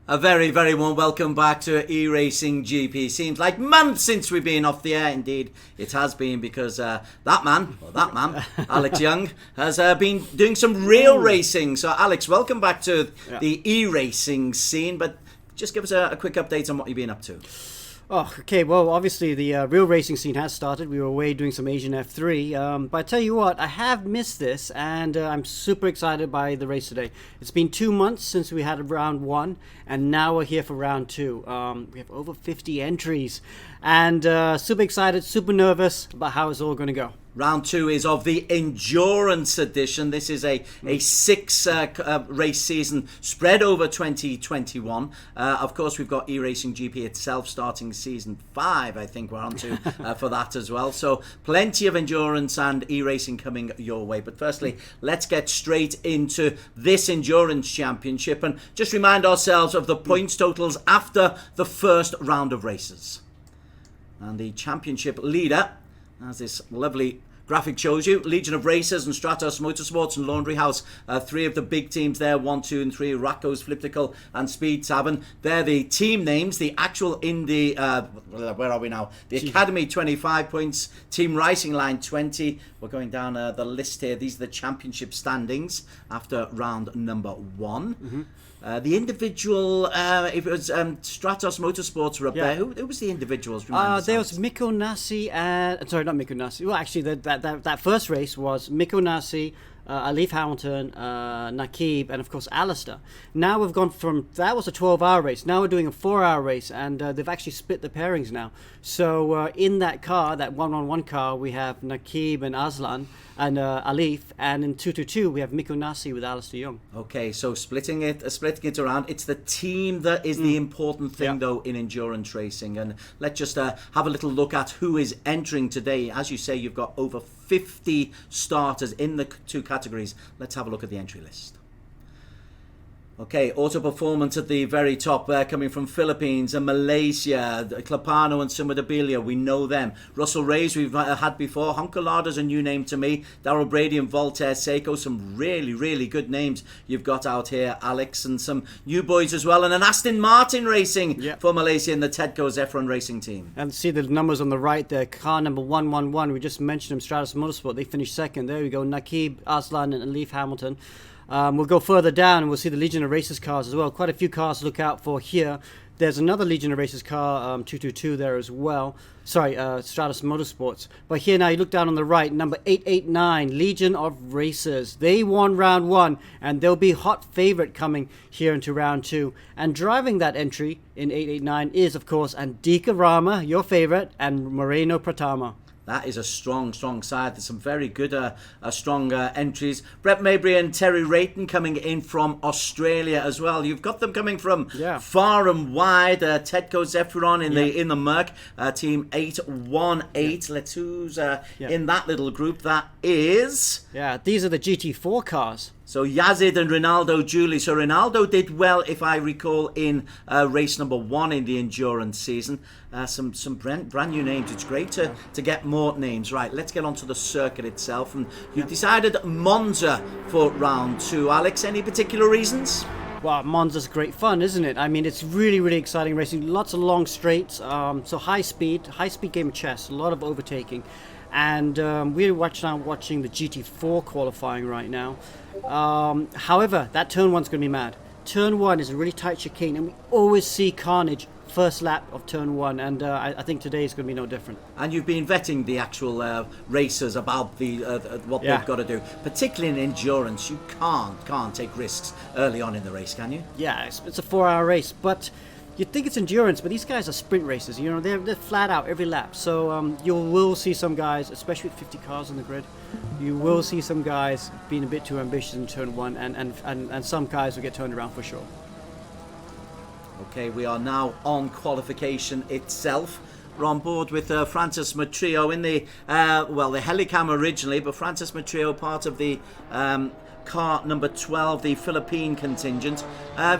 A very, very warm welcome back to E-Racing GP. Seems like months since we've been off the air. Indeed, it has been, because that man, Alex Young, has been doing some real racing. So, Alex, welcome back to the E-Racing scene. But just give us a quick update on what you've been up to. Oh, okay. Well, obviously the real racing scene has started. We were away doing some Asian F3. But I tell you what, I have missed this, and I'm super excited by the race today. It's been 2 months since we had round one, and now we're here for round two. We have over 50 entries, and super excited, super nervous about how it's all going to go. Round two is of the Endurance Edition. This is a six race season spread over 2021. Of course, we've got E-Racing GP itself starting season 5. I think we're on to for that as well. So plenty of endurance and E-Racing coming your way. But firstly, let's get straight into this Endurance Championship and just remind ourselves of the points totals after the first round of races. And the championship leader, as this lovely graphic shows you, Legion of Racers and Stratos Motorsports and Laundry House, three of the big teams there, 1, 2 and 3, Racco's, Fliptical and Speed Tavern. They're the team names. The actual Indy, where are we now? The Academy, 25 points. Team Racing Line, 20. We're going down the list here. These are the championship standings after round number 1. Mm-hmm. The individual, if it was Stratos Motorsports were up there. Who was the individuals? There was Mikko Nassi and sorry, not Mikko Nassi. Well, actually, that first race was Mikko Nassi, Alif Hamilton, Nakib, and of course Alistair. Now we've gone from that was a 12-hour race. Now we're doing a 4-hour race, and they've actually split the pairings now. So in that car, that 1-on-1 car, we have Nakib and Aslan and Alif, and in 2-2 we have Mikko Nassi with Alistair Young. Okay, so splitting it around. It's the team that is the important thing, though, in endurance racing. And let's just have a little look at who is entering today. As you say, you've got over 50 starters in the two categories. Let's have a look at the entry list. Okay, Auto Performance at the very top there, coming from Philippines and Malaysia. Clapano and Sumadabilia, we know them. Russell Reyes, we've had before. Hunkalada's a new name to me. Darryl Brady and Voltaire Seiko, some really, really good names you've got out here, Alex. And some new boys as well. And an Aston Martin Racing for Malaysia in the Tedco Zefron Racing team. And see the numbers on the right there. Car number 111, we just mentioned them, Stratos Motorsport. They finished second. There we go, Nakib, Aslan and Alif Hamilton. We'll go further down and we'll see the Legion of Racers cars as well. Quite a few cars to look out for here. There's another Legion of Racers car, 222 there as well. Sorry, Stratos Motorsports. But here now you look down on the right, number 889, Legion of Racers. They won round 1 and they'll be hot favorite coming here into round 2. And driving that entry in 889 is, of course, Andika Rama, your favorite, and Moreno Pratama. That is a strong side. There's some very good, strong entries. Brett Mabry and Terry Rayton coming in from Australia as well. You've got them coming from far and wide. Tedco Zefron in the Merc, team 818. Let's who's in that little group. That is these are the GT4 cars. So Yazid and Ronaldo Julie. So Ronaldo did well, if I recall, in race number 1 in the endurance season. Some brand new names. It's great to get more names. Right, let's get onto the circuit itself. And you decided Monza for round 2. Alex, any particular reasons? Well, Monza's great fun, isn't it? I mean, it's really, really exciting racing. Lots of long straights. So high speed game of chess. A lot of overtaking. And we're watching the GT4 qualifying right now. However, that turn 1's going to be mad. Turn 1 is a really tight chicane, and we always see carnage first lap of turn 1, and I think today is going to be no different. And you've been vetting the actual racers about the what they've got to do, particularly in endurance. You can't take risks early on in the race, can you? Yeah, it's a 4-hour race, but you'd think it's endurance, but these guys are sprint racers. You know, they're flat out every lap. So you will see some guys, especially with 50 cars on the grid, you will see some guys being a bit too ambitious in turn 1, and some guys will get turned around for sure. Okay, we are now on qualification itself. We're on board with Francis Matrio in the the Helicam originally, but Francis Matrio, part of the car number 12, the Philippine contingent.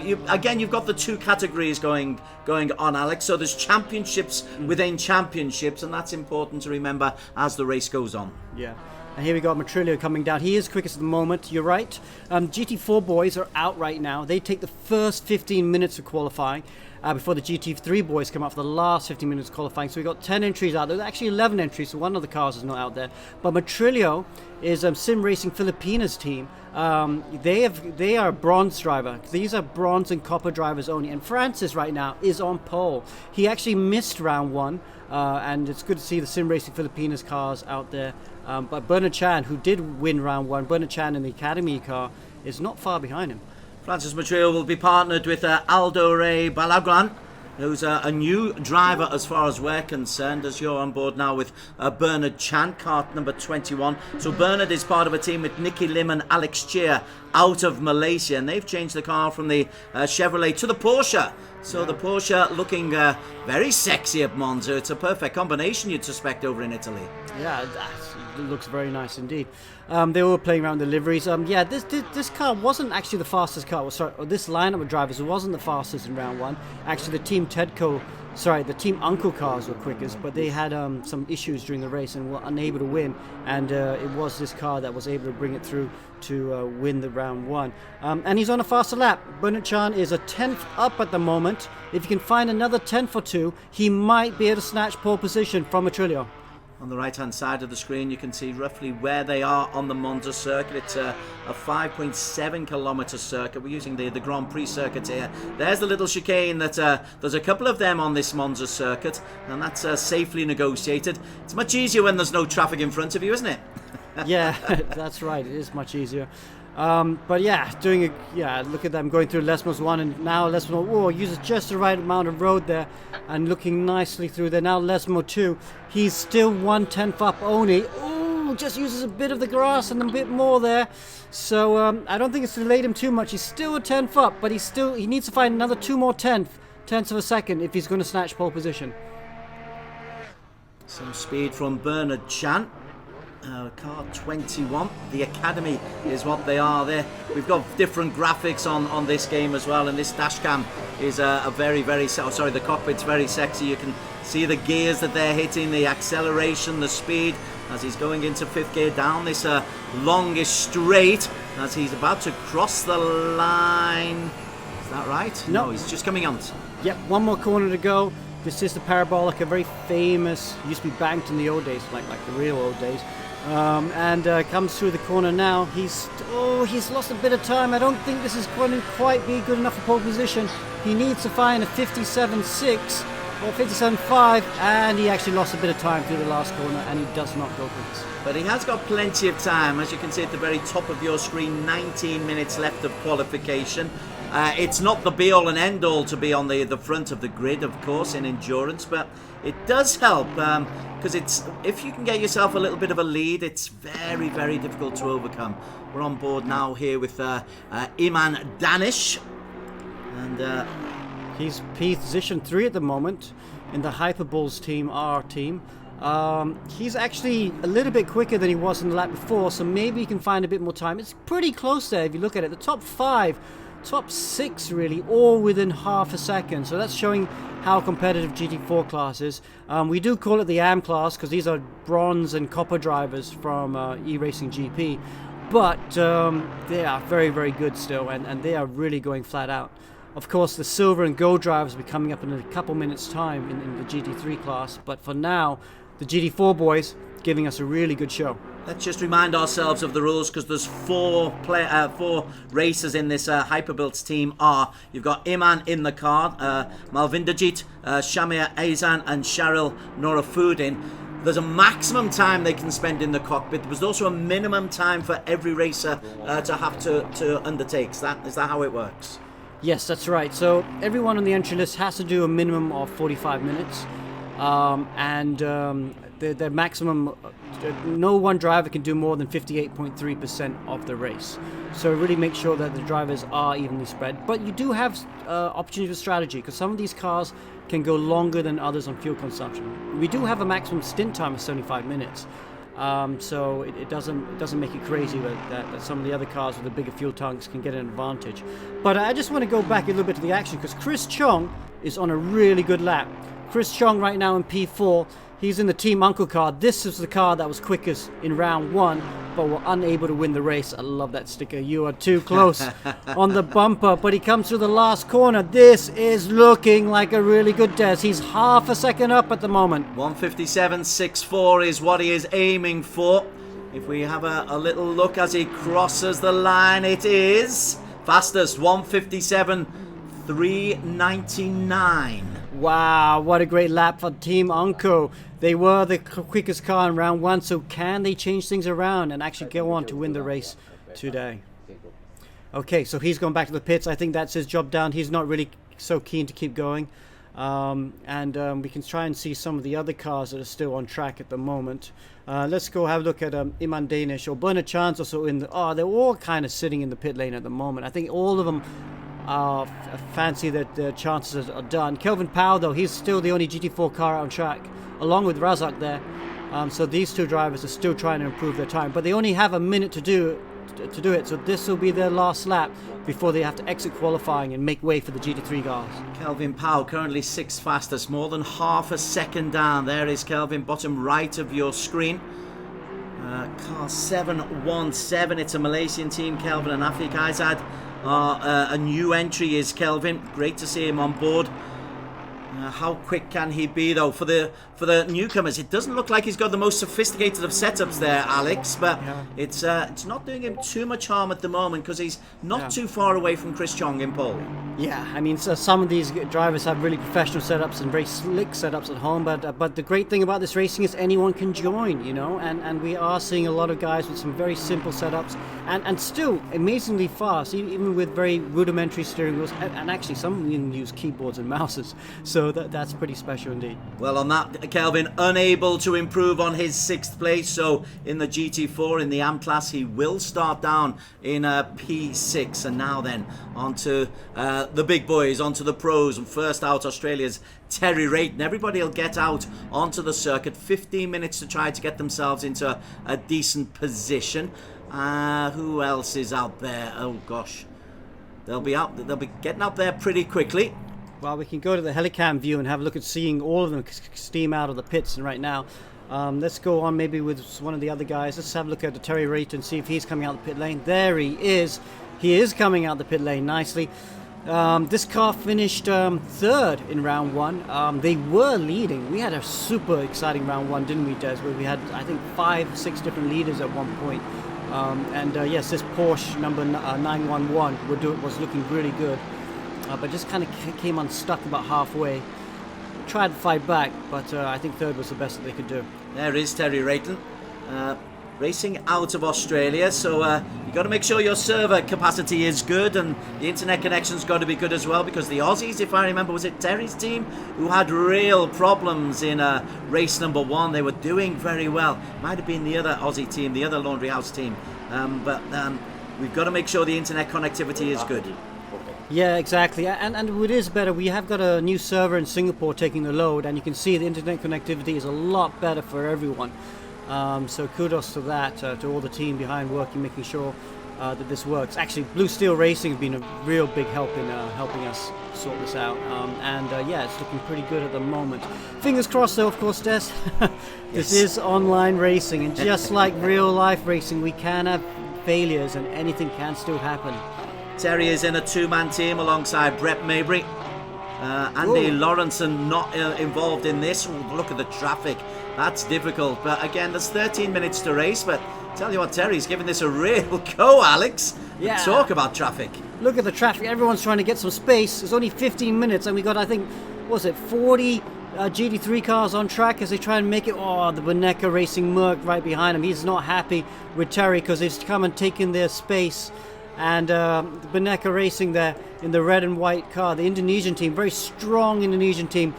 You've got the two categories going on, Alex. So there's championships within championships, and that's important to remember as the race goes on. Yeah. And here we got Matrillo coming down. He is quickest at the moment, you're right. GT4 boys are out right now. They take the first 15 minutes of qualifying before the GT3 boys come out for the last 15 minutes of qualifying. So we've got 10 entries out there. There's actually 11 entries, so one of the cars is not out there. But Matrillo is Sim Racing Filipinas team. They are a bronze driver. These are bronze and copper drivers only. And Francis right now is on pole. He actually missed round 1. And it's good to see the Sim Racing Filipinas cars out there. But Bernard Chan, who did win round 1, Bernard Chan in the Academy car, is not far behind him. Francis Matrillo will be partnered with Aldo Ray Balagran, who's a new driver as far as we're concerned, as you're on board now with Bernard Chan, kart number 21. So Bernard is part of a team with Nicky Lim and Alex Cheer out of Malaysia, and they've changed the car from the Chevrolet to the Porsche. So the Porsche looking very sexy at Monza. It's a perfect combination, you'd suspect, over in Italy. Yeah, it looks very nice indeed. They were playing around the liveries. This car wasn't actually the fastest car. This lineup of drivers wasn't the fastest in round 1. Actually, the Team Uncle cars were quickest, but they had some issues during the race and were unable to win. And it was this car that was able to bring it through to win the round 1. And he's on a faster lap. Bernard Chan is a 10th up at the moment. If you can find another 10th or 2, he might be able to snatch pole position from Matrillo. On the right-hand side of the screen, you can see roughly where they are on the Monza circuit. It's a 5.7 kilometre circuit. We're using the Grand Prix circuit here. There's the little chicane that there's a couple of them on this Monza circuit, and that's safely negotiated. It's much easier when there's no traffic in front of you, isn't it? Yeah, that's right. It is much easier. But yeah, look at them going through Lesmos 1, and now Lesmo uses just the right amount of road there and looking nicely through there. Now Lesmo 2, he's still 1/10 up only. Oh, just uses a bit of the grass and a bit more there. So I don't think it's delayed him too much. He's still a 10th up, but he needs to find another 2 more tenths of a second if he's going to snatch pole position. Some speed from Bernard Chan. Car 21, the Academy is what they are there. We've got different graphics on this game as well, and this dash cam is a very, the cockpit's very sexy. You can see the gears that they're hitting, the acceleration, the speed as he's going into 5th gear down this longest straight as he's about to cross the line. Is that right? No, he's just coming on. Yep, one more corner to go. This is the parabolic, a very famous, used to be banked in the old days, like the real old days. And comes through the corner now. He's lost a bit of time. I don't think this is going to quite be good enough for pole position. He needs to find a 57.6 or 57.5, and he actually lost a bit of time through the last corner, and he does not go quickest. But he has got plenty of time. As you can see at the very top of your screen, 19 minutes left of qualification. It's not the be-all and end-all to be on the front of the grid, of course, in endurance, but it does help because if you can get yourself a little bit of a lead, it's very, very difficult to overcome. We're on board now here with Iman Danish, and he's position 3 at the moment in the Hyperbulls team, our team. He's actually a little bit quicker than he was in the lap before, so maybe he can find a bit more time. It's pretty close there if you look at it. The top 5, top 6 really, all within half a second. So that's showing how competitive GT4 class is. We do call it the AM class because these are bronze and copper drivers from E-Racing GP. But they are very, very good still, and they are really going flat out. Of course, the silver and gold drivers will be coming up in a couple minutes' time in the GT3 class. But for now, the GT4 boys giving us a really good show. Let's just remind ourselves of the rules because there's four racers in this Hyperbuilt team. You've got Iman in the car, Malvinderjeet, Shamir Aizan and Cheryl Norafoudin. There's a maximum time they can spend in the cockpit. There was also a minimum time for every racer to have to undertake. Is that how it works? Yes, that's right. So everyone on the entry list has to do a minimum of 45 minutes. The maximum, no one driver can do more than 58.3% of the race. So really make sure that the drivers are evenly spread. But you do have opportunity for strategy because some of these cars can go longer than others on fuel consumption. We do have a maximum stint time of 75 minutes. So it doesn't make it crazy that some of the other cars with the bigger fuel tanks can get an advantage. But I just want to go back a little bit to the action because Chris Chong is on a really good lap. Chris Chong right now in P4, He's in the Team Uncle car. This is the car that was quickest in round 1, but were unable to win the race. I love that sticker. You are too close on the bumper, but he comes through the last corner. This is looking like a really good Des. He's half a second up at the moment. 157.64 is what he is aiming for. If we have a little look as he crosses the line, it is fastest 157.399. Wow, what a great lap for Team Uncle. They were the quickest car in round 1, so can they change things around and actually go on to win the race today? Okay, so he's gone back to the pits. I think that's his job done. He's not really so keen to keep going. We can try and see some of the other cars that are still on track at the moment. Let's go have a look at Iman Danish or Bernard Chance also in the... Oh, they're all kind of sitting in the pit lane at the moment. I think all of them fancy that their chances are done. Kelvin Powell, though, he's still the only GT4 car out on track, along with Razak there. So these two drivers are still trying to improve their time, but they only have a minute to do it. So this will be their last lap before they have to exit qualifying and make way for the GT3 cars. Kelvin Powell currently 6th fastest, more than half a second down. There is Kelvin, bottom right of your screen. Car 717, it's a Malaysian team. Kelvin and Afiq Aizad are a new entry is Kelvin. Great to see him on board. How quick can he be, though, for the newcomers? It doesn't look like he's got the most sophisticated of setups there, Alex, but yeah. It's not doing him too much harm at the moment because he's not too far away from Chris Chong in pole. Yeah, I mean, so some of these drivers have really professional setups and very slick setups at home, but the great thing about this racing is anyone can join, you know, and we are seeing a lot of guys with some very simple setups and still amazingly fast, even with very rudimentary steering wheels, and actually some of them even use keyboards and mouses, so that's pretty special indeed. Well, on that, Kelvin unable to improve on his 6th place, so in the GT4 in the AM class he will start down in P6. And now then on to the big boys, onto the pros, and first out Australia's Terry Rayton. Everybody will get out onto the circuit, 15 minutes to try to get themselves into a decent position. Who else is out there? Oh gosh, they'll be getting out there pretty quickly. Well, we can go to the helicam view and have a look at seeing all of them steam out of the pits. And right now, let's go on maybe with one of the other guys. Let's have a look at the Terry Rayton and see if he's coming out the pit lane. There he is. He is coming out the pit lane nicely. This car finished 3rd in round 1. They were leading. We had a super exciting round 1, didn't we, Des? Where we had, I think, 5-6 different leaders at one point. Yes, this Porsche number 911 was looking really good. But just kind of came unstuck about halfway. Tried to fight back, but I think 3rd was the best that they could do. There is Terry Rayton, racing out of Australia. So you've got to make sure your server capacity is good and the internet connection's got to be good as well, because the Aussies, if I remember, was it Terry's team who had real problems in race number 1? They were doing very well. Might have been the other Aussie team, the other Laundry House team. But we've got to make sure the internet connectivity is good. Yeah, exactly, and it is better. We have got a new server in Singapore taking the load, and you can see the internet connectivity is a lot better for everyone. So kudos to that, to all the team behind working, making sure that this works. Actually, Blue Steel Racing has been a real big help in helping us sort this out. Yeah, it's looking pretty good at the moment. Fingers crossed, though, of course, Des. This is online racing, and just like real life racing, we can have failures, and anything can still happen. Terry is in a 2-man team alongside Brett Mabry. Andy Lawrenson not involved in this. Ooh, look at the traffic. That's difficult. But again, there's 13 minutes to race. But tell you what, Terry's giving this a real go, Alex. Yeah. Talk about traffic. Look at the traffic. Everyone's trying to get some space. It's only 15 minutes, and we got, I think, 40 GT3 cars on track as they try and make it. Oh, the Boneka Racing Merc right behind him. He's not happy with Terry because they've come and taken their space. And Boneka Racing there in the red and white car, the Indonesian team, very strong Indonesian team,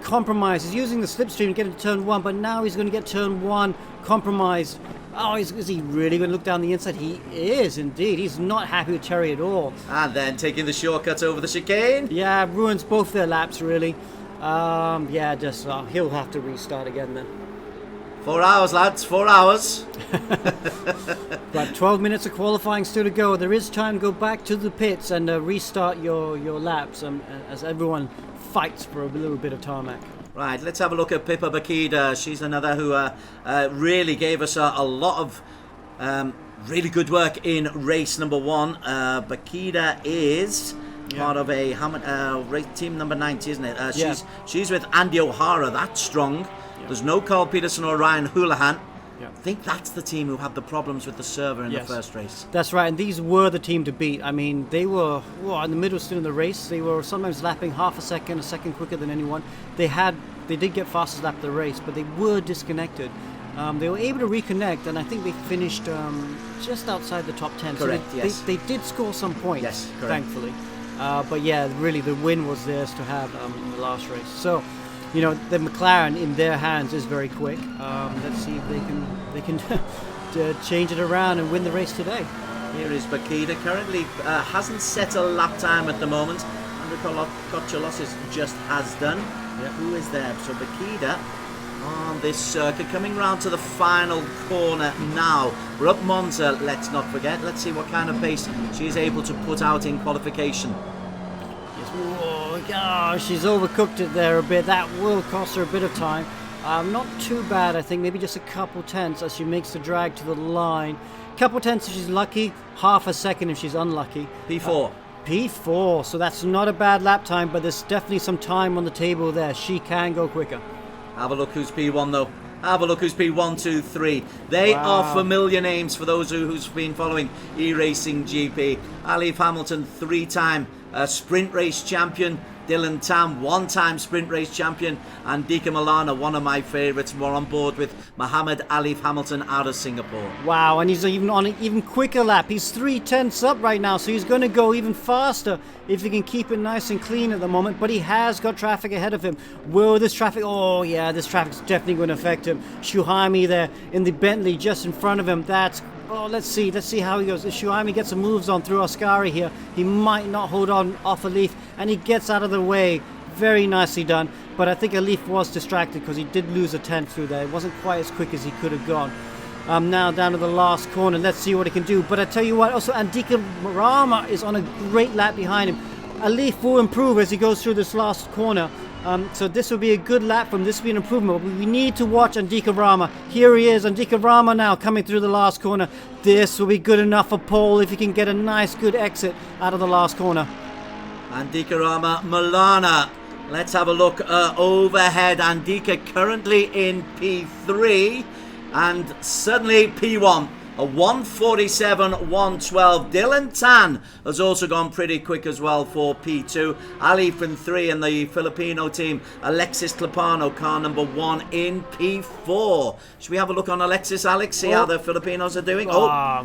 compromised. He's using the slipstream to get into turn 1, but now he's going to get turn 1 compromised. Oh, is he really going to look down the inside? He is indeed. He's not happy with Terry at all. And then taking the shortcut over the chicane. Yeah, ruins both their laps really. He'll have to restart again then. 4 hours, lads, 4 hours. But 12 minutes of qualifying still to go. There is time to go back to the pits and restart your laps as everyone fights for a little bit of tarmac. Right, let's have a look at Pippa Bakida. She's another who really gave us a lot of really good work in race number 1. Bakida is part of a race team number 90, isn't it? She's with Andy O'Hara. That's strong. There's no Carl Peterson or Ryan Houlihan. I think that's the team who had the problems with the server in the first race. That's right, and these were the team to beat. I mean, they were in the middle still in the race. They were sometimes lapping half a second quicker than anyone. They did get fastest lap of the race, but they were disconnected. They were able to reconnect, and I think they finished just outside the top 10. Correct, so yes. They did score some points, yes, thankfully. But yeah, really, the win was theirs to have in the last race. So, you know, the McLaren in their hands is very quick. Let's see if they can change it around and win the race today. Here is Bakida. Currently hasn't set a lap time at the moment. Andrew Kochelosis just has done. Who is there? So Bakida on this circuit, coming round to the final corner now. We're up Monza, let's not forget. Let's see what kind of pace she's able to put out in qualification. Oh gosh, she's overcooked it there a bit. That will cost her a bit of time. Not too bad, I think. Maybe just a couple tenths as she makes the drag to the line. Couple tenths if she's lucky, half a second if she's unlucky. P4. P4, so that's not a bad lap time, but there's definitely some time on the table there. She can go quicker. Have a look who's P1 though. Have a look who's P1, 2, 3. They are familiar names for those who's been following e-racing GP. Alif Hamilton, 3-time sprint race champion. Dylan Tam, 1-time sprint race champion. And Dika Milana, one of my favourites. We're on board with Muhammad Alif Hamilton out of Singapore. Wow, and he's even on an even quicker lap. He's 3 tenths up right now, so he's going to go even faster if he can keep it nice and clean at the moment. But he has got traffic ahead of him. Will this traffic... Oh, yeah, this traffic's definitely going to affect him. Shuhaimi there in the Bentley just in front of him. That's... Oh, let's see how he goes. If Shuhaimi gets some moves on through Ascari here, he might not hold on off Alif, and he gets out of the way. Very nicely done. But I think Alif was distracted because he did lose a tenth through there. It wasn't quite as quick as he could have gone. Now down to the last corner. Let's see what he can do. But I tell you what, also Andika Rama is on a great lap behind him. Alif will improve as he goes through this last corner. So this will be a good lap from this will be an improvement. We need to watch Andika Rama. Here he is, Andika Rama now coming through the last corner. This will be good enough for pole if he can get a nice good exit out of the last corner. Andika Rama, Milana. Let's have a look overhead. Andika currently in P3 and suddenly P1. A 1:47, 1:12. Dylan Tan has also gone pretty quick as well for P2. Ali from 3 and the Filipino team. Alexis Clapano, car number 1 in P4. Should we have a look on Alexis, Alex? See how the Filipinos are doing?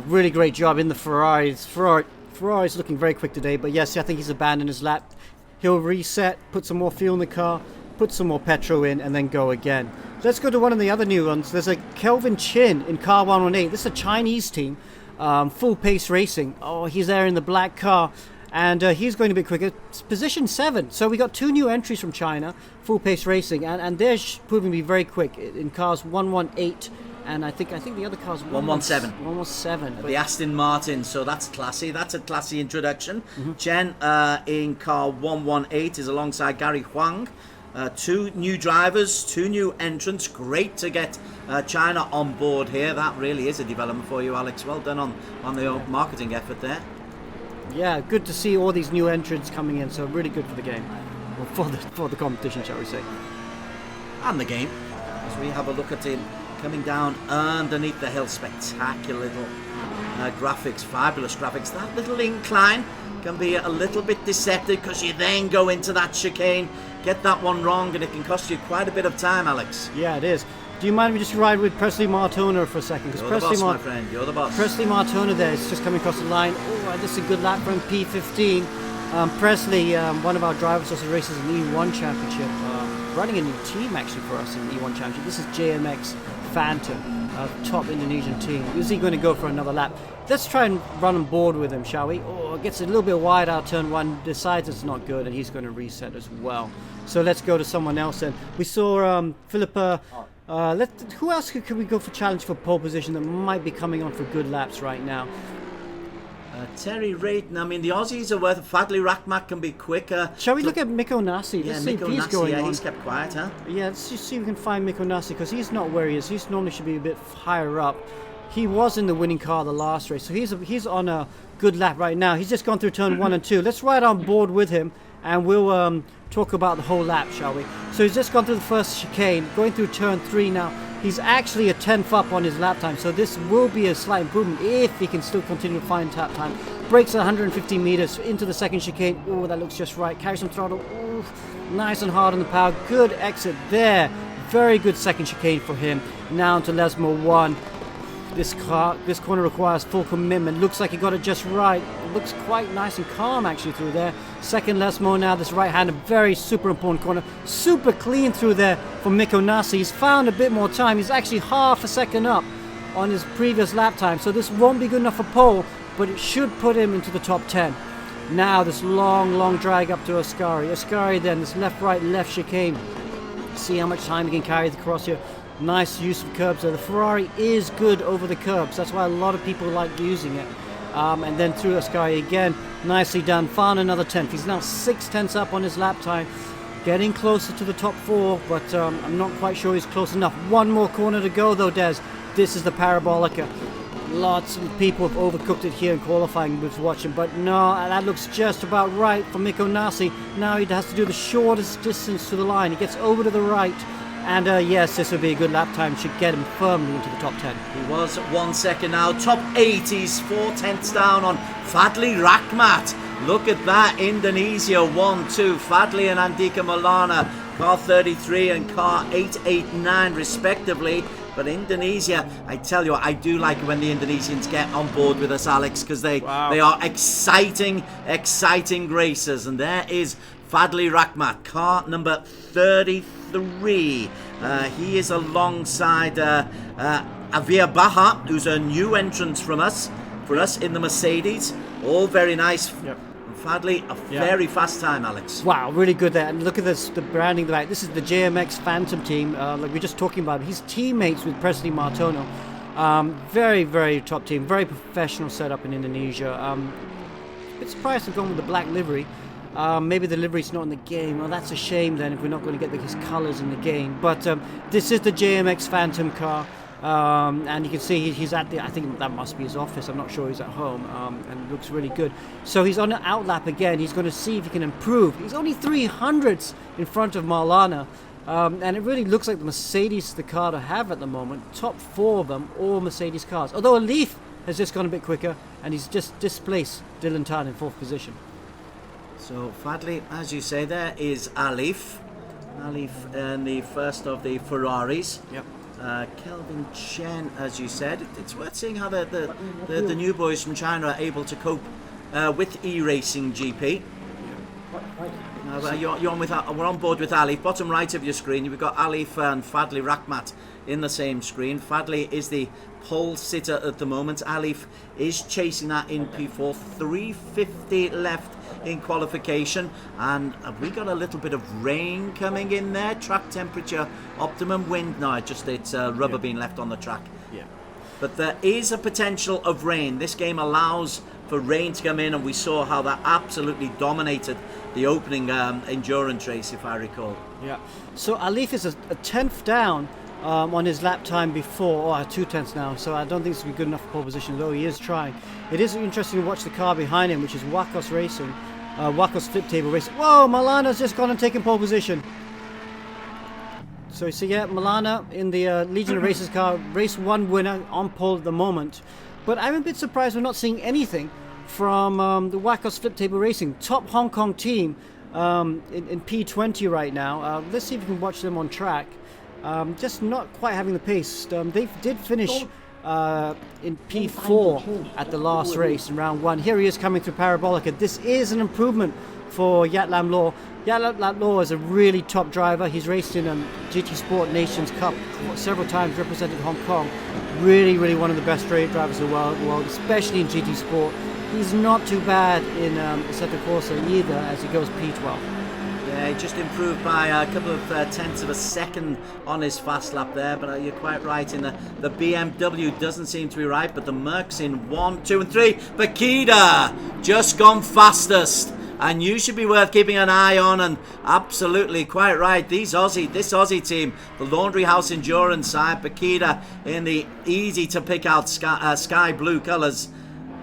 Really great job in the Ferraris. Ferrari's looking very quick today, but yes, I think he's abandoned his lap. He'll reset, put some more fuel in the car, put some more petrol in, and then go again. Let's go to one of the other new ones. There's a Kelvin Chin in car 118. This is a Chinese team, full pace racing. Oh, he's there in the black car, and he's going to be quicker. It's position 7. So we got 2 new entries from China, full pace racing, and they're proving to be very quick in cars 118. And I think the other car's 117. 117. The Aston Martin, so that's classy. That's a classy introduction. Chen in car 118 is alongside Gary Huang. 2 new drivers, 2 new entrants. Great to get China on board here. That really is a development for you, Alex. Well done on the marketing effort there. Yeah, good to see all these new entrants coming in. So really good for the game, or for the competition, shall we say? And the game, as we have a look at him coming down underneath the hill. Spectacular little graphics, fabulous graphics. That little incline can be a little bit deceptive because you then go into that chicane, get that one wrong, and it can cost you quite a bit of time, Alex. Yeah, it is. Do you mind if we just ride with Presley Martona for a second? You're the boss, my friend. You're the boss. Presley Martona there is just coming across the line. Oh, this is a good lap from P15. Presley, one of our drivers, also races in the E1 Championship. Running a new team actually for us in the E1 Championship. This is JMX Phantom, top Indonesian team. Is he going to go for another lap? Let's try and run on board with him, shall we? Oh, gets a little bit wide out turn 1, decides it's not good, and he's going to reset as well. So let's go to someone else then. We saw Philippa. Who else could we go for challenge for pole position that might be coming on for good laps right now? Terry Rayton, I mean, the Aussies are worth. Fadli Rakhmat can be quicker. Shall we look at Mikko Nasi? Yeah, Let's see if Mikko he's Nasi, going yeah, on. he's kept quiet, huh? Yeah, let's just see if we can find Mikko Nasi, because he's not where he is. He normally should be a bit higher up. He was in the winning car the last race, so he's on a good lap right now. He's just gone through turn 1 and 2. Let's ride on board with him, and we'll talk about the whole lap, shall we? So he's just gone through the first chicane, going through turn 3 now. He's actually a 10th up on his lap time, so this will be a slight improvement if he can still continue to find tap time. Brakes at 150 meters into the second chicane. Oh, that looks just right. Carry some throttle. Ooh, nice and hard on the power. Good exit there. Very good second chicane for him. Now into Lesmo 1. This corner requires full commitment. Looks like he got it just right. It looks quite nice and calm actually through there. Second Lesmo now, this right-hander, very super important corner. Super clean through there for Mikko Nasi. He's found a bit more time. He's actually half a second up on his previous lap time. So this won't be good enough for pole, but it should put him into the top 10. Now this long drag up to Ascari. Ascari then, this left chicane. See how much time he can carry across here. Nice use of curbs there. The Ferrari is good over the curbs. That's why a lot of people like using it. And then through Ascari again. Nicely done. Found another 10th. He's now 6/10 up on his lap time. Getting closer to the top 4, but I'm not quite sure he's close enough. One more corner to go though, Des. This is the Parabolica. Lots of people have overcooked it here in qualifying with watching, but no, that looks just about right for Mikko Nasi. Now he has to do the shortest distance to the line. He gets over to the right. And yes, this would be a good lap time. Should get him firmly into the top 10. He was 1 second now. Top 8. He's 4/10 down on Fadli Rakhmat. Look at that. Indonesia 1-2. Fadli and Andika Maulana. Car 33 and car 889 respectively. But Indonesia, I tell you what, I do like it when the Indonesians get on board with us, Alex, because they are exciting racers. And there is Fadli Rakhmat, car number 33. He is alongside Avia Baha, who's a new entrant for us in the Mercedes. All very nice. Yep. Fadli, a very fast time, Alex. Wow, really good there. And look at this, the branding there. This is the JMX Phantom team, like we were just talking about. He's teammates with Presley Martono. Very top team. Very professional setup in Indonesia. A bit surprised they've gone with the black livery. Maybe the livery's not in the game. Well, that's a shame then if we're not going to get his colours in the game. But this is the JMX Phantom car. And you can see he's at I think that must be his office. I'm not sure he's at home. And it looks really good. So he's on an outlap again. He's going to see if he can improve. He's only 300ths in front of Maulana. And it really looks like the Mercedes is the car to have at the moment. Top 4 of them, all Mercedes cars. Although Alif has just gone a bit quicker. And he's just displaced Dylan Tan in 4th position. So Fadli, as you say, there is Alif in the first of the Ferraris. Yep. Kelvin Chen, as you said, it's worth seeing how the new boys from China are able to cope with e-racing GP. You're on with, we're on board with Alif. Bottom right of your screen, you've got Alif and Fadli Rakhmat in the same screen. Fadli is the pole sitter at the moment. Alif is chasing that in P4. 350 left in qualification, and have we got a little bit of rain coming in there? Track temperature, optimum wind. No, it's rubber being left on the track. Yeah. But there is a potential of rain. This game allows for rain to come in, and we saw how that absolutely dominated the opening endurance race, if I recall. Yeah. So Alif is a 10th down on his lap time before, 2/10 now, so I don't think it's going to be good enough for pole position, though he is trying. It is interesting to watch the car behind him, which is Wakos Racing, Wakos Flip Table Racing. Whoa, Maulana's just gone and taken pole position. So you see, yeah, Maulana in the Legion of Racers car, race 1 winner on pole at the moment. But I'm a bit surprised we're not seeing anything from the Wakos Flip Table Racing, top Hong Kong team in P20 right now. Let's see if we can watch them on track. Just not quite having the pace. They did finish in P4 at the last race in round 1. Here he is coming through Parabolica. This is an improvement for Yat Lam Law. Yat Lam Law is a really top driver. He's raced in GT Sport Nations Cup several times, represented Hong Kong. Really one of the best straight drivers in the world, especially in GT Sport. He's not too bad in Assetto Corsa either, as he goes P12. Yeah, he just improved by a couple of tenths of a second on his fast lap there, but you're quite right. In the BMW doesn't seem to be right, but the Merc's in 1, 2, and 3. Bakida just gone fastest, and you should be worth keeping an eye on. And absolutely quite right. This Aussie team, the Laundry House Endurance side, Bakida in the easy to pick out sky blue colours.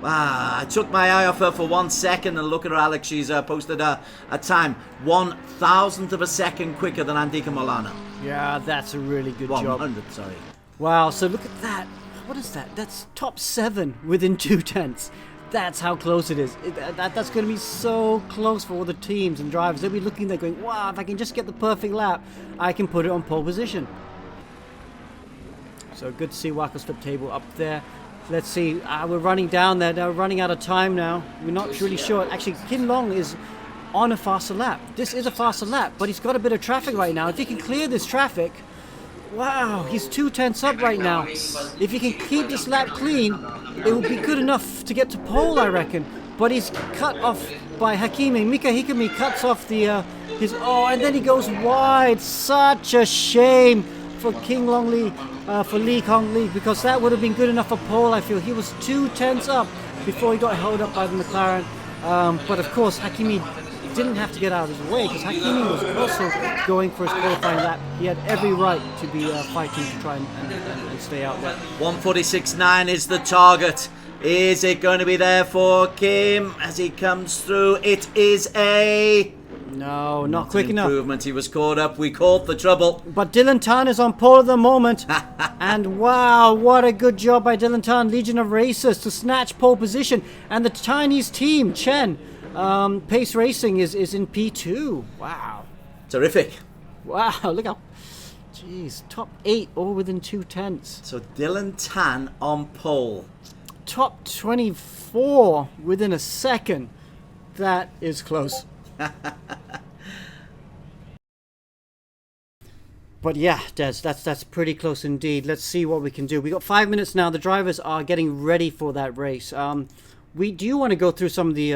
I took my eye off her for 1 second, and look at her, Alex. She's posted a time 1,000th of a second quicker than Andika Molana. Yeah, that's a really good job. 100, sorry. Wow, so look at that. What is that? That's top 7 within 2 tenths. That's how close it is. That's going to be so close for all the teams and drivers. They'll be looking there going, wow, if I can just get the perfect lap, I can put it on pole position. So good to see Waco's flip table up there. Let's see, we're running down there. We're running out of time now. We're not really sure. Actually, Kim Long is on a faster lap. This is a faster lap, but he's got a bit of traffic right now. If he can clear this traffic, wow, he's 2 tenths up right now. If he can keep this lap clean, it will be good enough to get to pole, I reckon. But he's cut off by Hakimi. Mika Hikami cuts off and then he goes wide. Such a shame for King Long Lee. For Lee Kong Lee, because that would have been good enough for pole. I feel he was 2 tenths up before he got held up by the McLaren, but of course Hakimi didn't have to get out of his way, because Hakimi was also going for his qualifying lap. He had every right to be fighting to try and stay out there. 1:46.9 is the target. Is it going to be there for Kim as he comes through? It is a... No, not quick enough. Improvement. He was caught up. We caught the trouble. But Dylan Tan is on pole at the moment. And wow, what a good job by Dylan Tan, Legion of Racers, to snatch pole position. And the Chinese team, Chen, Pace Racing, is in P2. Wow. Terrific. Wow, look how... Jeez, top 8, all within 2 tenths. So Dylan Tan on pole. Top 24 within a second. That is close. But yeah, Des, that's pretty close indeed. Let's see what we can do. We got 5 minutes now. The drivers are getting ready for that race. Do you want to go through some of the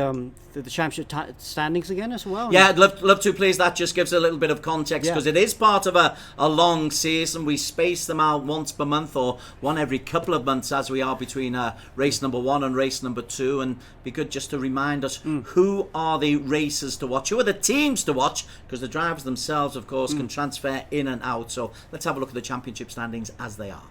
championship standings again as well? Yeah, I'd love to, please. That just gives a little bit of context, because it is part of a long season. We space them out once per month, or one every couple of months, as we are between race number 1 and race number 2. And be good just to remind us who are the racers to watch, who are the teams to watch, because the drivers themselves, of course, can transfer in and out. So let's have a look at the championship standings as they are.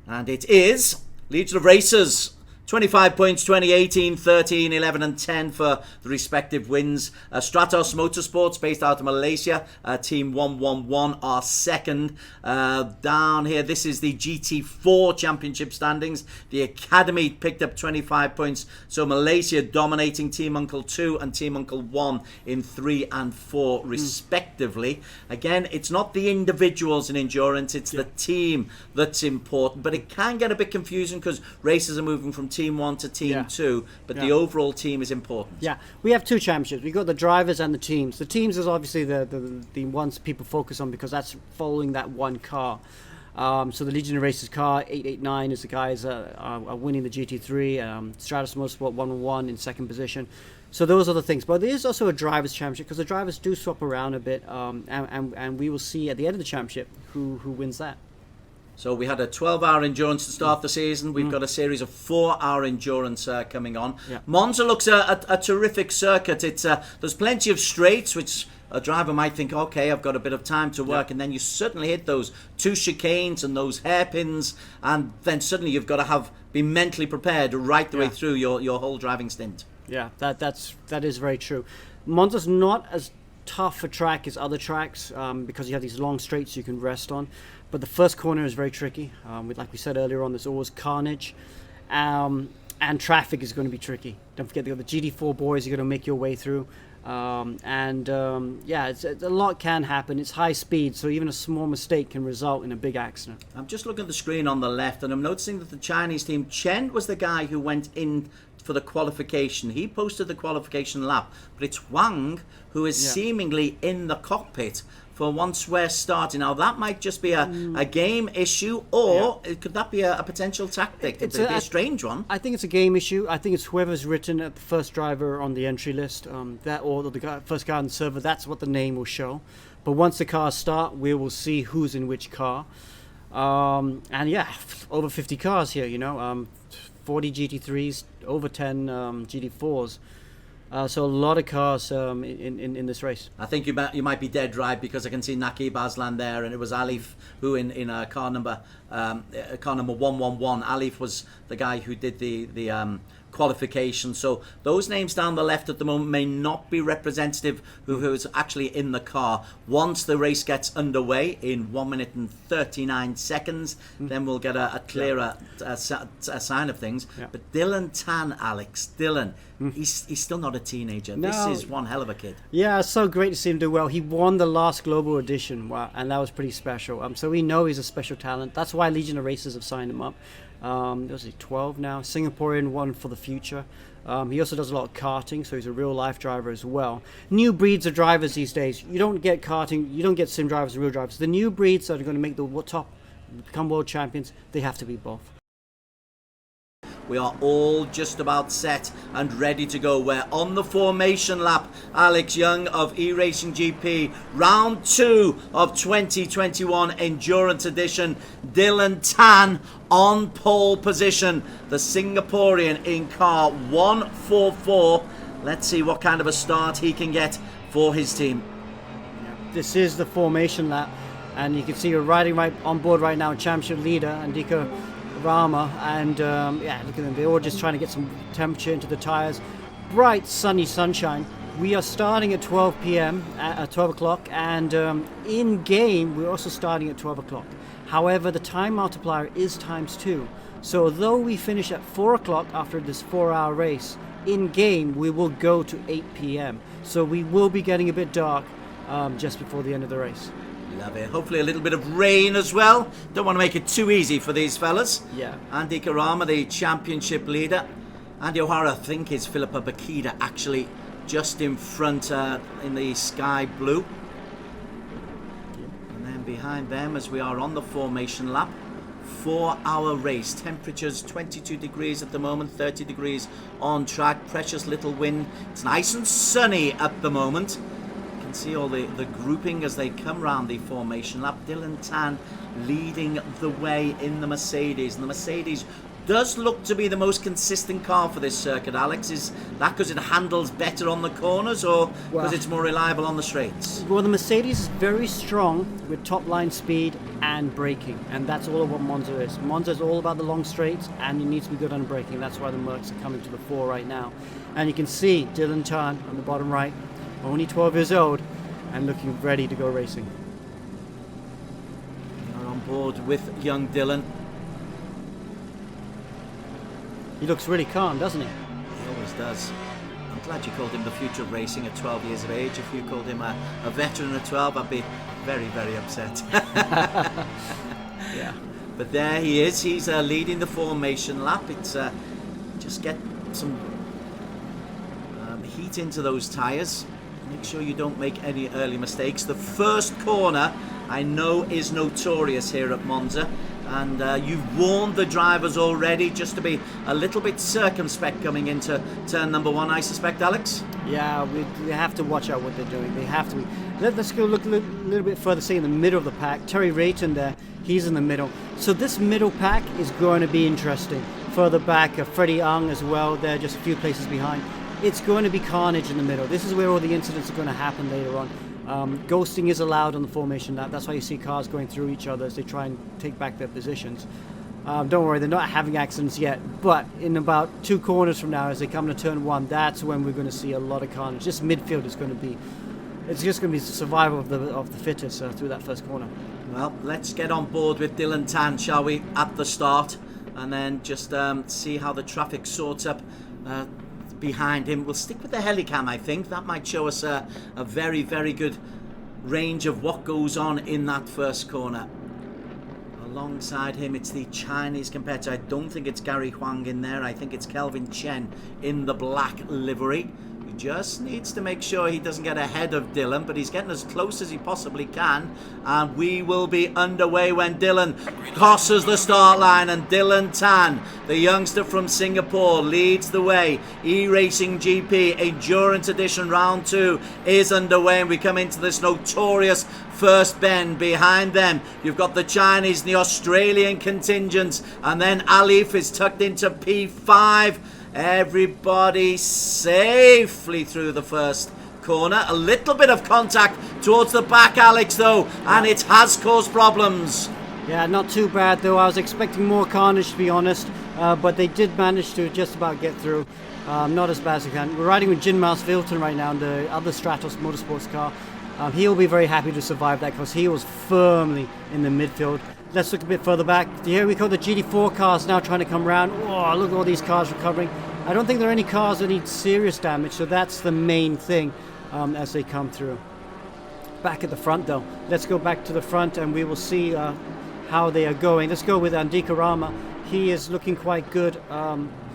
And it is Legion of Racers. 25 points, 2018, 13, 11 and 10 for the respective wins. Stratos Motorsports, based out of Malaysia, Team 111 are second. Down here, this is the GT4 championship standings. The Academy picked up 25 points. So Malaysia dominating Team Uncle 2 and Team Uncle 1 in 3 and 4 respectively. Again, it's not the individuals in endurance, it's the team that's important. But it can get a bit confusing, because races are moving from Team 1 to Team 2, but the overall team is important. Yeah, we have 2 championships. We've got the drivers and the teams. The teams is obviously the ones people focus on, because that's following that one car. So the Legion of Racers car, 889, is the guys are winning the GT3. Stratos Motorsport 111 in second position. So those are the things. But there is also a drivers' championship, because the drivers do swap around a bit, and we will see at the end of the championship who wins that. So we had a 12-hour endurance to start the season. We've got a series of 4-hour endurance coming on. Yeah. Monza looks a terrific circuit. It's there's plenty of straights, which a driver might think, okay, I've got a bit of time to work, and then you certainly hit those 2 chicanes and those hairpins, and then suddenly you've got to be mentally prepared right the way through your whole driving stint. Yeah, that is very true. Monza's not as tough a track as other tracks, because you have these long straights you can rest on. But the first corner is very tricky. Like we said earlier on, there's always carnage. And traffic is going to be tricky. Don't forget the GT4 boys are going to make your way through. A lot can happen. It's high speed, so even a small mistake can result in a big accident. I'm just looking at the screen on the left, and I'm noticing that the Chinese team, Chen was the guy who went in for the qualification. He posted the qualification lap, but it's Wang who is seemingly in the cockpit for once we're starting. Now, that might just be a game issue, or could that be a potential tactic? It'd be a strange one. I think it's a game issue. I think it's whoever's written at the first driver on the entry list, that or the first guy on the server, that's what the name will show. But once the cars start, we will see who's in which car. And yeah, over 50 cars here, 40 GT3s, over 10 GT4s. So a lot of cars in this race. I think you might be dead right, because I can see Naqib Aslan there, and it was Alif who in car number 111. Alif was the guy who did the qualification. So those names down the left at the moment may not be representative who's actually in the car. Once the race gets underway in 1 minute and 39 seconds, then we'll get a clearer sign of things. Yeah. But Dylan Tan, Alex, Dylan, he's still not a teenager. No. This is one hell of a kid. Yeah, it's so great to see him do well. He won the last global edition, and that was pretty special. So we know he's a special talent. That's why Legion of Racers have signed him up. Was he 12 now? Singaporean, one for the future. He also does a lot of karting, so he's a real life driver as well. New breeds of drivers these days. You don't get karting, you don't get sim drivers and real drivers. The new breeds that are going to make the top, become world champions, they have to be both. We are all just about set and ready to go. We're on the formation lap. Alex Young of eRacing GP, round 2 of 2021 Endurance Edition. Dylan Tan on pole position, the Singaporean in car 144. Let's see what kind of a start he can get for his team. This is the formation lap, and you can see we're riding right on board right now, championship leader Andika Rama, and yeah, look at them, they're all just trying to get some temperature into the tires. Bright sunny sunshine. We are starting at 12 p.m. at 12 o'clock, and in game we're also starting at 12 o'clock. However, the time multiplier is ×2, so although we finish at 4 o'clock after this 4-hour race, in game we will go to 8 p.m. so we will be getting a bit dark just before the end of the race. Love it. Hopefully a little bit of rain as well. Don't want to make it too easy for these fellas. Yeah. Andy Karama, the championship leader. Andy O'Hara, I think, is Philippa Bakita actually just in front in the sky blue. And then behind them, as we are on the formation lap, 4-hour race. Temperatures 22 degrees at the moment, 30 degrees on track. Precious little wind. It's nice and sunny at the moment. See all the grouping as they come round the formation lap. Dylan Tan leading the way in the Mercedes, and the Mercedes does look to be the most consistent car for this circuit. Alex, is that because it handles better on the corners, or because it's more reliable on the straights? Well, the Mercedes is very strong with top line speed and braking, and that's all of what Monza is. Monza is all about the long straights, and you need to be good on braking. That's why the Mercs are coming to the fore right now. And you can see Dylan Tan on the bottom right, only 12 years old and looking ready to go racing. We are on board with young Dylan. He looks really calm, doesn't he? He always does. I'm glad you called him the future of racing at 12 years of age. If you called him a veteran at 12, I'd be very, very upset. Yeah. But there he is. He's leading the formation lap. It's just get some heat into those tyres. Make sure you don't make any early mistakes. The first corner, I know, is notorious here at Monza, and you've warned the drivers already just to be a little bit circumspect coming into turn number 1, I suspect, Alex? Yeah, we have to watch out what they're doing. They have to be. Let's go look a little bit further, say in the middle of the pack. Terry Rayton there, he's in the middle. So this middle pack is going to be interesting. Further back, Freddie Ang as well, they're just a few places behind. It's going to be carnage in the middle. This is where all the incidents are going to happen later on. Ghosting is allowed on the formation lap. That's why you see cars going through each other as they try and take back their positions. Don't worry, they're not having accidents yet, but in about 2 corners from now, as they come to turn 1, that's when we're going to see a lot of carnage. This midfield is going to be, it's just going to be survival of the fittest through that first corner. Well, let's get on board with Dylan Tan, shall we, at the start, and then just see how the traffic sorts up behind him. We'll stick with the helicam, I think. That might show us a very, very good range of what goes on in that first corner. Alongside him, it's the Chinese competitor. I don't think it's Gary Huang in there. I think it's Kelvin Chen in the black livery, who He just needs to make sure he doesn't get ahead of Dylan, but he's getting as close as he possibly can. And we will be underway when Dylan crosses the start line. And Dylan Tan, the youngster from Singapore, leads the way. E-Racing GP Endurance Edition Round 2 is underway, and we come into this notorious first bend. Behind them, you've got the Chinese and the Australian contingents, and then Alif is tucked into P5. Everybody safely through the first corner. A little bit of contact towards the back, Alex, though, and it has caused problems. Yeah, not too bad, though. I was expecting more carnage, to be honest, but they did manage to just about get through. Not as bad as we can. We're riding with Jin Mouse Vilton right now in the other Stratos Motorsports car. He'll be very happy to survive that because he was firmly in the midfield. Let's look a bit further back. Here we go, the GT4 cars now trying to come around. Oh, look at all these cars recovering. I don't think there are any cars that need serious damage, so that's the main thing as they come through. Back at the front, though. Let's go back to the front and we will see how they are going. Let's go with Andika Rama. He is looking quite good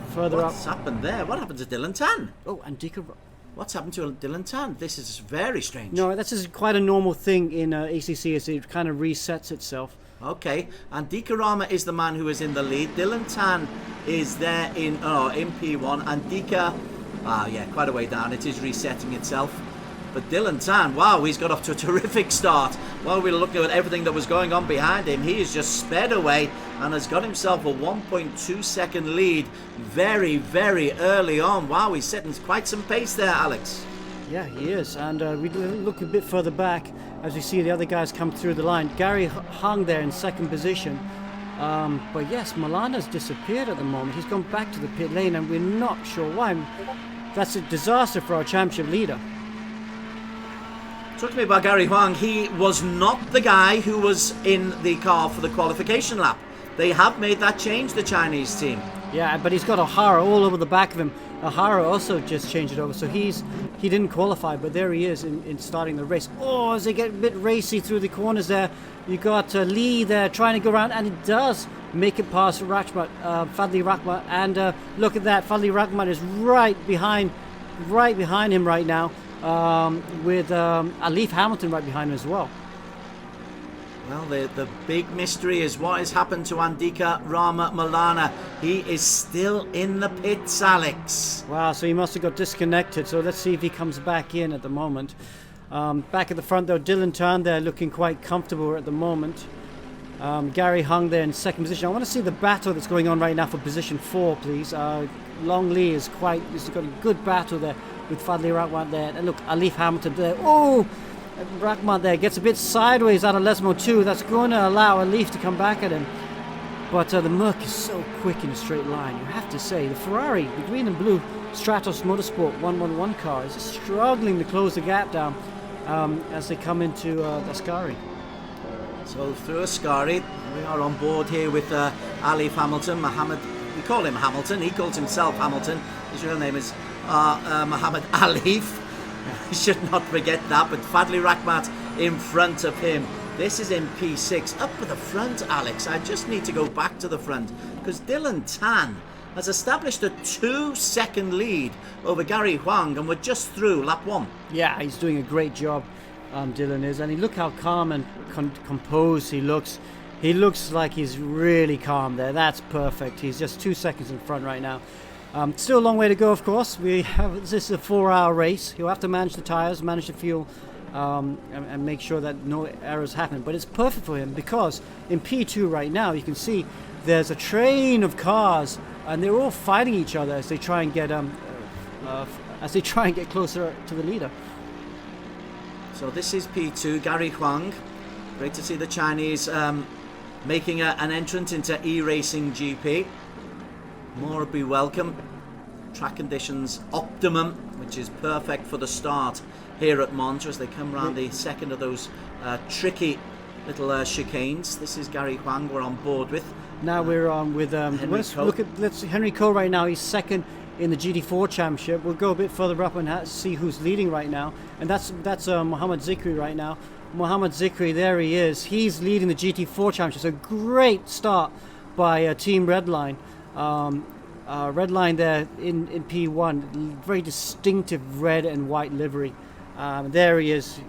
further up. What's happened there? What happened to Dylan Tan? Oh, Andika Rama. What's happened to Dylan Tan? This is very strange. No, that's just quite a normal thing in ACC as it kind of resets itself. Okay, and Dikarama is the man who is in the lead. Dylan Tan is there in P1, and Dika, quite a way down. It is resetting itself. But Dylan Tan, wow, he's got off to a terrific start. While we were looking at everything that was going on behind him, he has just sped away and has got himself a 1.2 second lead very, very early on. Wow, he's setting quite some pace there, Alex. Yeah, he is. And we look a bit further back as we see the other guys come through the line. Gary hung there in second position. But yes, Milana's disappeared at the moment. He's gone back to the pit lane and we're not sure why. That's a disaster for our championship leader. Talk to me about Gary Huang. He was not the guy who was in the car for the qualification lap. They have made that change, the Chinese team. Yeah, but he's got O'Hara all over the back of him. O'Hara also just changed it over, so he didn't qualify, but there he is in starting the race. Oh, as they get a bit racy through the corners there, you got Lee there trying to go around, and it does make it past Fadli Rahmat. And look at that, Fadli Rahmat is right behind him right now, with Alif Hamilton right behind him as well. Well, the big mystery is what has happened to Andika Rama Malana. He is still in the pits, Alex. Wow, so he must have got disconnected. So let's see if he comes back in at the moment. Back at the front, though, Dylan Tan there looking quite comfortable at the moment. Gary Hung there in second position. I want to see the battle that's going on right now for position 4, please. Long Lee has got a good battle there with Fadli Rahmat there. And look, Alif Hamilton there. Oh! Rahmat there gets a bit sideways out of Lesmo 2. That's going to allow Alif to come back at him. But the Merc is so quick in a straight line. You have to say, the Ferrari, the green and blue Stratos Motorsport 111 car is just struggling to close the gap down as they come into Ascari. So through Ascari, we are on board here with Alif Hamilton, Mohammed. We call him Hamilton. He calls himself Hamilton. His real name is Mohammed Alif. I should not forget that, but Fadli Rahmat in front of him. This is in P6. Up at the front, Alex. I just need to go back to the front because Dylan Tan has established a 2-second lead over Gary Huang, and we're just through lap 1. Yeah, he's doing a great job, Dylan is. And look how calm and composed he looks. He looks like he's really calm there. That's perfect. He's just 2 seconds in front right now. Still a long way to go, of course. This is a 4-hour race. He'll have to manage the tires, manage the fuel, and make sure that no errors happen. But it's perfect for him because in P2 right now, you can see there's a train of cars, and they're all fighting each other as they try and get closer to the leader. So this is P2, Gary Huang. Great to see the Chinese making an entrance into E-Racing GP. More would be welcome. Track conditions optimum, which is perfect for the start here at Monza as they come around the second of those tricky little chicanes. This is Gary Huang we're on board with. Now we're on with let's see Henry Cole right now. He's second in the GT4 championship. We'll go a bit further up and see who's leading right now, and that's Mohammed Zikri right now. Mohammed Zikri, there he is. He's leading the GT4 championship. So great start by Team Redline. red line there in P1, very distinctive red and white livery. There he is.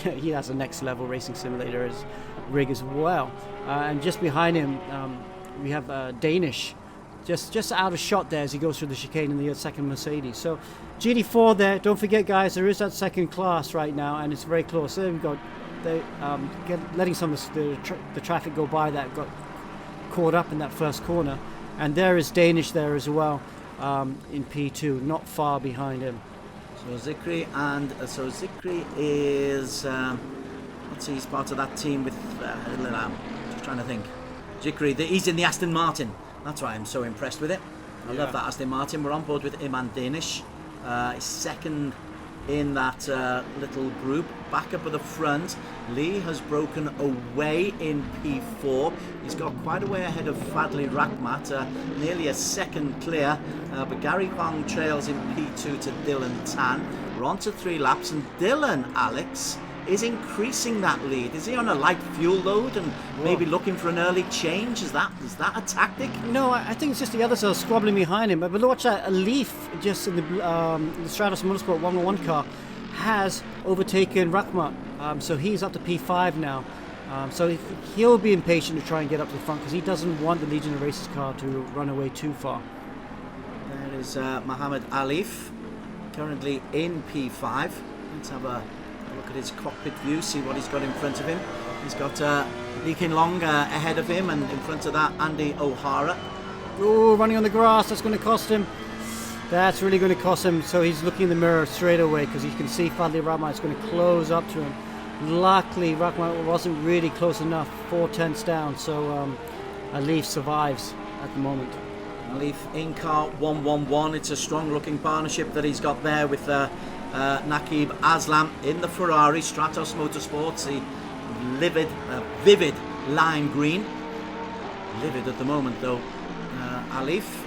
He has a next level racing simulator as rig as well. And just behind him, we have Danish, just out of shot there as he goes through the chicane in the second Mercedes. So GT4 there. Don't forget, guys, there is that second class right now, and it's very close. There we've got letting some of the traffic go by that got caught up in that first corner, and there is Danish there as well in P2, not far behind him. So Zikri is let's see, he's part of that team with just trying to think. Zikri, he's in the Aston Martin. That's why I'm so impressed with it. I love that Aston Martin. We're on board with him and Danish. He's second in that little group. Back up at the front, Lee has broken away in P4. He's got quite a way ahead of Fadli Rakhmat, nearly a second clear, but Gary Huang trails in P2 to Dylan Tan. We're on to 3 laps, and Dylan, Alex, is increasing that lead. Is he on a light fuel load and maybe looking for an early change? Is that a tactic? No, I think it's just the others are squabbling behind him. But watch that, a Leaf just in the Stratos Motorsport 101 car has overtaken Rakhmat. So he's up to P5 now. So he'll be impatient to try and get up to the front because he doesn't want the Legion of Races car to run away too far. There is Mohammed Alif, currently in P5. Let's have a look at his cockpit view, see what he's got in front of him. He's got Lee Kin Long ahead of him, and in front of that, Andy O'Hara. Oh, running on the grass, that's going to cost him. That's really going to cost him. So he's looking in the mirror straight away because he can see Fadli Rakhmat is going to close up to him. Luckily, Rakhmat wasn't really close enough, 4/10 down, so Alif survives at the moment. Alif in car 111. It's a strong looking partnership that he's got there with Naqib Aslam in the Ferrari Stratos Motorsports, the vivid lime green. Livid at the moment though. Alif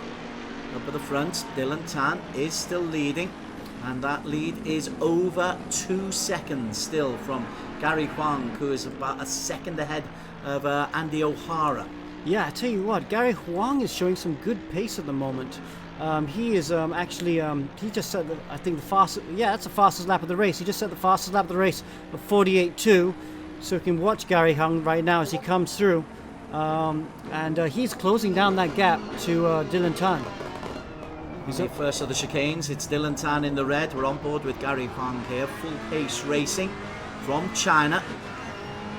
up at the front. Dylan Tan is still leading, and that lead is over 2 seconds still from Gary Huang, who is about a second ahead of Andy O'Hara. Yeah, I tell you what, Gary Huang is showing some good pace at the moment. He is actually, he just set, I think, the fastest, that's the fastest lap of the race. He just set the fastest lap of the race of 48.2. So you can watch Gary Huang right now as he comes through. And he's closing down that gap to Dylan Tan. He's the first of the chicanes. It's Dylan Tan in the red. We're on board with Gary Huang here. Full pace racing from China.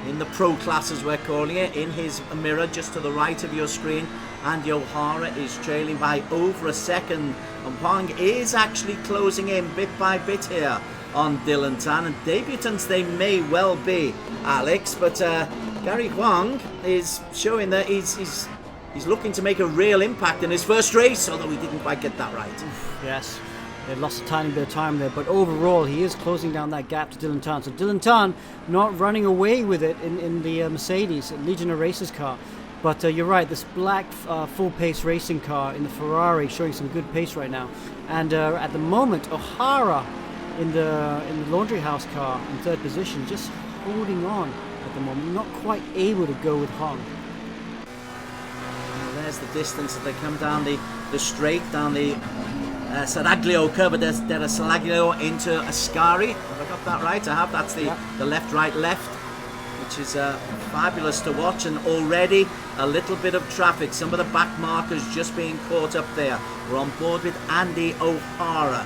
In the pro class, as we're calling it, in his mirror just to the right of your screen, Andy O'Hara is trailing by over a second, and Huang is actually closing in bit by bit here on Dylan Tan, and debutants they may well be, Alex, but Gary Huang is showing that he's looking to make a real impact in his first race, although he didn't quite get that right. Yes. They lost a tiny bit of time there, but overall he is closing down that gap to Dylan Tan. So Dylan Tan not running away with it in the Mercedes Legion of Races car. But you're right, this black full pace racing car in the Ferrari showing some good pace right now. And at the moment, O'Hara in the laundry house car in third position, just holding on at the moment, not quite able to go with Hong. Well, there's the distance that they come down the straight, down the Saraglio curve, but there's Saraglio into Ascari. Have I got that right? I have. That's the left, right, left, which is fabulous to watch. And already a little bit of traffic. Some of the back markers just being caught up there. We're on board with Andy O'Hara,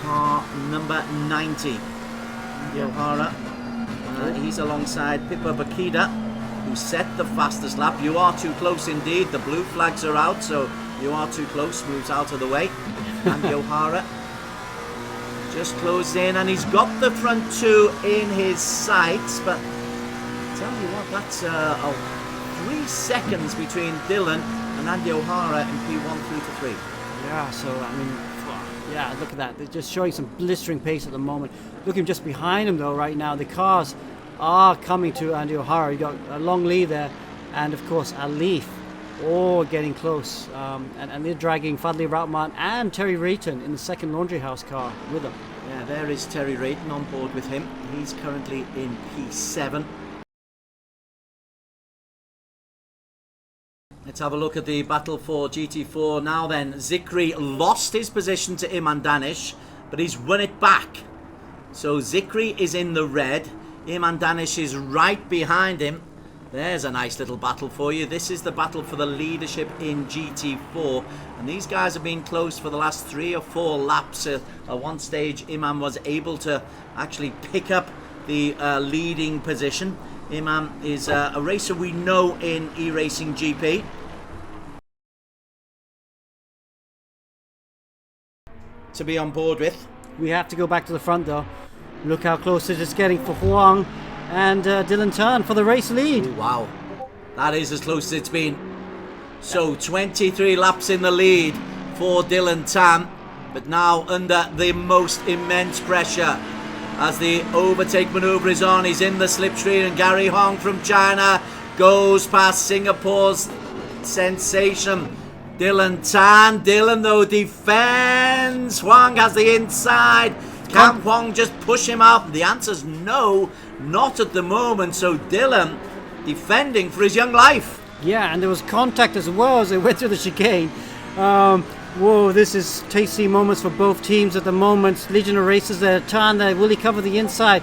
car number 90. Andy O'Hara. He's alongside Pippa Bakida, who set the fastest lap. You are too close indeed. The blue flags are out, so you are too close. Moves out of the way. Andy O'Hara just closed in, and he's got the front two in his sights, but tell you what, that's 3 seconds between Dylan and Andy O'Hara in P1 through to 3. Yeah, so I mean, yeah, look at that. They're just showing some blistering pace at the moment. Looking just behind him though right now, the cars are coming to Andy O'Hara. You got a long lead there, and of course Alif getting close, and they're dragging Fadli Rakhmat and Terry Rayton in the second laundry house car with them. Yeah, there is Terry Rayton on board with him. He's currently in P7. Let's have a look at the battle for GT4 now then. Zikri lost his position to Iman Danish, but he's won it back. So Zikri is in the red. Iman Danish is right behind him. There's a nice little battle for you. This is the battle for the leadership in GT4. And these guys have been close for the last 3 or 4 laps. At one stage, Iman was able to actually pick up the leading position. Iman is a racer we know in e-racing GP. To be on board with. We have to go back to the front though. Look how close it is getting for Huang and Dylan Tan for the race lead. Ooh, wow, that is as close as it's been. So 23 laps in the lead for Dylan Tan, but now under the most immense pressure as the overtake maneuver is on. He's in the slipstream, and Gary Huang from China goes past Singapore's sensation Dylan Tan. Dylan though defends. Huang has the inside. Can Huang just push him out? The answer's no, not at the moment. So Dylan defending for his young life. Yeah, and there was contact as well as they went through the chicane. Whoa, this is tasty moments for both teams at the moment. Legion of Racers there. Tan there. Will he cover the inside?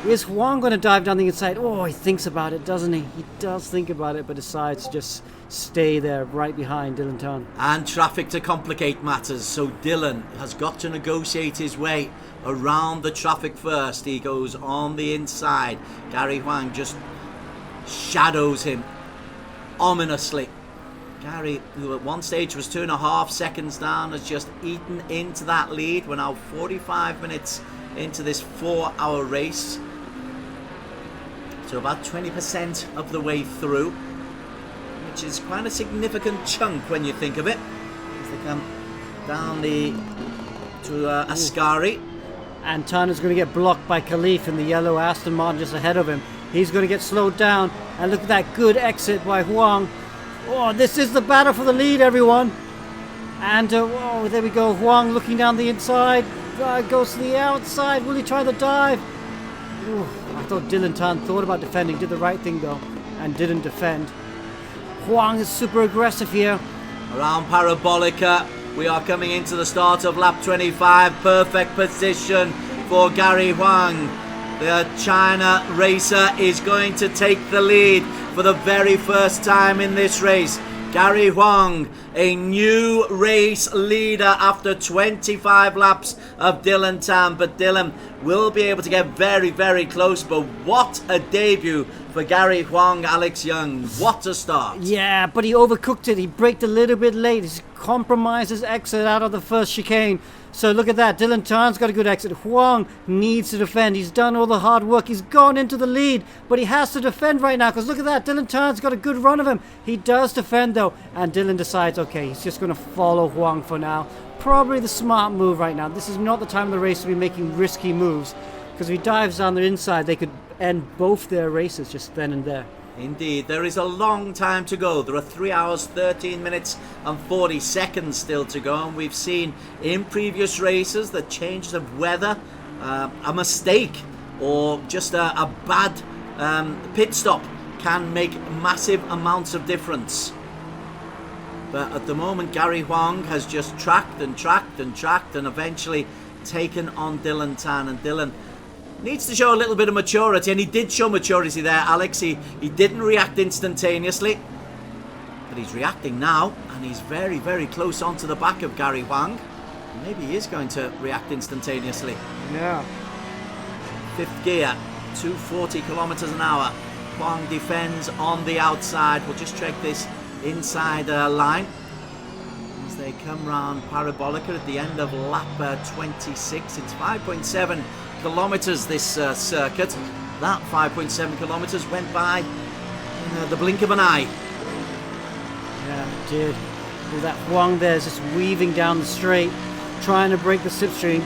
Is Huang going to dive down the inside? Oh, he thinks about it, doesn't he? He does think about it, but decides to just stay there right behind Dylan Tan. And traffic to complicate matters. So Dylan has got to negotiate his way around the traffic first. He goes on the inside. Gary Huang just shadows him ominously. Gary, who at one stage was 2.5 seconds down, has just eaten into that lead. We're now 45 minutes into this 4-hour race. So about 20% of the way through, which is quite a significant chunk when you think of it. As they come down to Ascari. And Tan is going to get blocked by Khalif in the yellow Aston Martin just ahead of him. He's going to get slowed down. And look at that good exit by Huang. Oh, this is the battle for the lead, everyone. And oh, there we go. Huang looking down the inside. Goes to the outside. Will he try the dive? Ooh, I thought Dylan Tan thought about defending. Did the right thing, though. And didn't defend. Huang is super aggressive here. Around Parabolica. We are coming into the start of lap 25. Perfect position for Gary Huang. The China racer is going to take the lead for the very first time in this race. Gary Huang, a new race leader after 25 laps of Dylan Tan. But Dylan will be able to get very, very close. But what a debut for Gary Huang, Alex Young. What a start. Yeah, but he overcooked it. He braked a little bit late. He compromised his exit out of the first chicane. So look at that. Dylan Tan's got a good exit. Huang needs to defend. He's done all the hard work. He's gone into the lead, but he has to defend right now because look at that. Dylan Tan's got a good run of him. He does defend though, and Dylan decides, okay, he's just going to follow Huang for now. Probably the smart move right now. This is not the time of the race to be making risky moves because if he dives down the inside, they could end both their races just then and there. Indeed, there is a long time to go. There are 3 hours, 13 minutes and 40 seconds still to go. And we've seen in previous races that changes of weather, a mistake or just a bad pit stop can make massive amounts of difference. But at the moment, Gary Huang has just tracked and tracked and tracked and eventually taken on Dylan Tan. And Dylan needs to show a little bit of maturity, and he did show maturity there, Alex. He didn't react instantaneously, but he's reacting now, and he's very, very close onto the back of Gary Huang. Maybe he is going to react instantaneously. Yeah. Fifth gear, 240 kilometers an hour. Huang defends on the outside. We'll just check this inside line as they come round Parabolica at the end of lap 26. It's 5.7 kilometers this circuit. That 5.7 kilometers went by in the blink of an eye. Yeah, it did. With that Huang there is just weaving down the straight, trying to break the slipstream.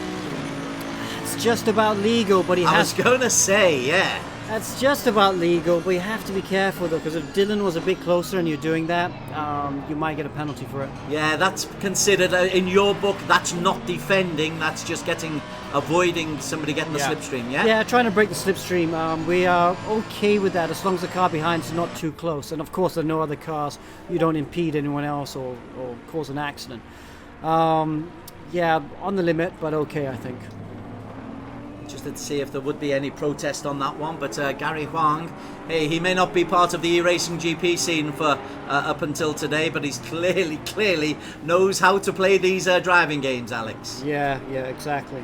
It's just about legal, but he has... I was going to say, yeah. That's just about legal, but you have to be careful though, because if Dylan was a bit closer and you're doing that, you might get a penalty for it. Yeah, that's considered, in your book, that's not defending, that's just avoiding somebody getting the slipstream, yeah? Yeah, trying to break the slipstream. We are okay with that as long as the car behind is not too close. And of course, there are no other cars. You don't impede anyone else or cause an accident. Yeah, on the limit, but okay, I think. Interested to see if there would be any protest on that one, but Gary Huang, hey, he may not be part of the e-racing GP scene for up until today, but he's clearly knows how to play these driving games, Alex. Yeah, exactly.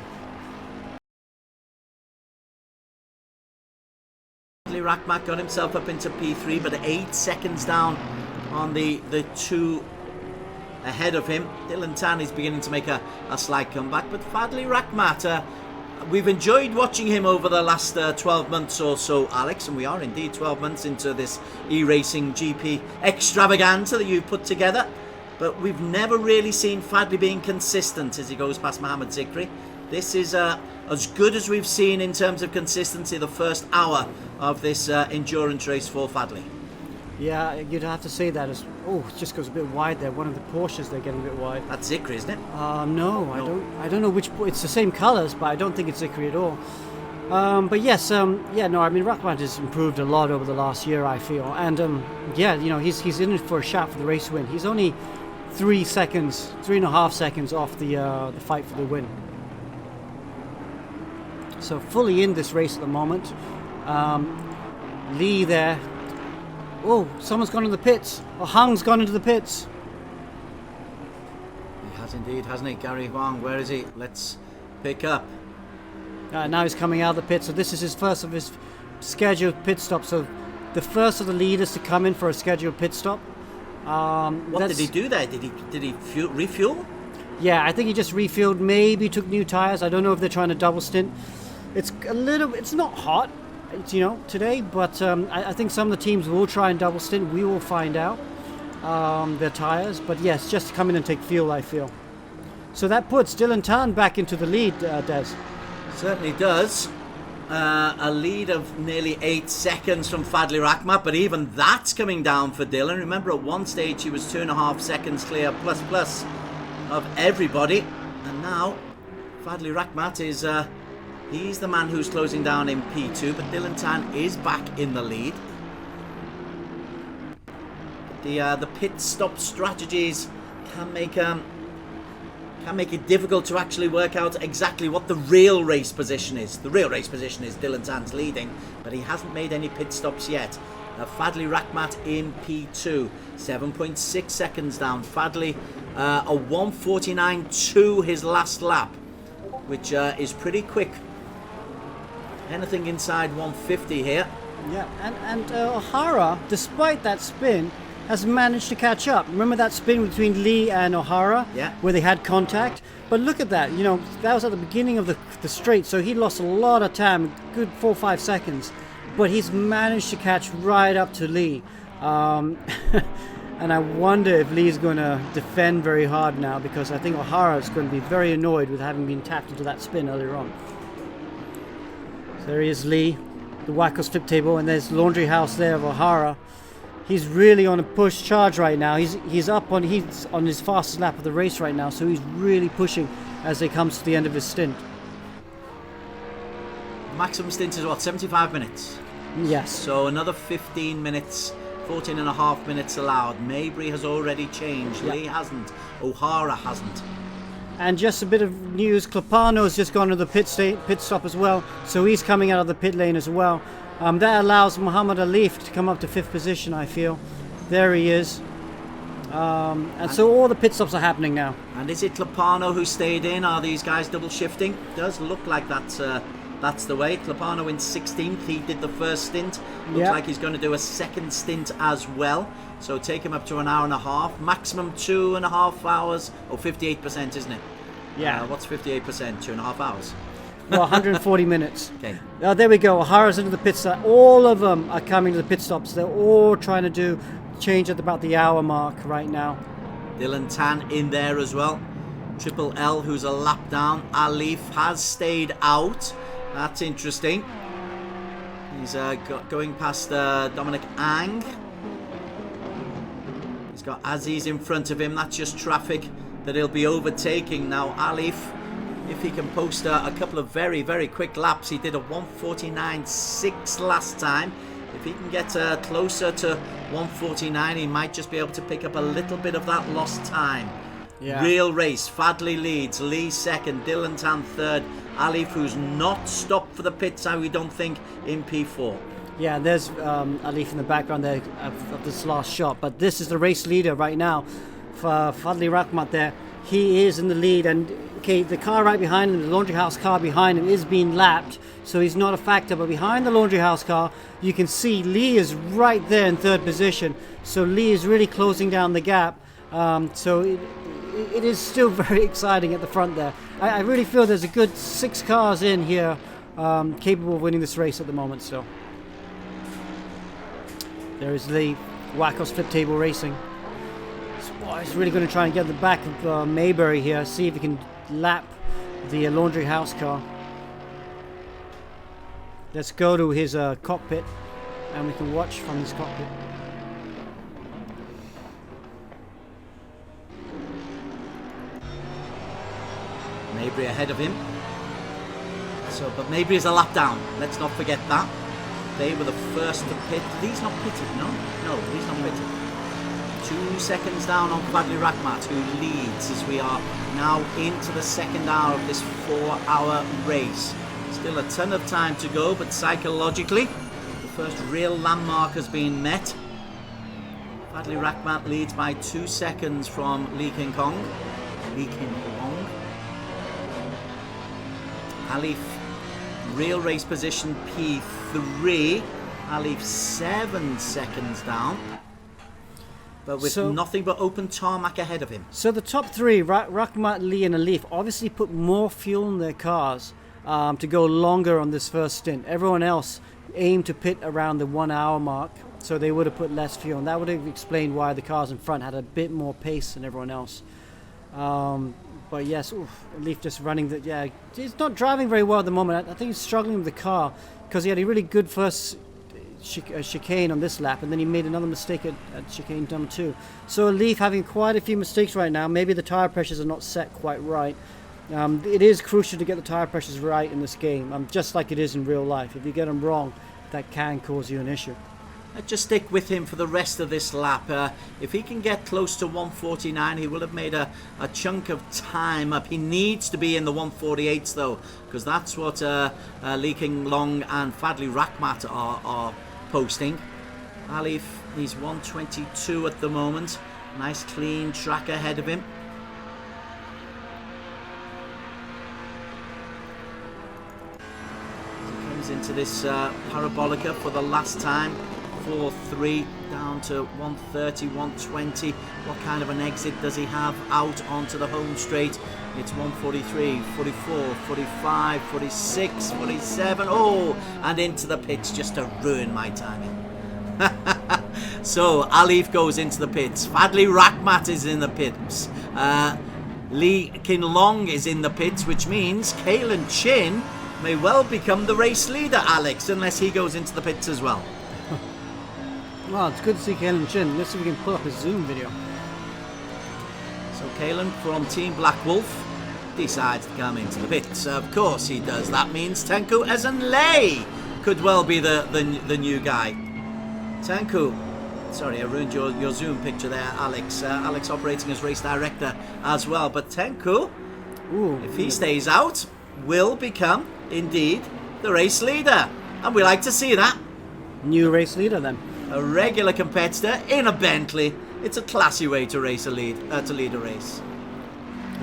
Rackmack got himself up into P3, but 8 seconds down on the two ahead of him. Dylan Tan is beginning to make a slight comeback, but Fadli Rakhmat, we've enjoyed watching him over the last 12 months or so, Alex, and we are indeed 12 months into this e-racing GP extravaganza that you've put together, but we've never really seen Fadli being consistent as he goes past Mohamed Zikri. This is as good as we've seen in terms of consistency the first hour of this endurance race for Fadli. Yeah, you'd have to say that. It just goes a bit wide there. One of the Porsches, they're getting a bit wide. That's Zikri, isn't it? No, I don't know which. It's the same colours, but I don't think it's Zikri at all. But yes, I mean, Rakhmat has improved a lot over the last year, I feel. And he's in it for a shot for the race win. He's only 3.5 seconds off the fight for the win. So fully in this race at the moment. Lee there. Oh, someone's gone into the pits. Or Hang's gone into the pits. He has indeed, hasn't he? Gary Huang, where is he? Let's pick up. Now he's coming out of the pit. So this is his first of his scheduled pit stop. So the first of the leaders to come in for a scheduled pit stop. What did he do there? Did he refuel? Yeah, I think he just refueled. Maybe took new tires. I don't know if they're trying to double stint. It's not hot, today, but I think some of the teams will try and double stint. We will find out their tires, but yes, just to come in and take fuel, I feel. So that puts Dylan Tan back into the lead, Des. Certainly does. A lead of nearly 8 seconds from Fadli Rakhmat, but even that's coming down for Dylan. Remember, at one stage he was 2.5 seconds clear plus of everybody, and now Fadli Rakhmat is he's the man who's closing down in P2, but Dylan Tan is back in the lead. The pit stop strategies can make it difficult to actually work out exactly what the real race position is. The real race position is Dylan Tan's leading, but he hasn't made any pit stops yet. Fadli Rakhmat in P2, 7.6 seconds down. Fadli a 1:49.2 his last lap, which is pretty quick. Anything inside 150 here. Yeah, and O'Hara, despite that spin, has managed to catch up. Remember that spin between Lee and O'Hara? Yeah. Where they had contact? But look at that, that was at the beginning of the straight, so he lost a lot of time, good 4 or 5 seconds. But he's managed to catch right up to Lee. And I wonder if Lee's going to defend very hard now, because I think O'Hara is going to be very annoyed with having been tapped into that spin earlier on. So there he is, Lee, the Wackos flip table, and there's Laundry House there of O'Hara. He's really on a push charge right now. He's on his fastest lap of the race right now, so he's really pushing as he comes to the end of his stint. Maximum stint is what, 75 minutes? Yes. So another 15 minutes, 14.5 minutes allowed. Mabry has already changed. Yep. Lee hasn't. O'Hara hasn't. And just a bit of news, Clapano's just gone to the pit stop as well, so he's coming out of the pit lane as well. That allows Muhammad Alif to come up to 5th position, I feel. There he is. And so all the pit stops are happening now. And is it Clapano who stayed in? Are these guys double shifting? Does look like that's the way. Clapano in 16th. He did the first stint. Looks like he's going to do a second stint as well. So take him up to an hour and a half. Maximum 2.5 hours. Or 58%, isn't it? Yeah. What's 58%? 2.5 hours. Well, 140 minutes. Okay. There we go. O'Hara's into the pit stop. All of them are coming to the pit stops. They're all trying to change at about the hour mark right now. Dylan Tan in there as well. Triple L, who's a lap down. Alif has stayed out. That's interesting. He's going past Dominic Ang. He's got Aziz in front of him. That's just traffic that he'll be overtaking. Now Alif, if he can post a couple of very, very quick laps. He did a 1:49.6 last time. If he can get closer to 1:49, he might just be able to pick up a little bit of that lost time. Yeah. Real race. Fadley leads. Lee second. Dylan Tan third. Alif, who's not stopped for the pits, we don't think, in P4. Yeah, there's Alif in the background there of this last shot. But this is the race leader right now for Fadli Rahmat there. He is in the lead, and okay, the car right behind him, the laundry house car behind him, is being lapped, so he's not a factor. But behind the laundry house car, you can see Lee is right there in third position. So Lee is really closing down the gap. So it is still very exciting at the front there. I really feel there's a good 6 cars in here capable of winning this race at the moment. So there is Lee, Wackos Flip Table Racing. He's really going to try and get the back of Maybury here, see if he can lap the laundry house car. Let's go to his cockpit and we can watch from his cockpit. Maybury ahead of him. But Maybury is a lap down. Let's not forget that. They were the first to pit. Lee's not pitted, no? No, Lee's not pitted. 2 seconds down on Fadli Rahmat, who leads as we are now into the second hour of this 4-hour race. Still a ton of time to go, but psychologically, the first real landmark has been met. Fadli Rahmat leads by 2 seconds from Lee King Kong. Lee King Kong. Alif, real race position P3. Alif 7 seconds down, but with nothing but open tarmac ahead of him. So the top 3, Rahmat, Lee and Alif, obviously put more fuel in their cars to go longer on this first stint. Everyone else aimed to pit around the 1 hour mark, so they would have put less fuel, and that would have explained why the cars in front had a bit more pace than everyone else. But yes, Alif just running he's not driving very well at the moment. I think he's struggling with the car because he had a really good first chicane on this lap, and then he made another mistake at chicane number 2. So Alif having quite a few mistakes right now. Maybe the tire pressures are not set quite right. It is crucial to get the tire pressures right in this game, just like it is in real life. If you get them wrong, that can cause you an issue. Just stick with him for the rest of this lap. If he can get close to 1:49, he will have made a chunk of time up. He needs to be in the 1:48s though, because that's what Lee King Long and Fadli Rahmat are posting. Alif, he's 1:22 at the moment. Nice clean track ahead of him. He comes into this parabolica for the last time. 4-3 down to 130, 120. What kind of an exit does he have out onto the home straight? It's 143, 44, 45, 46, 47. Oh, and into the pits just to ruin my timing. So Alif goes into the pits. Fadli Rahmat is in the pits. Lee Kin Long is in the pits, which means Kalen Chin may well become the race leader, Alex, unless he goes into the pits as well. Well, it's good to see Kalen Chin. Let's see if we can pull up his Zoom video. So Kalen from Team Black Wolf decides to come into the pits. Of course he does. That means Tenku Ezenlei could well be the new guy. Tenku, sorry, I ruined your Zoom picture there, Alex. Alex operating as race director as well. But Tenku, if he stays out, will become, indeed, the race leader. And we like to see that. New race leader then. A regular competitor in a Bentley. It's a classy way to lead a race.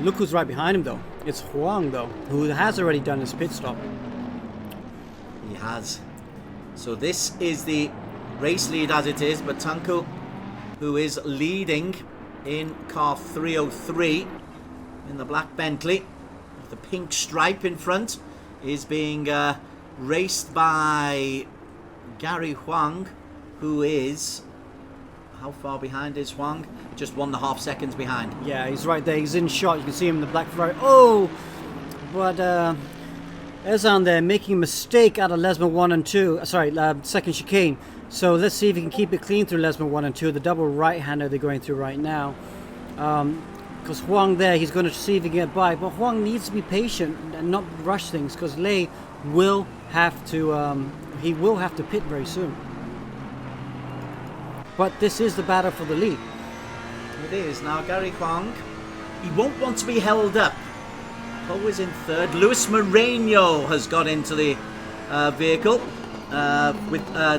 Look who's right behind him though. It's Huang though, who has already done his pit stop. He has. So this is the race lead as it is, but Tanko, who is leading in car 303 in the black Bentley, with the pink stripe in front, is being raced by Gary Huang, who is, how far behind is Huang? Just 1.5 seconds behind. Yeah, he's right there. He's in shot. You can see him in the black Ferrari. Oh! But Ezan there making a mistake out of Lesma 1 and 2. Sorry, second chicane. So let's see if he can keep it clean through Lesma 1 and 2. The double right-hander they're going through right now. Because Huang there, he's going to see if he can get by. But Huang needs to be patient and not rush things, because Lei will have to, he will have to pit very soon. But this is the battle for the lead. It is. Now Gary Huang, he won't want to be held up. Always in third. Luis Moreno has got into the vehicle.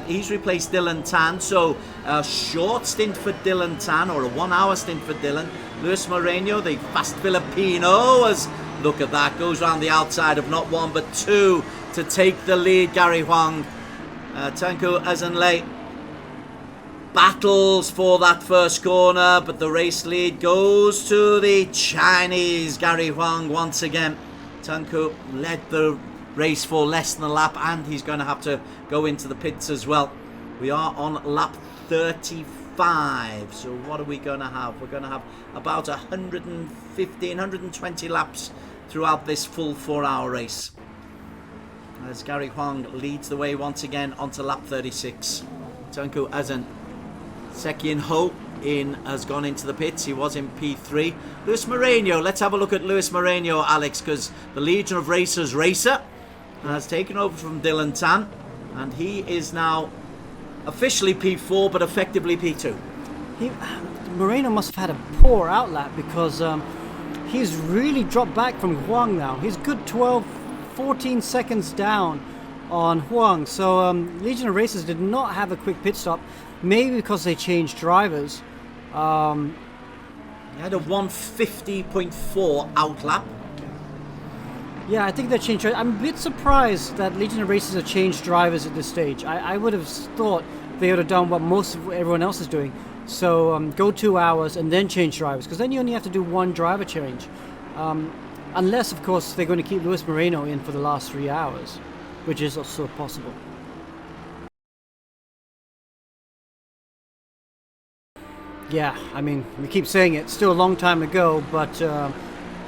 He's replaced Dylan Tan, so a short stint for Dylan Tan, or a 1 hour stint for Dylan. Luis Moreno, the fast Filipino, as look at that, goes around the outside of not one but two to take the lead. Gary Huang, Tengku Azanlei battles for that first corner, but the race lead goes to the Chinese Gary Huang once again. Tengku led the race for less than a lap, and he's going to have to go into the pits as well. We are on lap 35, so what are we going to have? We're going to have about 115, 120 laps throughout this full 4-hour race, as Gary Huang leads the way once again onto lap 36. Tengku Azan Sekian Ho has gone into the pits. He was in P3. Luis Moreno, let's have a look at Luis Moreno, Alex, because the Legion of Racers racer has taken over from Dylan Tan, and he is now officially P4 but effectively P2. Moreno must have had a poor outlap, because he's really dropped back from Huang now. He's good 12, 14 seconds down on Huang. So Legion of Racers did not have a quick pit stop, maybe because they changed drivers. He had a 150.4 outlap. Yeah, I think they changed drivers. I'm a bit surprised that Legion of Racers have changed drivers at this stage. I would have thought they would have done what most of everyone else is doing. So go 2 hours and then change drivers, because then you only have to do one driver change. Unless, of course, they're going to keep Luis Moreno in for the last 3 hours, which is also possible. Yeah, I mean, we keep saying it, still a long time ago, but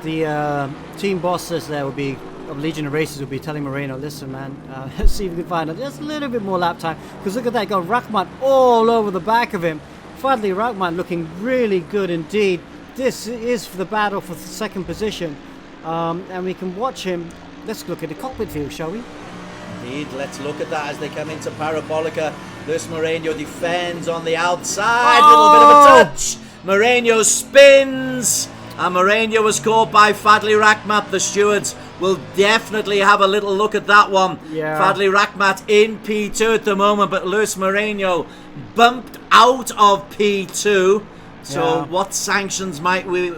the team bosses there will be, of Legion of Racers, will be telling Moreno, listen man, let's see if we can find just a little bit more lap time, because look at that, got Rahmat all over the back of him. Fadli Rahmat looking really good indeed. This is for the battle for the second position, and we can watch him. Let's look at the cockpit view, shall we? Indeed, let's look at that as they come into Parabolica. Luis Moreno defends on the outside. Little bit of a touch. Moreno spins. And Moreno was caught by Fadli Rahmat. The stewards will definitely have a little look at that one. Yeah. Fadli Rahmat in P2 at the moment, but Luis Moreno bumped out of P2. So what sanctions might we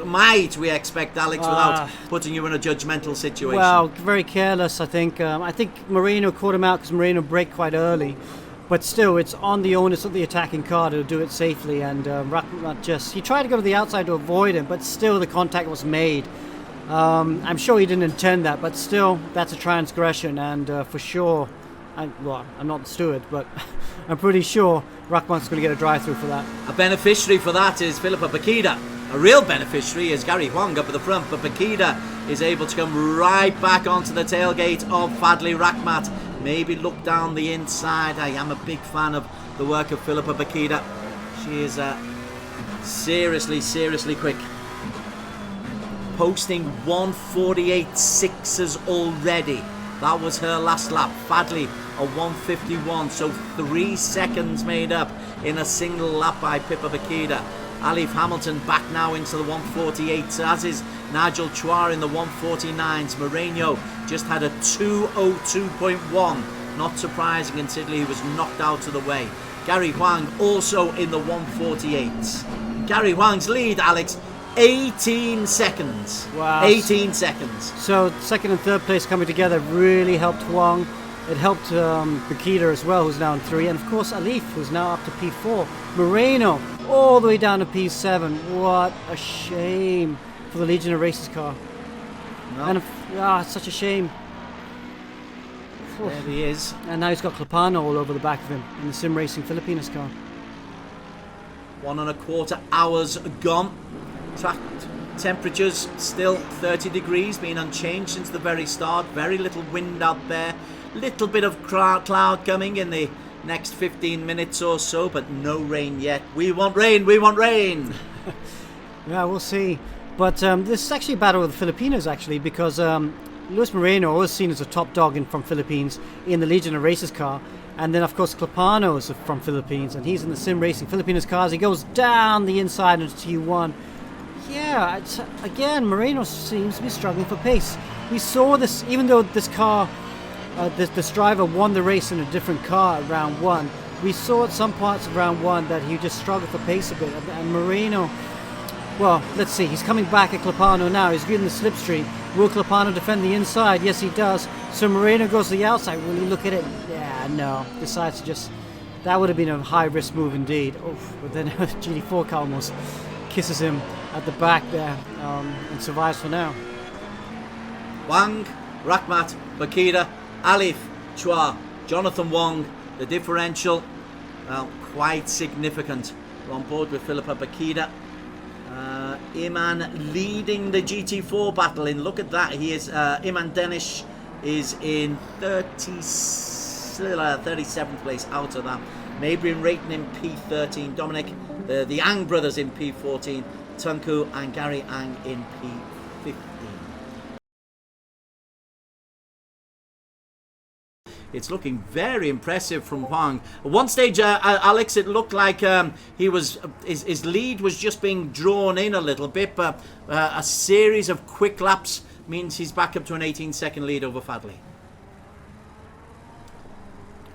expect, Alex, without putting you in a judgmental situation? Well, very careless, I think. I think Moreno caught him out because Moreno braked quite early. But still, it's on the onus of the attacking car to do it safely. And he tried to go to the outside to avoid him, but still the contact was made. I'm sure he didn't intend that, but still, that's a transgression. And for sure, I'm not the steward, but I'm pretty sure Rahmat's going to get a drive-through for that. A beneficiary for that is Philippa Bakida. A real beneficiary is Gary Huang up at the front, but Bakida is able to come right back onto the tailgate of Fadli Rahmat. Maybe look down the inside. I am a big fan of the work of Philippa Bakida. She is seriously quick. Posting 148.6s already. That was her last lap. Fadli a 151, so 3 seconds made up in a single lap by Pippa Bakida. Alif Hamilton back now into the 148s, as is Nigel Chouar in the 149s. Moreno just had a 202.1. Not surprising considering he was knocked out of the way. Gary Huang also in the 148s. Gary Huang's lead, Alex, 18 seconds. Wow. 18 seconds. So second and third place coming together really helped Huang. It helped Bakida as well, who's now in 3. And of course Alif, who's now up to P4. Moreno all the way down to P7. What a shame for the Legion of Racers car. No. And it's such a shame. There he is. And now he's got Clapano all over the back of him in the Sim Racing Filipinas car. 1.25 hours gone. Track Temperatures still 30 degrees, been unchanged since the very start. Very little wind out there. Little bit of cloud coming in the next 15 minutes or so, but no rain yet. We want rain, we want rain. Yeah, we'll see. But this is actually a battle with the Filipinos, actually, because Luis Moreno was seen as a top dog from Philippines in the Legion of Races car. And then, of course, Clapano is from Philippines, and he's in the Sim Racing Filipinos cars. He goes down the inside into T1. Yeah, again, Moreno seems to be struggling for pace. We saw this, even though this car, this driver won the race in a different car at round 1. We saw at some parts of round 1 that he just struggled for pace a bit. And Moreno, well, let's see. He's coming back at Clapano now. He's getting the slipstream. Will Clapano defend the inside? Yes, he does. So Moreno goes to the outside. Will he look at it? Yeah, no. Decides to just... That would have been a high-risk move indeed. Oof. But then GT4 car almost kisses him at the back there and survives for now. Wang, Rakhmat, Bakita, Alif, Chua, Jonathan Wong. The differential, well, quite significant. We're on board with Philippa Bakita. Iman leading the GT4 battle in. Look at that. He is Iman Denish is in 37th place out of that. Mabrian Rayton in P13. Dominic, the Ang brothers in P14. Tunku and Gary Ang in P15. It's looking very impressive from Huang. At one stage, Alex, it looked like his lead was just being drawn in a little bit, but a series of quick laps means he's back up to an 18-second lead over Fadli.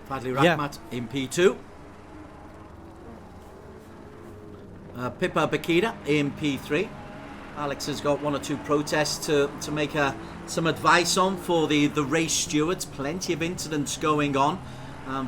Fadli Rakhmat in P2. Pippa Bakita in P3. Alex has got one or two protests to make some advice on for the race stewards. Plenty of incidents going on.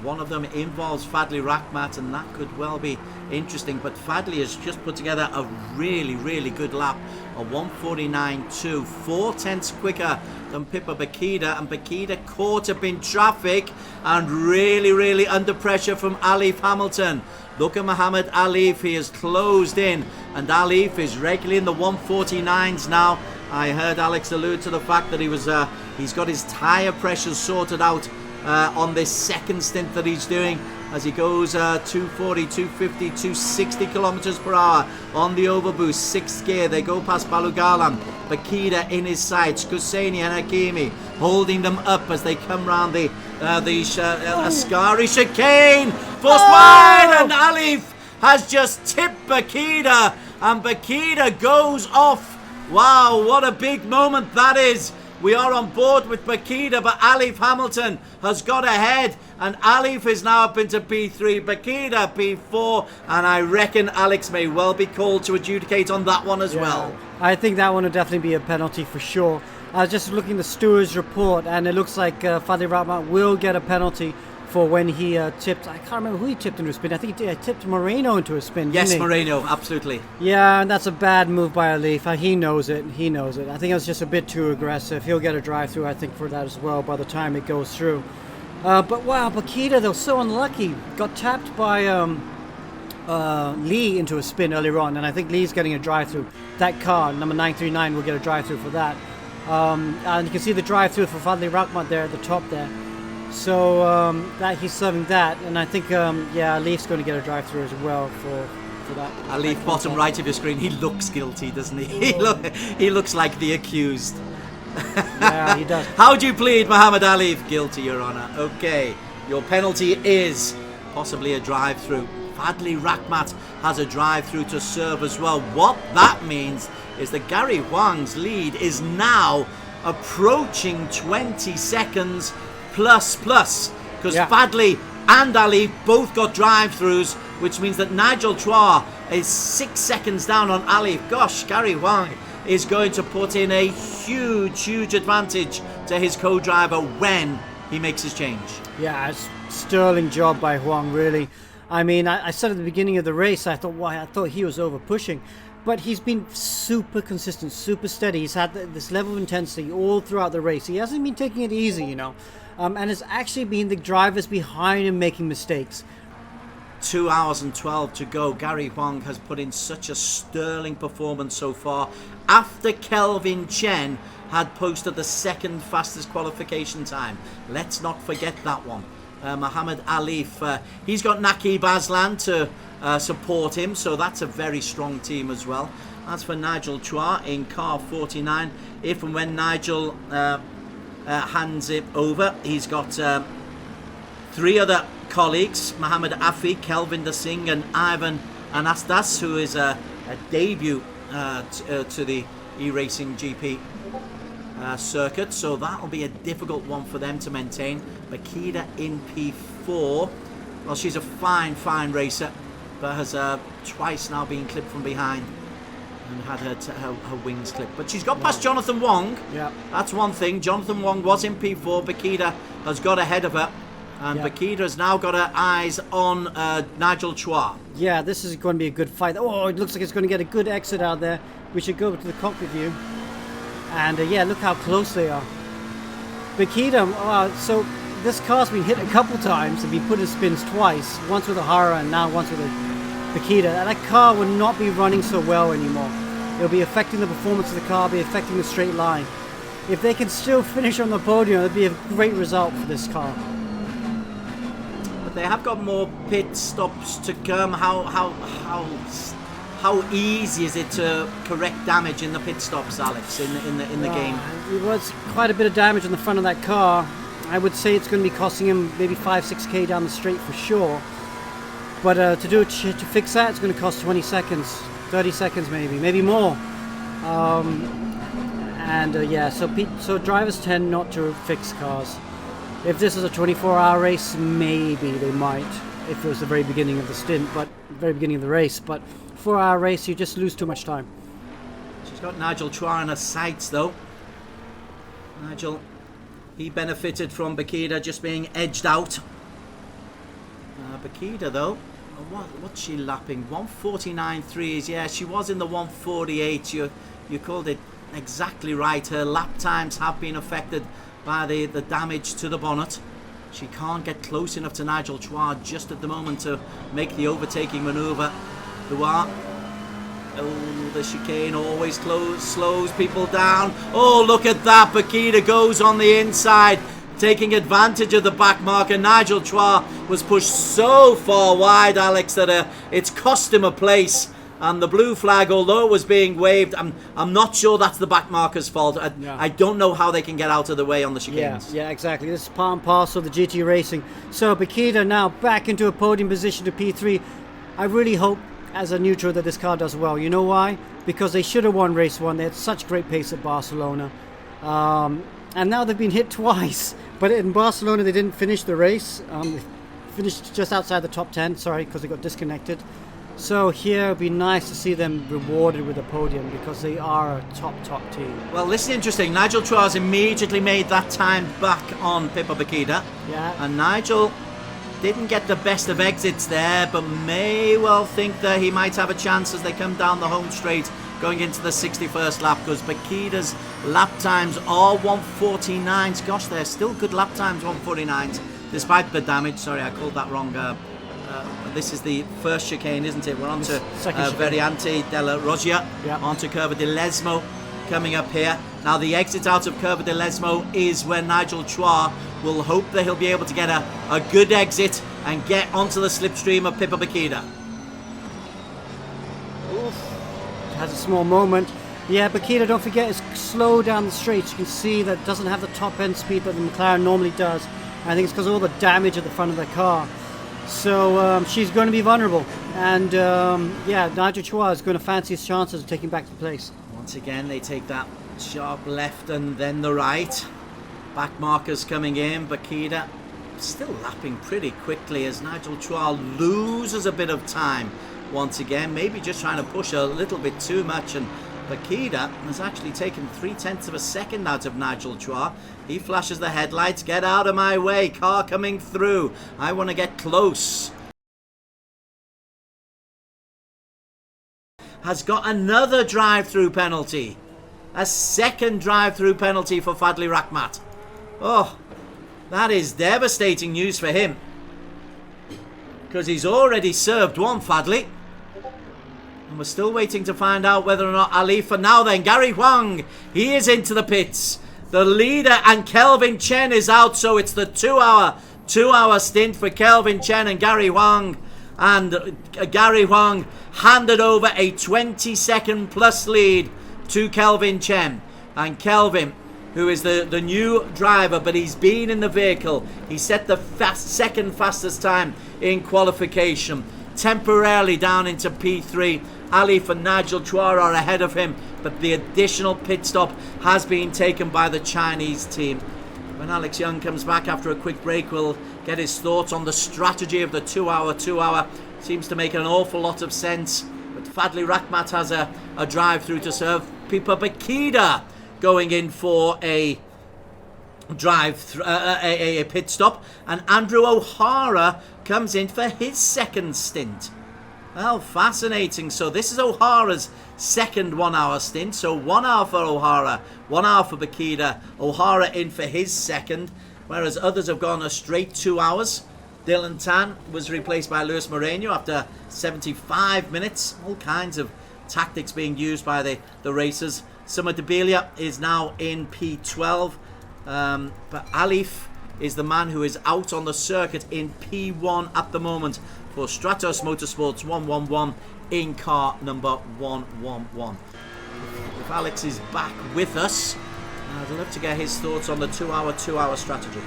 One of them involves Fadli Rakhmat, and that could well be interesting. But Fadli has just put together a really, really good lap. A 1:49.2, 4/10 quicker than Pippa Bakita. And Bakita caught up in traffic and really, really under pressure from Alif Hamilton. Look at Muhammad Alif, he has closed in, and Alif is regularly in the 1:49s now. I heard Alex allude to the fact that he's got his tyre pressures sorted out on this second stint that he's doing as he goes 240, 250, 260 kilometers per hour on the overboost. Sixth gear, they go past Balugalam. Bakita in his sights, Kuseni and Hakimi holding them up as they come round the Ascari chicane. Forced wide, and Alif has just tipped Bakita, and Bakita goes off. Wow, what a big moment that is. We are on board with Bakita, but Alif Hamilton has got ahead, and Alif is now up into P3, Bakita P4, and I reckon Alex may well be called to adjudicate on that one as well. I think that one will definitely be a penalty for sure. I was just looking at the steward's report, and it looks like Fadli Rakhmat will get a penalty for when he tipped. I can't remember who he tipped into a spin. I think he tipped Moreno into a spin. Yes, Moreno, absolutely. Yeah, and that's a bad move by Alif. He knows it. He knows it. I think it was just a bit too aggressive. He'll get a drive-through, I think, for that as well by the time it goes through. But wow, Bakita, they're so unlucky. Got tapped by Lee into a spin earlier on, and I think Lee's getting a drive-through. That car, number 939, will get a drive-through for that. And you can see the drive-through for Fadli Rakhmat there at the top there. So that he's serving that, and I think Alif's going to get a drive-through as well for that. Alif, bottom right of your screen, he looks guilty, doesn't he? He looks like the accused. Yeah, he does. How do you plead, Muhammad Alif? Guilty, Your Honour. Okay, your penalty is possibly a drive-through. Fadli Rakhmat has a drive-through to serve as well. What that means is that Gary Huang's lead is now approaching 20 seconds plus, because Fadli and Ali both got drive-throughs, which means that Nigel Chua is 6 seconds down on Ali. Gosh, Gary Huang is going to put in a huge advantage to his co-driver when he makes his change. Yeah, it's sterling job by Huang, really. I mean, I said at the beginning of the race, I thought he was over pushing, but he's been super consistent, super steady. He's had this level of intensity all throughout the race. He hasn't been taking it easy, and it's actually been the drivers behind him making mistakes. 2 hours and 12 to go. Gary Huang has put in such a sterling performance so far, after Kelvin Chen had posted the second fastest qualification time. Let's not forget that one. Muhammad Alif, he's got Naqib Aslan to support him, so that's a very strong team as well. As for Nigel Chua in car 49, if and when Nigel hands it over, he's got 3 other colleagues, Mohammed Afi, Kelvinder Singh and Ivan Anastas, who is a debut to the e-racing GP circuit, so that'll be a difficult one for them to maintain. Makeda in P4, well, she's a fine racer, but has twice now been clipped from behind and had her wings clipped. But she's got past Jonathan Wong. Yeah, that's one thing. Jonathan Wong was in P4. Makeda has got ahead of her. And Makeda has now got her eyes on Nigel Chua. Yeah, this is going to be a good fight. Oh, it looks like it's going to get a good exit out there. We should go to the cockpit view. And yeah, look how close they are. Makeda, so this car's been hit a couple times and been put in spins twice. Once with a Hara and now once with a Makeda. And that car will not be running so well anymore. It'll be affecting the performance of the car, be affecting the straight line. If they can still finish on the podium, it'll be a great result for this car. They have got more pit stops to come. How easy is it to correct damage in the pit stops, Alex, in the game? It was quite a bit of damage on the front of that car. I would say it's going to be costing him maybe 5-6k down the straight for sure. But to fix that, it's going to cost 20 seconds, 30 seconds maybe more. So drivers tend not to fix cars. If this is a 24-hour race, maybe they might, if it was the very beginning of the stint, but very beginning of the race. But 4-hour race, you just lose too much time. She's got Nigel Chua in her sights, though. Nigel, he benefited from Makeda just being edged out. Makeda, though, what's she lapping? 149.3s. Yeah, she was in the 148. You called it exactly right. Her lap times have been affected by the damage to the bonnet. She can't get close enough to Nigel Chua just at the moment to make the overtaking manoeuvre. The chicane always slows people down. Oh, look at that. Makeda goes on the inside, taking advantage of the back marker. Nigel Chua was pushed so far wide, Alex, that it's cost him a place. And the blue flag, although it was being waved, I'm not sure that's the back marker's fault. I don't know how they can get out of the way on the chicanes. Yeah, exactly. This is part and parcel of the GT racing. So Makeda now back into a podium position to P3. I really hope, as a neutral, that this car does well. You know why? Because they should have won race 1. They had such great pace at Barcelona. And now they've been hit twice. But in Barcelona, they didn't finish the race. They finished just outside the top 10, because they got disconnected. So here it would be nice to see them rewarded with a podium because they are a top team. Well, this is interesting. Nigel Chua has immediately made that time back on Pippa Makeda. Yeah. And Nigel didn't get the best of exits there, but may well think that he might have a chance as they come down the home straight going into the 61st lap, because Makeda's lap times are 149s. Gosh, they're still good lap times, 149s, despite the damage. Sorry, I called that wrong. This is the first chicane, isn't it? We're on to Variante della Roggia, onto Curva di Lesmo coming up here. Now the exit out of Curva di Lesmo is where Nigel Chua will hope that he'll be able to get a good exit and get onto the slipstream of Pippa Makeda. Has a small moment. Yeah, Makeda, don't forget, is slow down the straight. You can see that it doesn't have the top end speed that the McLaren normally does. I think it's because of all the damage at the front of the car. So she's going to be vulnerable, and Nigel Chua is going to fancy his chances of taking back the place. Once again, they take that sharp left and then the right. Back markers coming in. Makeda still lapping pretty quickly as Nigel Chua loses a bit of time once again. Maybe just trying to push a little bit too much, and Makeda has actually taken 0.3 of a second out of Nigel Chua. He flashes the headlights. Get out of my way. Car coming through. I want to get close. Has got another drive-through penalty. A second drive-through penalty for Fadli Rahmat. Oh, that is devastating news for him. because he's already served one, Fadley. And we're still waiting to find out whether or not Ali. For now then, Gary Huang, he is into the pits. The leader, and Kelvin Chen is out, so it's the two-hour stint for Kelvin Chen and Gary Huang. And Gary Huang handed over a 20-second plus lead to Kelvin Chen. And Kelvin, who is the new driver, but he's been in the vehicle. He set the second fastest time in qualification. Temporarily down into P3. Ali and Nigel Chua are ahead of him, but the additional pit stop has been taken by the Chinese team. When Alex Young comes back after a quick break, we'll get his thoughts on the strategy of the two-hour. Seems to make an awful lot of sense. But Fadli Rakhmat has a drive through to serve. Pipa Bakida going in for a a pit stop, and Andrew O'Hara comes in for his second stint. Well, fascinating. So this is O'Hara's second 1 hour stint. So 1 hour for O'Hara, 1 hour for Bakida. O'Hara in for his second, whereas others have gone a straight 2 hours. Dylan Tan was replaced by Luis Moreno after 75 minutes. All kinds of tactics being used by the racers. Summer Debelia is now in P12. But Alif is the man who is out on the circuit in P1 at the moment for Stratos Motorsports 111 in car number 111. If Alex is back with us, I'd love to get his thoughts on the 2 hour strategy.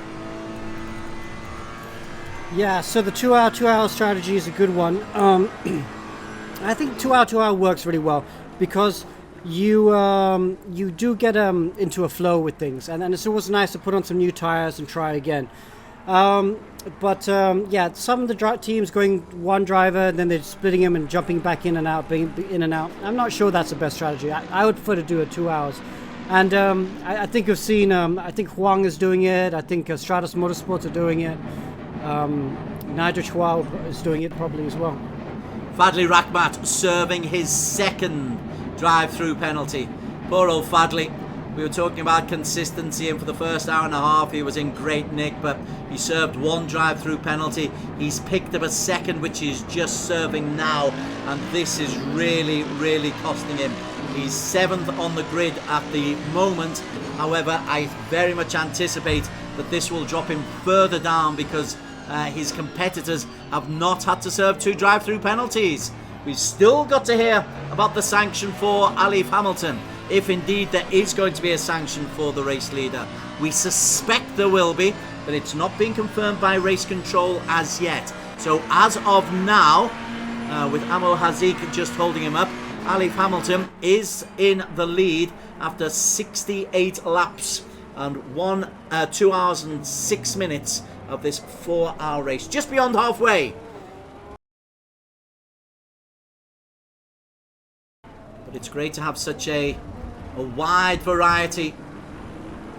Yeah, so the 2 hour strategy is a good one. I think 2 hour works really well because you do get into a flow with things, and it's always nice to put on some new tires and try again. Yeah, some of the teams going one driver, and then they're splitting him and jumping back in and out, being in and out. I'm not sure that's the best strategy. I would prefer to do it 2 hours. And I think you've seen, I think Huang is doing it. I think Stratos Motorsports are doing it. Nigel Chua is doing it probably as well. Fadli Rakhmat serving his second drive-through penalty. Poor old Fadli. We were talking about consistency, and for the first hour and a half he was in great nick, but he served one drive-through penalty. He's picked up a second, which he's just serving now, and this is really, really costing him. He's 7th on the grid at the moment. However, I very much anticipate that this will drop him further down because his competitors have not had to serve 2 drive-through penalties. We've still got to hear about the sanction for Alif Hamilton, if indeed there is going to be a sanction for the race leader. We suspect there will be, but it's not been confirmed by race control as yet. So as of now, with Amo Hazik just holding him up, Alif Hamilton is in the lead after 68 laps and 2 hours and 6 minutes of this 4-hour race, just beyond halfway. But it's great to have such a wide variety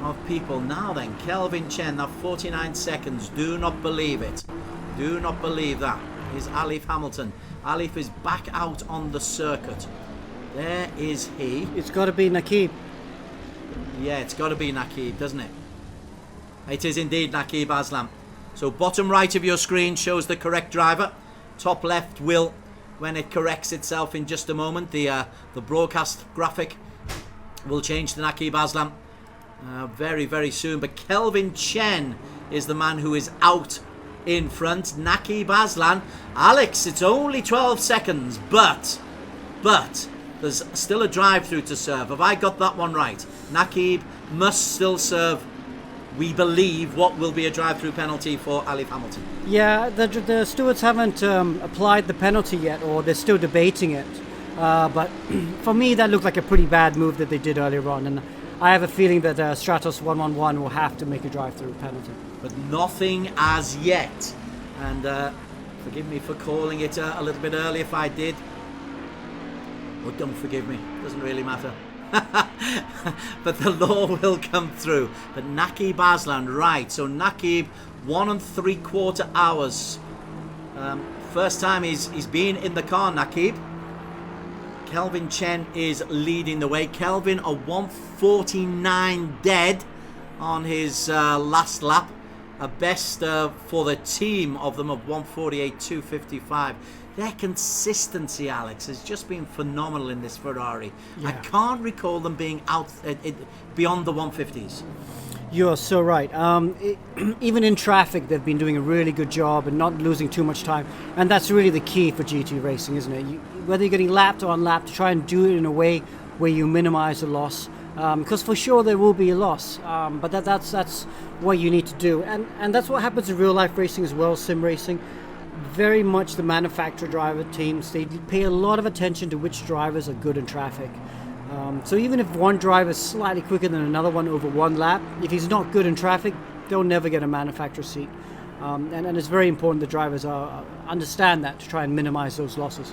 of people. Now then, Kelvin Chen, that 49 seconds, do not believe it. Do not believe that. Is Alif Hamilton. Alif is back out on the circuit. There is he. It's got to be Nakib. Yeah, it's got to be Nakib, doesn't it? It is indeed Nakib Aslam. So bottom right of your screen shows the correct driver. Top left will, when it corrects itself in just a moment, the broadcast graphic will change to Nakib Aslam very, very soon. But Kelvin Chen is the man who is out in front. Nakib Aslan. Alex, it's only 12 seconds, but there's still a drive-through to serve. Have I got that one right? Nakib must still serve, we believe, what will be a drive-through penalty for Alif Hamilton. Yeah, the stewards haven't applied the penalty yet, or they're still debating it. But for me, that looked like a pretty bad move that they did earlier on, and I have a feeling that Stratos 111 will have to make a drive-through penalty. But nothing as yet. And forgive me for calling it a little bit early if I did. Or don't forgive me, doesn't really matter. But the law will come through. But Nakib Aslan, right, so Nakib 1 3/4 hours. First time he's been in the car, Nakib. Kelvin Chen is leading the way. Kelvin a 1:49 dead on his last lap. a best for the team of them of 148.255. Their consistency, Alex, has just been phenomenal in this Ferrari. Yeah. I can't recall them being out beyond the 150s. You're so right. Even in traffic, they've been doing a really good job and not losing too much time. And that's really the key for GT racing, isn't it? Whether you're getting lapped or unlapped, try and do it in a way where you minimize the loss. Because for sure there will be a loss, but that's what you need to do. And that's what happens in real life racing as well, sim racing. Very much the manufacturer driver teams, they pay a lot of attention to which drivers are good in traffic. So even if one driver is slightly quicker than another one over one lap, if he's not good in traffic, they'll never get a manufacturer seat. And it's very important the drivers understand that to try and minimize those losses.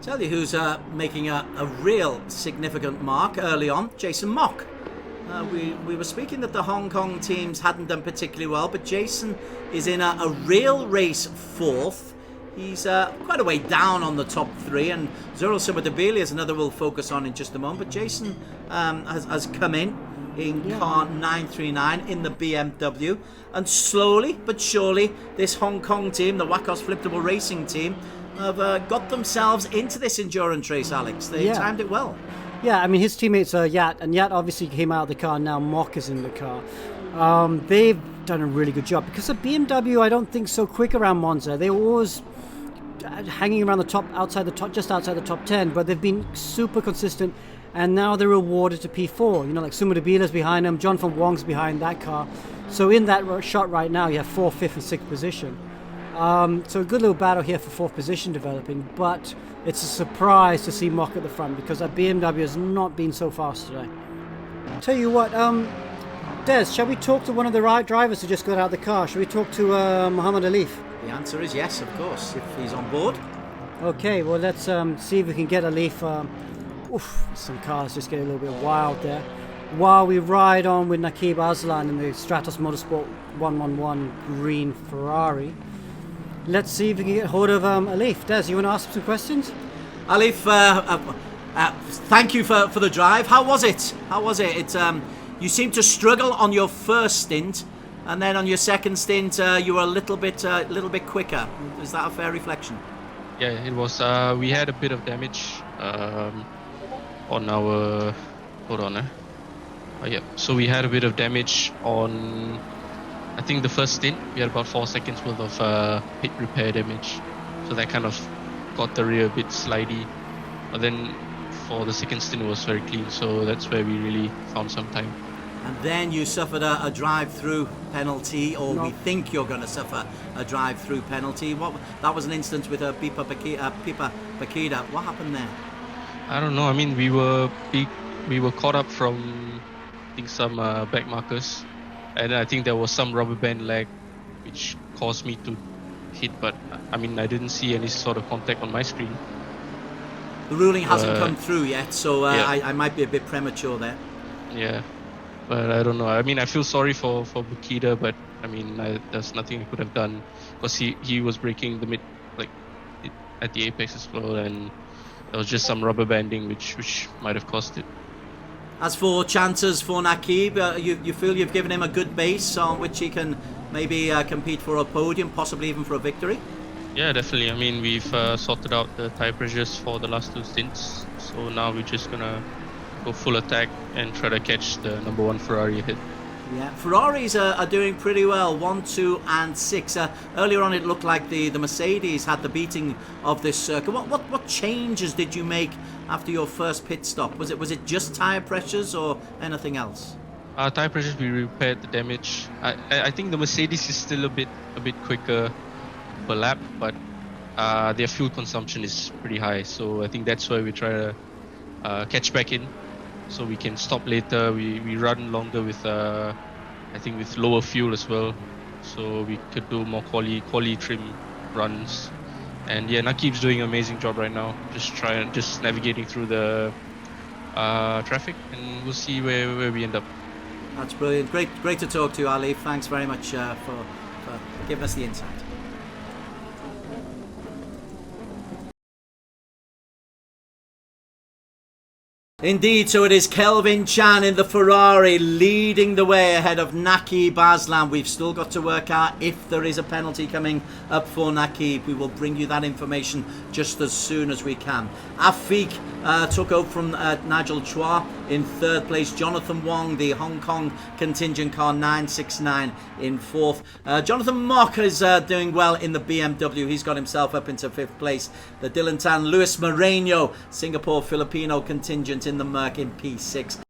Tell you who's making a real significant mark early on, Jason Mock. We were speaking that the Hong Kong teams hadn't done particularly well, but Jason is in a real race fourth. He's quite a way down on the top three, and Zoro Sumadabili is another we'll focus on in just a moment. But Jason has come in car 939 in the BMW, and slowly but surely this Hong Kong team, the Wakos Flippable Racing team, have got themselves into this endurance race, Alex. They timed it well. Yeah, I mean, his teammates are Yat, and Yat obviously came out of the car, now Mock is in the car. They've done a really good job, because the BMW, I don't think, so quick around Monza. They were always hanging around the top, just outside the top 10, but they've been super consistent, and now they're rewarded to P4. You know, like Sumadabila's behind them, John van Wong's behind that car. So in that shot right now, you have 4th, 5th, and 6th position. So a good little battle here for 4th position developing, but it's a surprise to see Mock at the front, because that BMW has not been so fast today. Tell you what, Des, shall we talk to one of the drivers who just got out of the car? Shall we talk to Muhammad Alif? The answer is yes, of course, if he's on board. Okay, well, let's see if we can get Alif. Some cars just get a little bit wild there. While we ride on with Naqib Aslan in the Stratos Motorsport 111 green Ferrari, let's see if we can get hold of Alif. Des, you want to ask him some questions? Alif, thank you for the drive. How was it? You seemed to struggle on your first stint, and then on your second stint, you were a little bit quicker. Is that a fair reflection? Yeah, it was. We had a bit of damage on our. Hold on. Yeah. So we had a bit of damage on, I think, the first stint. We had about 4 seconds worth of pit repair damage. So that kind of got the rear a bit slidey. But then for the second stint, it was very clean. So that's where we really found some time. And then you suffered a drive-through penalty, or we think you're going to suffer a drive-through penalty. That was an instance with Pipa Bakida. What happened there? I don't know. I mean, we were caught up from, I think, some back markers, and I think there was some rubber band lag, which caused me to hit. But I mean, I didn't see any sort of contact on my screen. The ruling hasn't come through yet, so I might be a bit premature there. Yeah. But I don't know. I mean, I feel sorry for Bukida, but I mean, there's nothing I could have done, because he was breaking the mid, like, at the apex as well, and there was just some rubber banding which might have caused it. As for chances for Naqib, you feel you've given him a good base on which he can maybe compete for a podium, possibly even for a victory? Yeah, definitely. I mean, we've sorted out the tire pressures for the last 2 stints, so now we're just gonna go full attack and try to catch the number 1 Ferrari ahead. Yeah, Ferraris are doing pretty well, 1, 2 and 6. Earlier on it looked like the Mercedes had the beating of this circuit. What changes did you make after your first pit stop? Was it just tyre pressures or anything else? Tyre pressures, we repaired the damage. I think the Mercedes is still a bit quicker per lap, but their fuel consumption is pretty high, so I think that's why we try to catch back in, so we can stop later. We run longer with I think with lower fuel as well, so we could do more quali trim runs. And yeah, Naqib's doing an amazing job right now, just navigating through the traffic, and we'll see where we end up. That's brilliant. Great to talk to you, Ali. Thanks very much for giving us the insight. Indeed, so it is Kelvin Chan in the Ferrari leading the way ahead of Nakib Aslan. We've still got to work out if there is a penalty coming up for Nakib. We will bring you that information just as soon as we can. Afik took over from Nigel Chua in third place. Jonathan Wong, the Hong Kong contingent car, 969 in fourth. Jonathan Mock is doing well in the BMW. He's got himself up into fifth place. The Dylan Tan, Luis Moreno, Singapore Filipino contingent in the Merc in P6.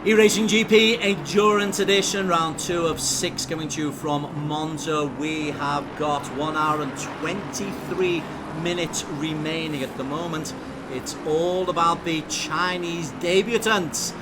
E-Racing GP Endurance Edition, round 2 of 6 coming to you from Monza. We have got 1 hour and 23 minutes remaining at the moment. It's all about the Chinese debutants.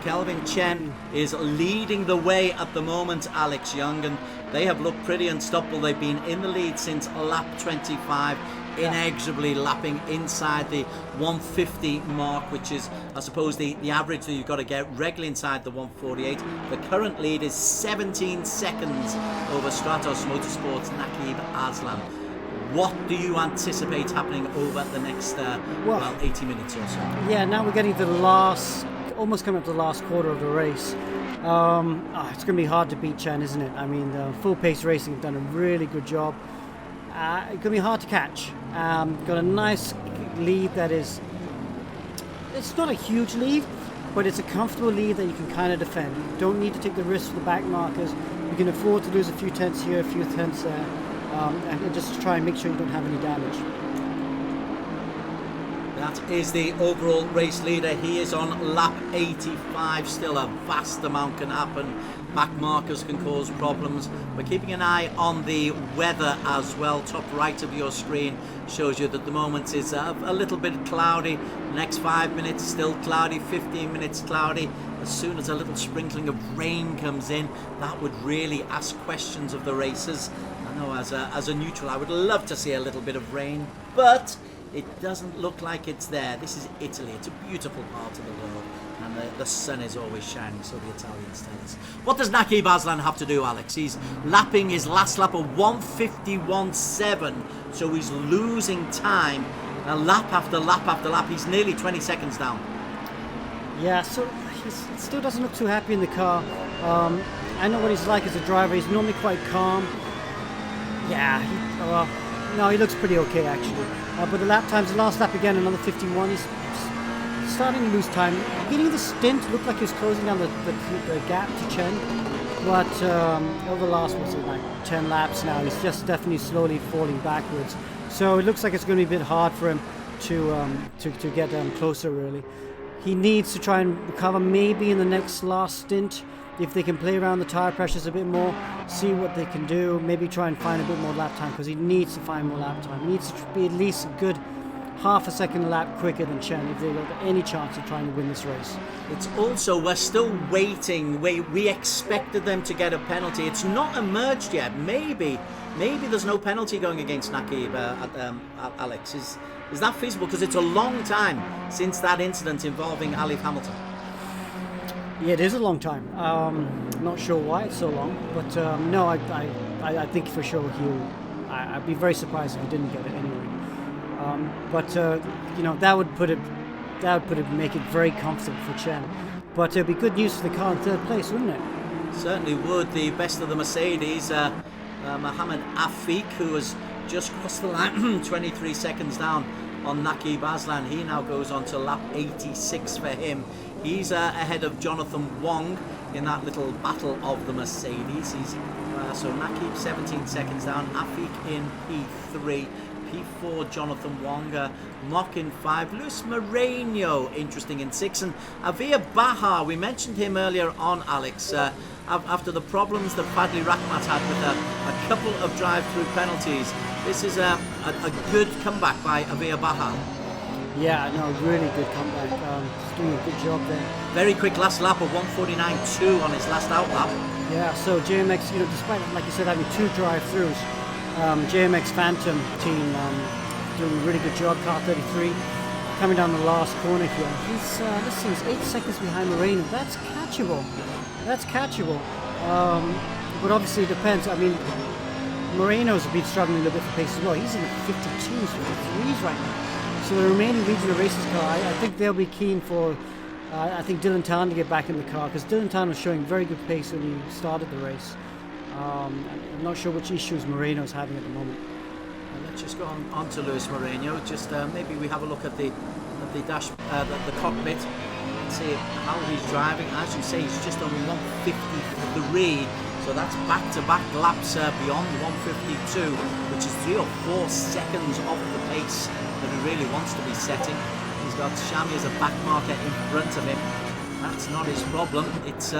Kelvin Chen is leading the way at the moment, Alex Young, and they have looked pretty unstoppable. They've been in the lead since lap 25, inexorably lapping inside the 150 mark, which is, I suppose, the average that you've got to get regularly inside the 148. The current lead is 17 seconds over Stratos Motorsports' Nakib Aslan. What do you anticipate happening over the next 80 minutes or so? Yeah, now we're getting to the last, almost coming up to the last quarter of the race. It's going to be hard to beat Chen, isn't it? I mean, Full Pace Racing have done a really good job. It's going to be hard to catch. Got a nice lead that is, it's not a huge lead, but it's a comfortable lead that you can kind of defend. You don't need to take the risk for the back markers. You can afford to lose a few tenths here, a few tenths there, and just try and make sure you don't have any damage. That is the overall race leader. He is on lap 85. Still a vast amount can happen. Back markers can cause problems. We're keeping an eye on the weather as well. Top right of your screen shows you that the moment is a little bit cloudy. Next 5 minutes still cloudy, 15 minutes cloudy. As soon as a little sprinkling of rain comes in, that would really ask questions of the racers. I know as a neutral I would love to see a little bit of rain, but it doesn't look like it's there. This is Italy. It's a beautiful part of the world, and the sun is always shining, so the Italians tell us. What does Nakib Aslan have to do, Alex? He's lapping his last lap of 151.7, so he's losing time. Lap after lap after lap. He's nearly 20 seconds down. Yeah, so he still doesn't look too happy in the car. I know what he's like as a driver. He's normally quite calm. Yeah, no, he looks pretty okay actually. But the lap times, the last lap again, another 51. He's starting to lose time. Beginning of the stint looked like he was closing down the gap to Chen, but over the last, what's it, like 10 laps now, he's just definitely slowly falling backwards. So it looks like it's going to be a bit hard for him to get closer really. He needs to try and recover maybe in the next last stint. If they can play around the tyre pressures a bit more, see what they can do, maybe try and find a bit more lap time, because he needs to find more lap time. He needs to be at least a good half a second a lap quicker than Chen if they've got any chance of trying to win this race. It's also, we're still waiting. We expected them to get a penalty. It's not emerged yet. Maybe there's no penalty going against Nakib, Alex. Is that feasible? Because it's a long time since that incident involving Alif Hamilton. Yeah, it is a long time. Not sure why it's so long, but no, I think for sure I'd be very surprised if he didn't get it anyway. But you know, that would make it very comfortable for Chen. But it'd be good news for the car in third place, wouldn't it? Certainly would. The best of the Mercedes, Mohammed Afik, who has just crossed the line, 23 seconds down on Nakib Aslan. He now goes on to lap 86 for him. He's ahead of Jonathan Wong in that little battle of the Mercedes. So Nakib 17 seconds down, Afik in P3, P4 Jonathan Wong, Mock in 5, Luis Moreno interesting in 6, and Avia Baha, we mentioned him earlier on, Alex, after the problems that Fadli Rahmat had with a couple of drive-through penalties. This is a good comeback by Avia Baha. Yeah, no, really good comeback. He's doing a good job there. Very quick last lap of 149.2 on his last out lap. Yeah, so JMX, you know, despite, like you said, having 2 drive-throughs, JMX Phantom team doing a really good job. Car 33 coming down the last corner here. He's listen, he's 8 seconds behind Moreno. That's catchable. But obviously it depends. I mean, Moreno's been struggling a little bit for pace as well. He's in the 52s, 53s right now. So the remaining regional races car, I think they'll be keen for, I think Dylan Tan to get back in the car, because Dylan Tan was showing very good pace when he started the race. I'm not sure which issues Moreno's having at the moment. Let's just go on to Luis Moreno. Just maybe we have a look at the dash, the cockpit, and see how he's driving. As you say, he's just on 153. So that's back-to-back laps beyond 152, which is 3 or 4 seconds off the pace that he really wants to be setting. He's got Shami as a back marker in front of him. That's not his problem. It's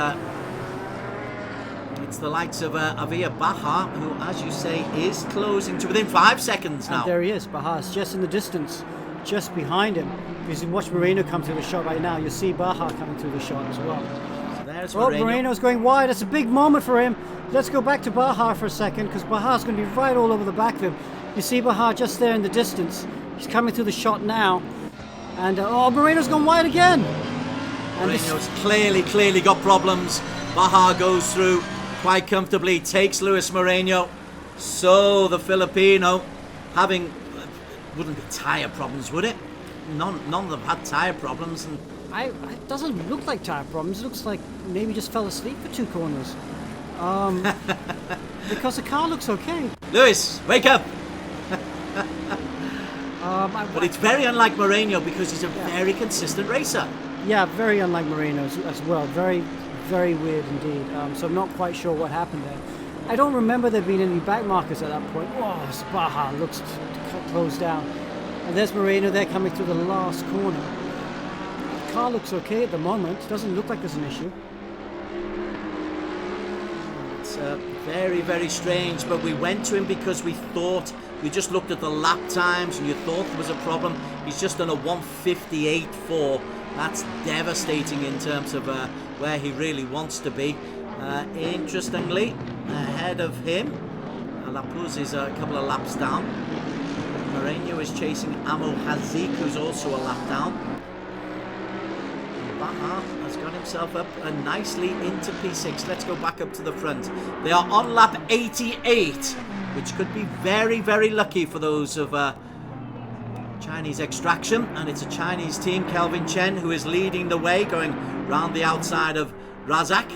the likes of Avia Baha, who, as you say, is closing to within 5 seconds now. And there he is. Baha's just in the distance, just behind him. Because you watch Moreno come through the shot right now, you'll see Baha coming through the shot as well. There's Moreno's going wide. It's a big moment for him. Let's go back to Baha for a second, because Baha's going to be right all over the back of him. You see Baha just there in the distance. He's coming through the shot now. And Moreno's gone wide again. And Moreno's clearly got problems. Baha goes through quite comfortably, takes Luis Moreno. So the Filipino having, wouldn't be tyre problems, would it? None of them had tyre problems. And it doesn't look like tyre problems. It looks like maybe just fell asleep for 2 corners. Because the car looks okay. Luis, wake up! But it's very unlike Moreno, because he's a very consistent racer. Yeah, very unlike Moreno as well. Very, very weird indeed. So I'm not quite sure what happened there. I don't remember there being any back markers at that point. Oh, Baha looks closed down. And there's Moreno there coming through the last corner. The car looks okay at the moment. Doesn't look like there's an issue. It's very, very strange, but we went to him because we just looked at the lap times and you thought there was a problem. He's just done a 158.4. That's devastating in terms of where he really wants to be. Interestingly, ahead of him, Lapuz is a couple of laps down. Moreno is chasing Amo Hazik, who's also a lap down. Baha has got himself up nicely into P6. Let's go back up to the front. They are on lap 88, which could be very, very lucky for those of Chinese extraction. And it's a Chinese team, Kelvin Chen, who is leading the way, going round the outside of Razak.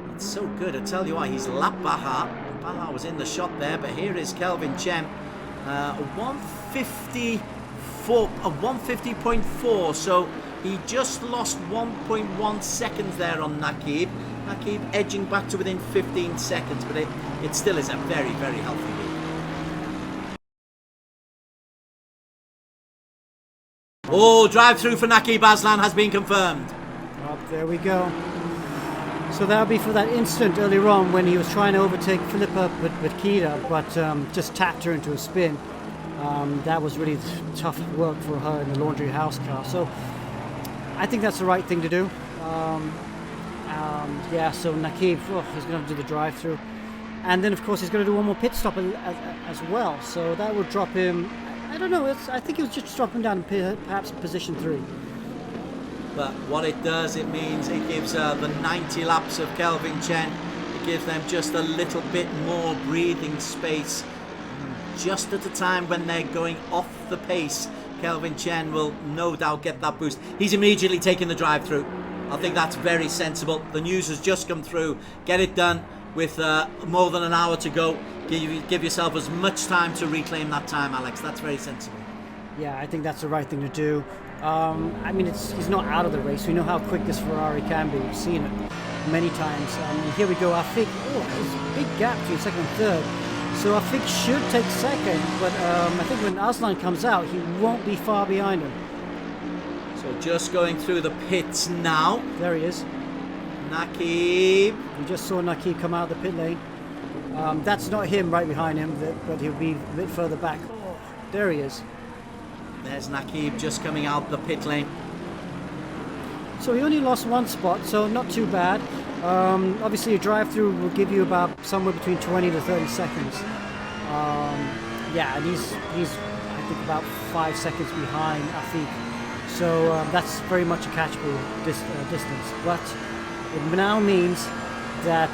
That's so good. I tell you what, he's lapped Baha. Baha was in the shot there, but here is Kelvin Chen. 150.4, so he just lost 1.1 seconds there on Nakib. Nakib edging back to within 15 seconds, but it still is a very, very healthy lead. Oh, drive-through for Nakib Aslan has been confirmed. Oh, there we go. So that'll be for that instant earlier on when he was trying to overtake Philippa Bakita, but just tapped her into a spin. That was really tough work for her in the laundry house car. So I think that's the right thing to do. Yeah, so Nakib, he's going to do the drive-through. And then, of course, he's going to do one more pit stop as well. So that would drop him, I don't know, I think it was just dropping down perhaps position 3. But what it does, it means it gives the 90 laps of Kelvin Chen, it gives them just a little bit more breathing space. Just at the time when they're going off the pace, Kelvin Chen will no doubt get that boost. He's immediately taking the drive-through. I think that's very sensible. The news has just come through. Get it done with more than an hour to go. Give yourself as much time to reclaim that time, Alex. That's very sensible. Yeah, I think that's the right thing to do. I mean, he's not out of the race. We know how quick this Ferrari can be. We've seen it many times. And here we go. I think, there's a big gap between second and third. So I think should take second, but I think when Aslan comes out, he won't be far behind him. So just going through the pits now. There he is. Nakib. We just saw Nakib come out of the pit lane. That's not him right behind him, but he'll be a bit further back. Oh, there he is. There's Nakib just coming out the pit lane. So he only lost 1 spot, so not too bad. Obviously a drive-through will give you about somewhere between 20 to 30 seconds. Yeah, and he's I think about 5 seconds behind Afiq. So that's very much a catchable distance. But it now means that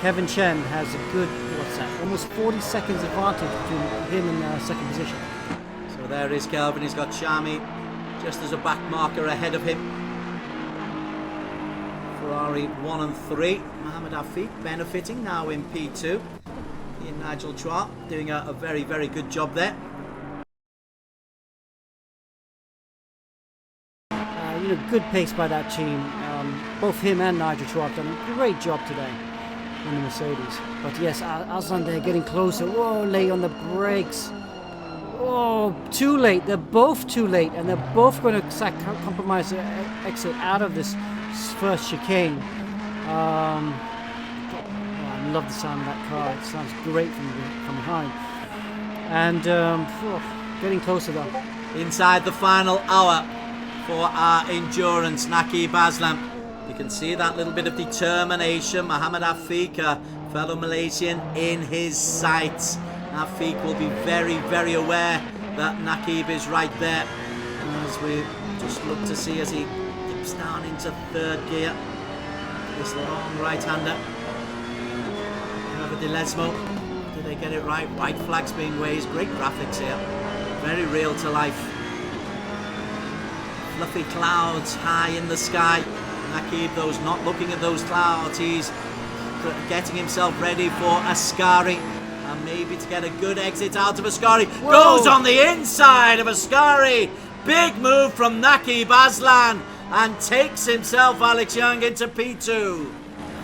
Kevin Chen has a good, almost 40 seconds advantage between him and second position. So there is Kelvin. He's got Shami just as a back marker ahead of him. Ferrari 1 and 3. Mohamed Afiq benefiting now in P2. He and Nigel Chua doing a very, very good job there. Good pace by that team. Both him and Nigel Chua have done a great job today in the Mercedes. But yes, Aslan, they're getting closer. Whoa, late on the brakes. Oh, too late. They're both too late, and they're both going to compromise their exit out of this first chicane. I love the sound of that car. It sounds great from behind. And getting closer though. Inside the final hour for our endurance, Naqib Aslam. You can see that little bit of determination. Mohamed Afiq, a fellow Malaysian, in his sights. Afiq will be very, very aware that Naqib is right there. As we just look to see as he dips down into third gear. This long right-hander. De Lesmo. Did they get it right? White flags being raised. Great graphics here. Very real to life. Fluffy clouds high in the sky. Naqib, those not looking at those clouds. He's getting himself ready for Ascari. And maybe to get a good exit out of Ascari. Whoa. Goes on the inside of Ascari. Big move from Naqib Aslan. And takes himself, Alex Young, into P2.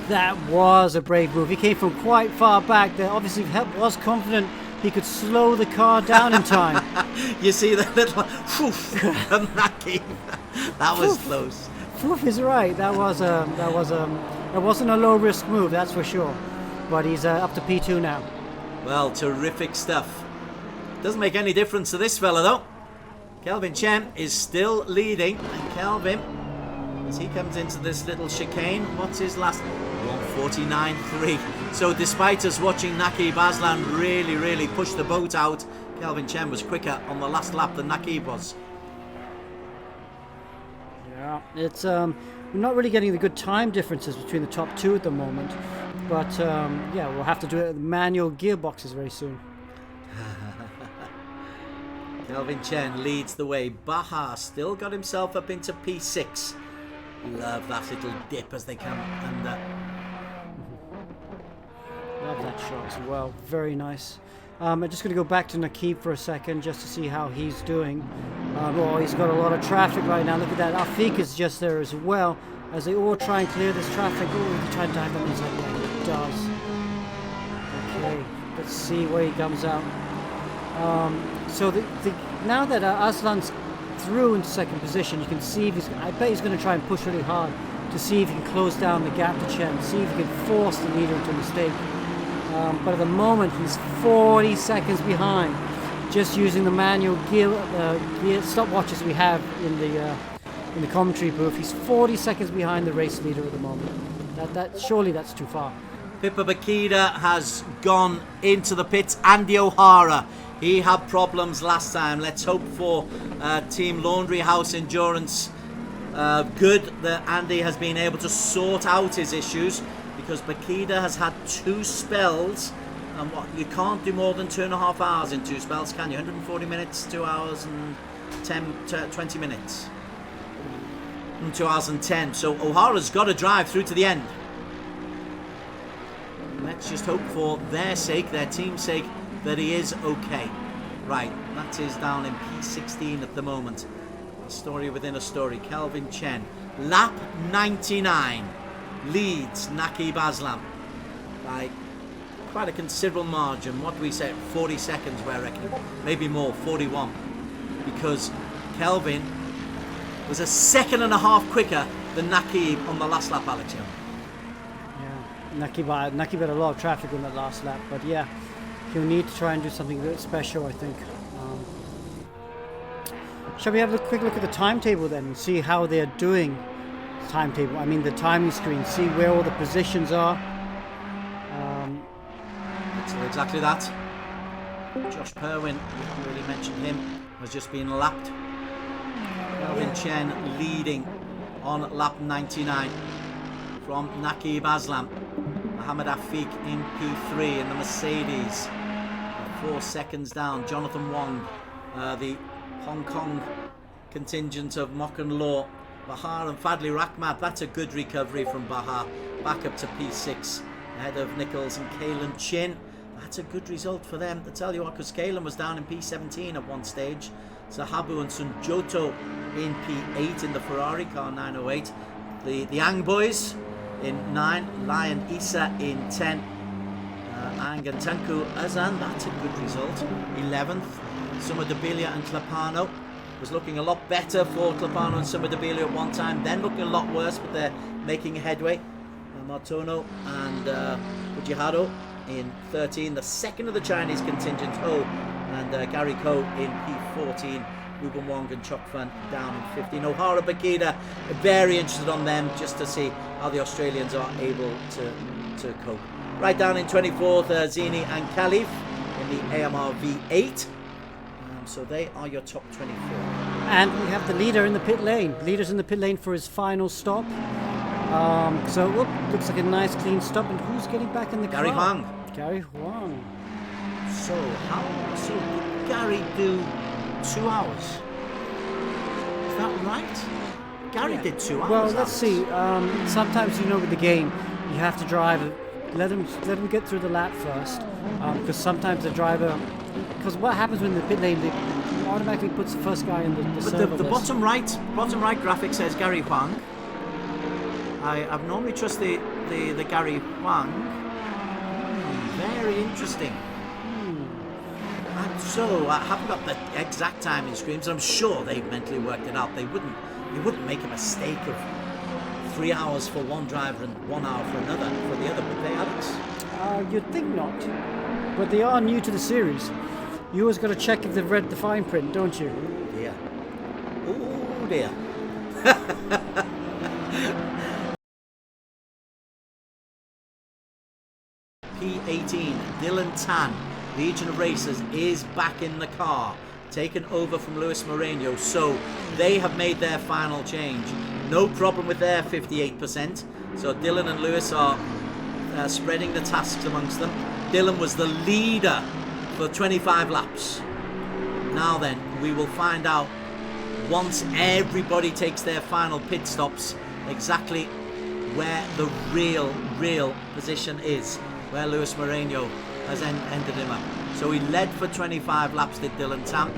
That was a brave move. He came from quite far back there. Obviously, was confident he could slow the car down in time. You see the little whoof from Naqib. That was close. Woof is right. That wasn't a low risk move, that's for sure. But he's up to P2 now. Well, terrific stuff. Doesn't make any difference to this fella though. Kelvin Chen is still leading, and Kelvin, as he comes into this little chicane, what's his last? 1:49.3. So despite us watching Naqib Aslan really push the boat out, Kelvin Chen was quicker on the last lap than Naqib was. Yeah, it's we're not really getting the good time differences between the top two at the moment, but yeah, we'll have to do it with manual gearboxes very soon. Kelvin Chen leads the way. Baha still got himself up into P6. Love that little dip as they come under. Love that shot as well. Very nice. I'm just going to go back to Naqib for a second just to see how he's doing. Oh, he's got a lot of traffic right now. Look at that. Afiq is just there as well as they all try and clear this traffic. Oh, he tried to dive them inside. Yeah, he does. Okay, let's see where he comes out. So now that Aslan's through into second position, you can see if I bet he's going to try and push really hard to see if he can close down the gap to Chen, see if he can force the leader into a mistake. But at the moment, he's 40 seconds behind, just using the manual gear stopwatches we have in the commentary booth. He's 40 seconds behind the race leader at the moment. Surely that's too far. Pippa Bakida has gone into the pits. Andy O'Hara, he had problems last time. Let's hope for Team Laundry House Endurance good that Andy has been able to sort out his issues, because Bakida has had 2 spells, and you can't do more than 2.5 hours in 2 spells, can you? 140 minutes, 2 hours and 20 minutes. 2 hours and 10. So O'Hara's got to drive through to the end. Let's just hope for their sake, their team's sake, that he is okay. Right, that is down in P16 at the moment. A story within a story. Kelvin Chen, lap 99, leads Naqib Aslan by quite a considerable margin. What do we say? 40 seconds, I reckon. Maybe more, 41. Because Kelvin was 1.5 seconds quicker than Naqib on the last lap, Alex Young. Naqib had a lot of traffic on that last lap, but yeah, he'll need to try and do something a bit special, I think. Shall we have a quick look at the timetable then and see how they're doing? Timetable, I mean the timing screen, see where all the positions are. Let's do exactly that. Josh Perwin, we haven't really mentioned him, has just been lapped. Kelvin Chen leading on lap 99 from Naqib Aslan. Mohamed Afiq in P3 in the Mercedes. 4 seconds down. Jonathan Wong, the Hong Kong contingent of Mock and Law. Bahar and Fadli Rakhmat, that's a good recovery from Bahar. Back up to P6 ahead of Nichols and Kalen Chin. That's a good result for them, to tell you what, because Kalen was down in P17 at one stage. Sahabu and Sunjoto in P8 in the Ferrari car 908. The Ang boys in 9, Lion Isa in 10. Ang and Tanku Azan, that's a good result. 11th. Sumadabilia and Clapano. Was looking a lot better for Clapano and Sumadabilia at one time, then looking a lot worse, but they're making headway. Martono and Ujihado in 13, the second of the Chinese contingent, Ho and Gary Ko in P14, Ruben Wong and Chok Fan down in 15. O'Hara Bakida, very interested on them just to see how the Australians are able to cope. Right down in 24th, Zini and Khalif in the AMR V8. So they are your top 24. And we have the leader in the pit lane. Leader's in the pit lane for his final stop. Looks like a nice clean stop. And who's getting back in the car? Gary Huang. Gary Huang. So did Gary do 2 hours? Is that right? Gary did 2 hours. Well, let's see. Sometimes, with the game, you have to drive. Let him get through the lap first, because sometimes the driver. Because what happens when the pit lane, they automatically puts the first guy in the server the list. bottom right graphic says Gary Huang. I've normally trust the Gary Huang. Very interesting. And so I haven't got the exact timing screens. I'm sure they've mentally worked it out. They wouldn't make a mistake of 3 hours for one driver and 1 hour for the other, would they, Alex? You'd think not, but they are new to the series. You always got to check if they've read the fine print, don't you? Dear. Oh dear. P18, Dylan Tan, Legion of Racers, is back in the car, taken over from Luis Moreno. So they have made their final change. No problem with their 58%. So Dylan and Lewis are spreading the tasks amongst them. Dylan was the leader for 25 laps. Now then, we will find out once everybody takes their final pit stops exactly where the real position is, where Luis Moreno has ended him up. So he led for 25 laps, did Dylan Tam.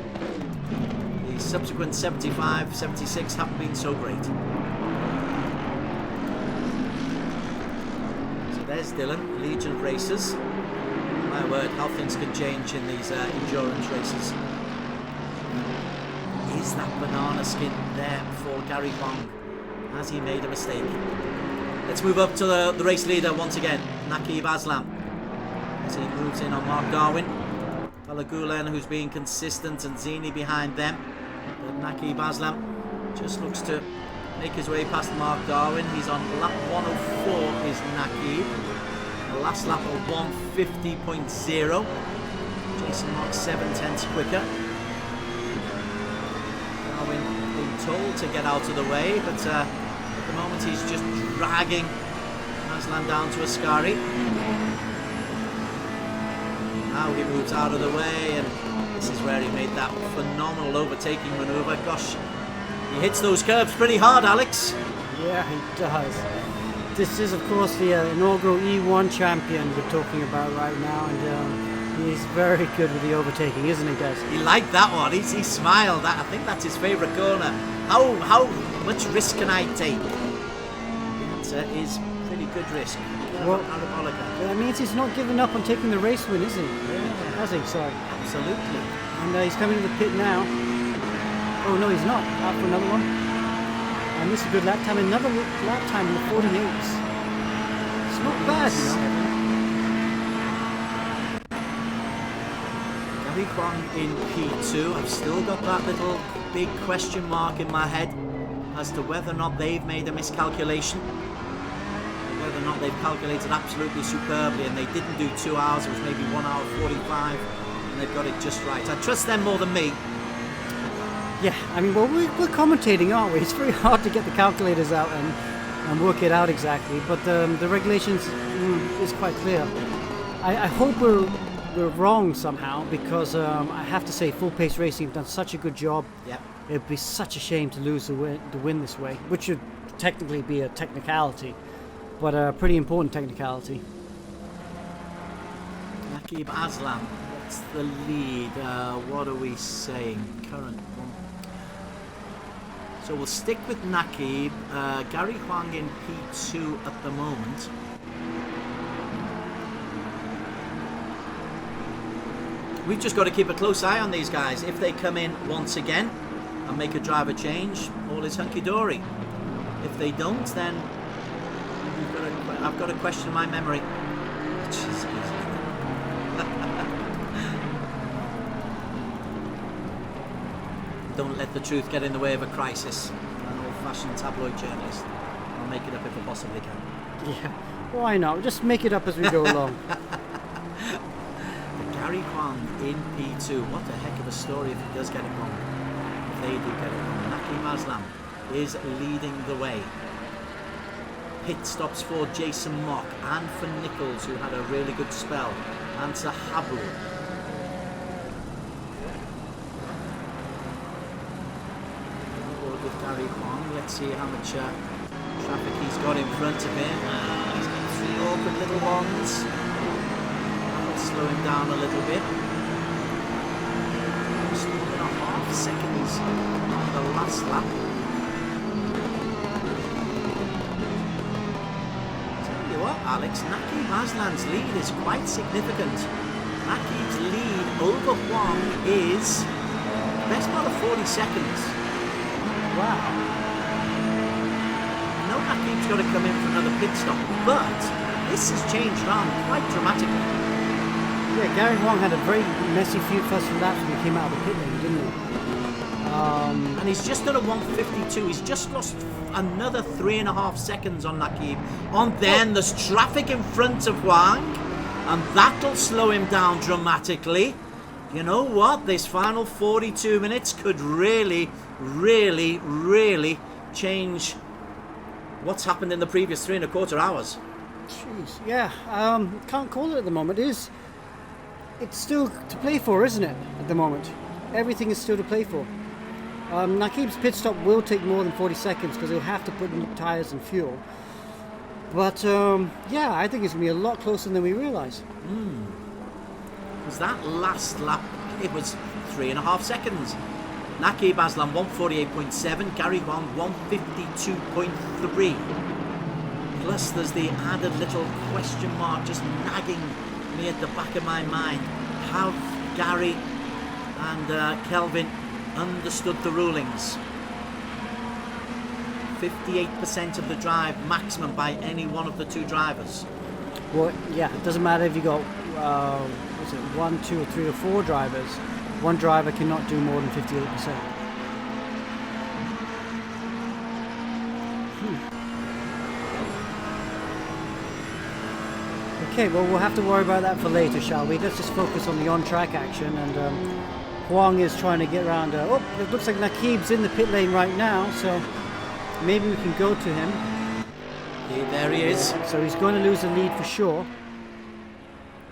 The subsequent 75, 76 haven't been so great. So there's Dylan, Legion of Racers. My word, how things can change in these endurance races. Is that banana skin there for Gary Huang? Has he made a mistake? Let's move up to the race leader once again, Nakib Aslam, as he moves in on Mark Darwin. Balagulen, who's being consistent, and Zini behind them. But Nakib Aslam just looks to make his way past Mark Darwin. He's on lap 104 is Nakib. The last lap of 150.0. Jason Mark 7/10 quicker. Darwin being told to get out of the way, but at the moment he's just dragging Aslan down to Ascari. Now he moves out of the way, and this is where he made that phenomenal overtaking manoeuvre. Gosh, he hits those curves pretty hard, Alex. Yeah, he does. This is, of course, the inaugural E1 champion we're talking about right now, and he's very good with the overtaking, isn't he, Des? He liked that one. He smiled. I think that's his favourite corner. How much risk can I take? The answer is pretty good risk. Well, that means he's not giving up on taking the race win, is he? Yeah. Has he? Sorry. Absolutely. And he's coming to the pit now. Oh, no, he's not. Out for another one. And this is a good lap time. Another lap time in the 48s. It's not bad, Gary Huang in P2. I've still got that little big question mark in my head as to whether or not they've made a miscalculation. Whether or not they've calculated absolutely superbly, and they didn't do 2 hours, it was maybe 1 hour 45, and they've got it just right. I trust them more than me. Yeah, I mean, well, we're commentating, aren't we? It's very hard to get the calculators out and work it out exactly, but the regulations is quite clear. I hope we're we're wrong somehow, because I have to say, Full Pace Racing have done such a good job. Yep. It'd be such a shame to lose the win this way, which should technically be a technicality, but a pretty important technicality. Nakib Aslam, what's the lead? What are we saying? Current one. So we'll stick with Nakib. Gary Huang in P2 at the moment. We've just got to keep a close eye on these guys. If they come in once again and make a driver change, all is hunky-dory. If they don't, then I've got to question my memory. Jeez. Don't let the truth get in the way of a crisis. An old-fashioned tabloid journalist. I'll make it up if I possibly can. Yeah, why not? Just make it up as we go along. Gary Huang in P2. What a heck of a story if he does get it wrong. If they do get it wrong. Nakim Aslam is leading the way. Pit stops for Jason Mock and for Nichols, who had a really good spell, and to Habu. Forward with Gary Huang. Let's see how much traffic he's got in front of him. He's got 3 awkward little ones. Slow him down a little bit. Just 1.5 seconds on the last lap. Tell you what, Alex, Nakib Aslan's lead is quite significant. Nakib's lead over Huang is the best part of 40 seconds. Wow. I know Nakib's got to come in for another pit stop, but this has changed around quite dramatically. Yeah, Gary Huang had a very messy few first few laps when he came out of the pit lane, didn't he? And he's just done a 152. He's just lost another 3.5 seconds on Nakib. Then there's traffic in front of Huang, and that'll slow him down dramatically. You know what? This final 42 minutes could really, really, really change what's happened in the previous 3.25 hours. Jeez, yeah. Can't call it at the moment. It's still to play for, isn't it, at the moment? Everything is still to play for. Nakib's pit stop will take more than 40 seconds because he'll have to put in tyres and fuel. But, yeah, I think it's going to be a lot closer than we realise. Because that last lap, it was 3.5 seconds. Nakib Aslan 148.7, Gary Huang 152.3. Plus there's the added little question mark just nagging me at the back of my mind. Have Gary and Kelvin understood the rulings? 58% of the drive maximum by any one of the 2 drivers. Well, yeah, it doesn't matter if you got 1, 2 or 3 or 4 drivers. One driver cannot do more than 58%. Okay, well, we'll have to worry about that for later, shall we? Let's just focus on the on-track action. And Huang is trying to get around. Oh, it looks like Nakib's in the pit lane right now, so maybe we can go to him. There he is. So he's going to lose the lead for sure.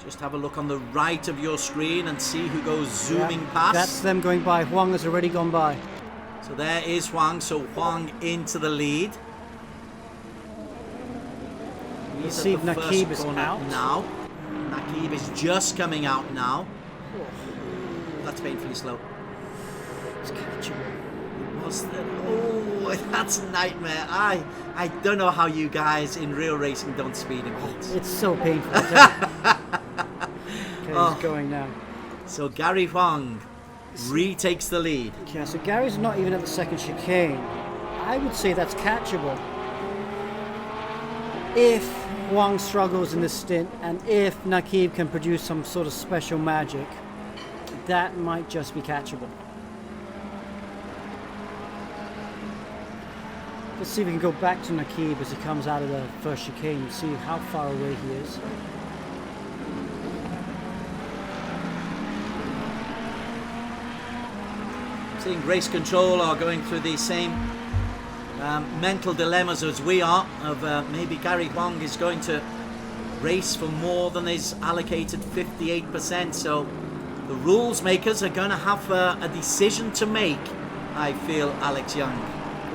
Just have a look on the right of your screen and see who goes zooming past. That's them going by. Huang has already gone by. So there is Huang. So Huang into the lead. Let's see if Nakib is out now. Nakib is just coming out now. That's painfully slow. It's catchable. Oh, that's a nightmare. I don't know how you guys in real racing don't speed in pits. It's so painful. Okay, he's going now. So Gary Huang retakes the lead. Yeah, so Gary's not even at the second chicane. I would say that's catchable. If Huang struggles in this stint, and if Nakib can produce some sort of special magic, that might just be catchable. Let's see if we can go back to Nakib as he comes out of the first chicane and see how far away he is. Seeing race control are going through the same mental dilemmas as we are, of maybe Gary Huang is going to race for more than his allocated 58%. So the rules makers are going to have a decision to make, I feel, Alex Young.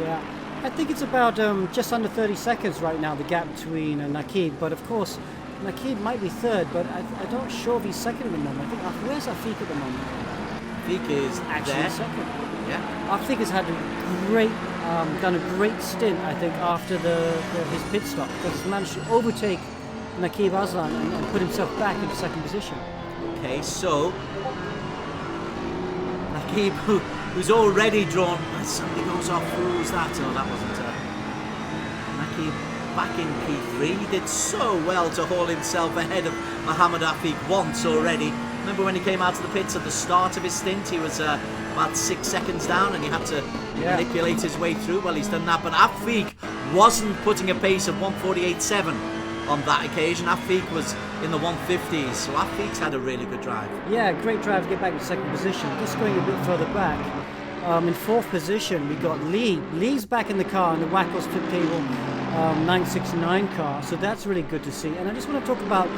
Yeah, I think it's about just under 30 seconds right now, the gap between Nakib. But of course, Nakib might be third, but I'm not sure if he's second at the moment. I think where's Afiq at the moment? Afiq is Actually there. second. Yeah. Afiq has had a great, done a great stint, I think, after his pit stop, because he's managed to overtake Nakib Aslan and put himself back into second position. Okay, so Nakib, who's already drawn, somebody goes off. Who's that? Oh, that wasn't Nakib. Back in P3, he did so well to haul himself ahead of Mohamed Afiq once already. Remember when he came out of the pits at the start of his stint, he was about 6 seconds down and he had to manipulate his way through. Well, he's done that, but Afiq wasn't putting a pace of 1:48.7 on that occasion. Afiq was in the 150s, so Afiq's had a really good drive. Yeah, great drive to get back to second position. Just going a bit further back, in fourth position we got Lee. Lee's back in the car in the Wackles Flip Table 969 car, so that's really good to see. And I just want to talk about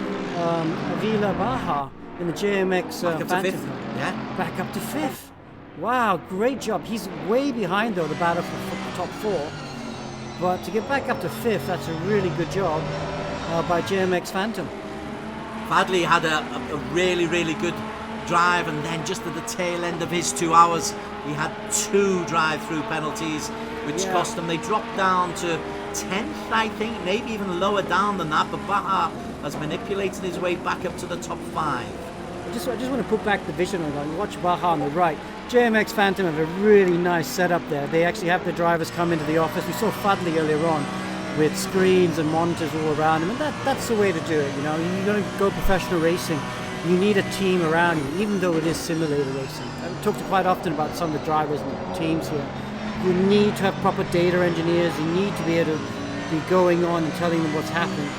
Avila Baha in the JMX Back up to Phantom fifth. car. Yeah. Back up to fifth. Wow, great job. He's way behind though the battle for top four, but to get back up to fifth, that's a really good job by JMX Phantom. Fadley had a really, really good drive, and then just at the tail end of his 2 hours, he had 2 drive-through penalties, which cost him. They dropped down to 10th, I think, maybe even lower down than that, but Baha has manipulated his way back up to the top 5. I just want to put back the vision on that. Watch Baha on the right. JMX Phantom have a really nice setup there. They actually have the drivers come into the office. We saw Fadley earlier on with screens and monitors all around him, and that's the way to do it. You know, you're going to go professional racing, you need a team around you, even though it is simulator racing. I've talked quite often about some of the drivers and teams here. You need to have proper data engineers. You need to be able to be going on and telling them what's happening,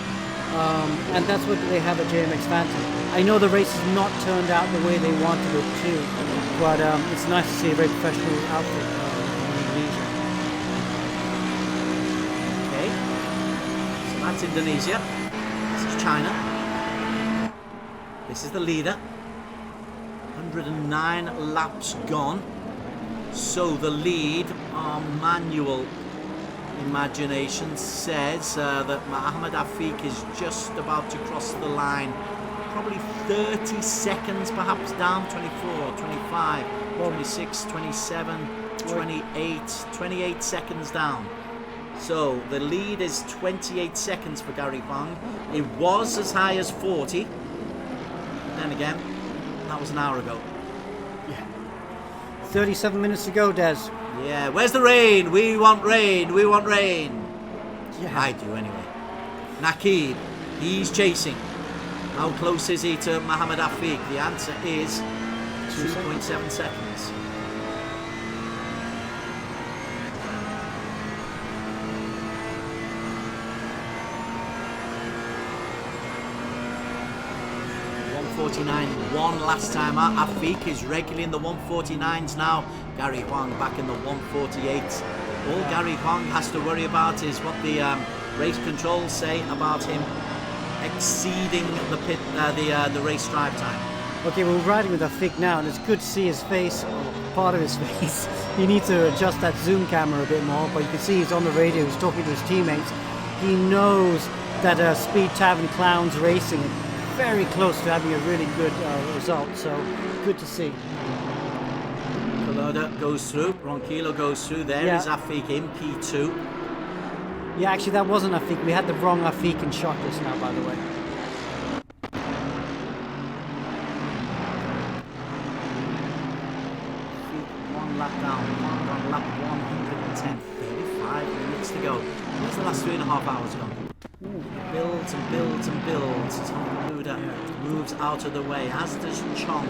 and that's what they have at JMX Phantom. I know the race has not turned out the way they wanted it to, but it's nice to see a very professional outfit in Indonesia. That's Indonesia. This is China. This is the leader. 109 laps gone. So the lead, our manual imagination says that Mohamed Afiq is just about to cross the line. Probably 30 seconds perhaps down. 24, 25, 26, 27, 28 seconds down. So the lead is 28 seconds for Gary Huang. It was as high as 40. Then again, that was an hour ago. 37 minutes to go, Des. Yeah, where's the rain? We want rain. We want rain. Yeah. I do anyway. Nakib, he's chasing. How close is he to Mohamed Afiq? The answer is 2.7 seconds. One last time out. Afiq is regularly in the 149s now. Gary Huang back in the 148s. All Gary Huang has to worry about is what the race controls say about him exceeding the race drive time. Okay, we're riding with Afiq now, and it's good to see his face, or part of his face. He needs to adjust that zoom camera a bit more, but you can see he's on the radio, he's talking to his teammates. He knows that Speed Tavern Clowns Racing is very close to having a really good result, so good to see. Koloda goes through, Ronquillo goes through, there is Afiq in P2. Yeah, actually that wasn't Afiq, we had the wrong Afiq in shot just now, by the way. One lap down, on lap 110, 35 minutes to go. Where's the last 3.5 hours gone? Builds and builds and builds. Tom Luda moves out of the way, as does Chong.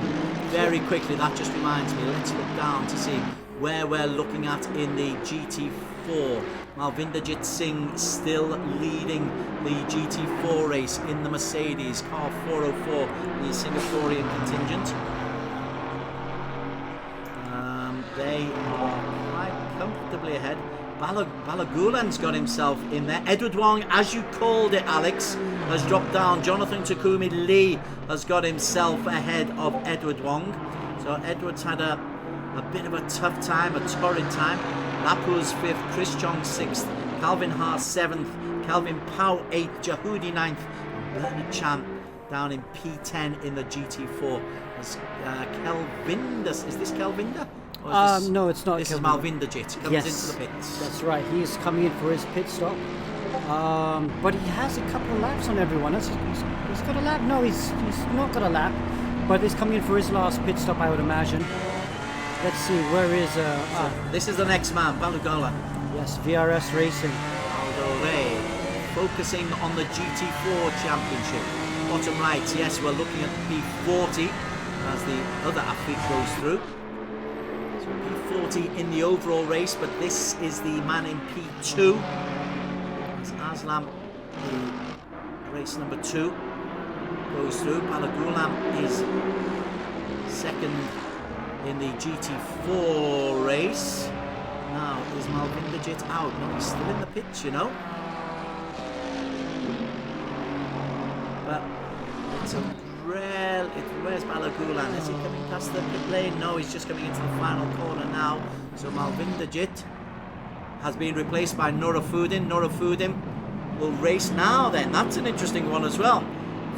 Very quickly, that just reminds me, let's look down to see where we're looking at in the GT4. Malvinderjit Singh still leading the GT4 race in the Mercedes, car 404, the Singaporean contingent. They are quite comfortably ahead. Balagulan's got himself in there. Edward Wong, as you called it, Alex, has dropped down. Jonathan Takumi Lee has got himself ahead of Edward Wong. So Edward's had a bit of a tough time, a torrid time. Lapu's 5th, Chris Chong 6th, Calvin Haas 7th, Calvin Pau 8th, Jahudi 9th, and Bernard Chan down in P10 in the GT4. As Kelvinder, is this Kelvinder? No, it's not. This is Malvinder Jit. Comes into the pits. That's right. He's coming in for his pit stop. But he has a couple of laps on everyone. He's got a lap. No, he's not got a lap. But he's coming in for his last pit stop, I would imagine. Let's see, where is... this is the next man, Balugala. Yes, VRS Racing. Aldo Ray, focusing on the GT4 Championship. Bottom right, yes, we're looking at P40 as the other athlete goes through. So P40 in the overall race, but this is the man in P2. As Aslam, the race number 2, goes through. Balagulam is second in the GT4 race. Now, is Malvinder Jit out? No, he's still in the pitch, you know. But it's a rare... Where's Balagulan? Is he coming past the pit lane? No, he's just coming into the final corner now. So Malvinder Jit has been replaced by Nurafudin. Nurafudin will race now then. That's an interesting one as well.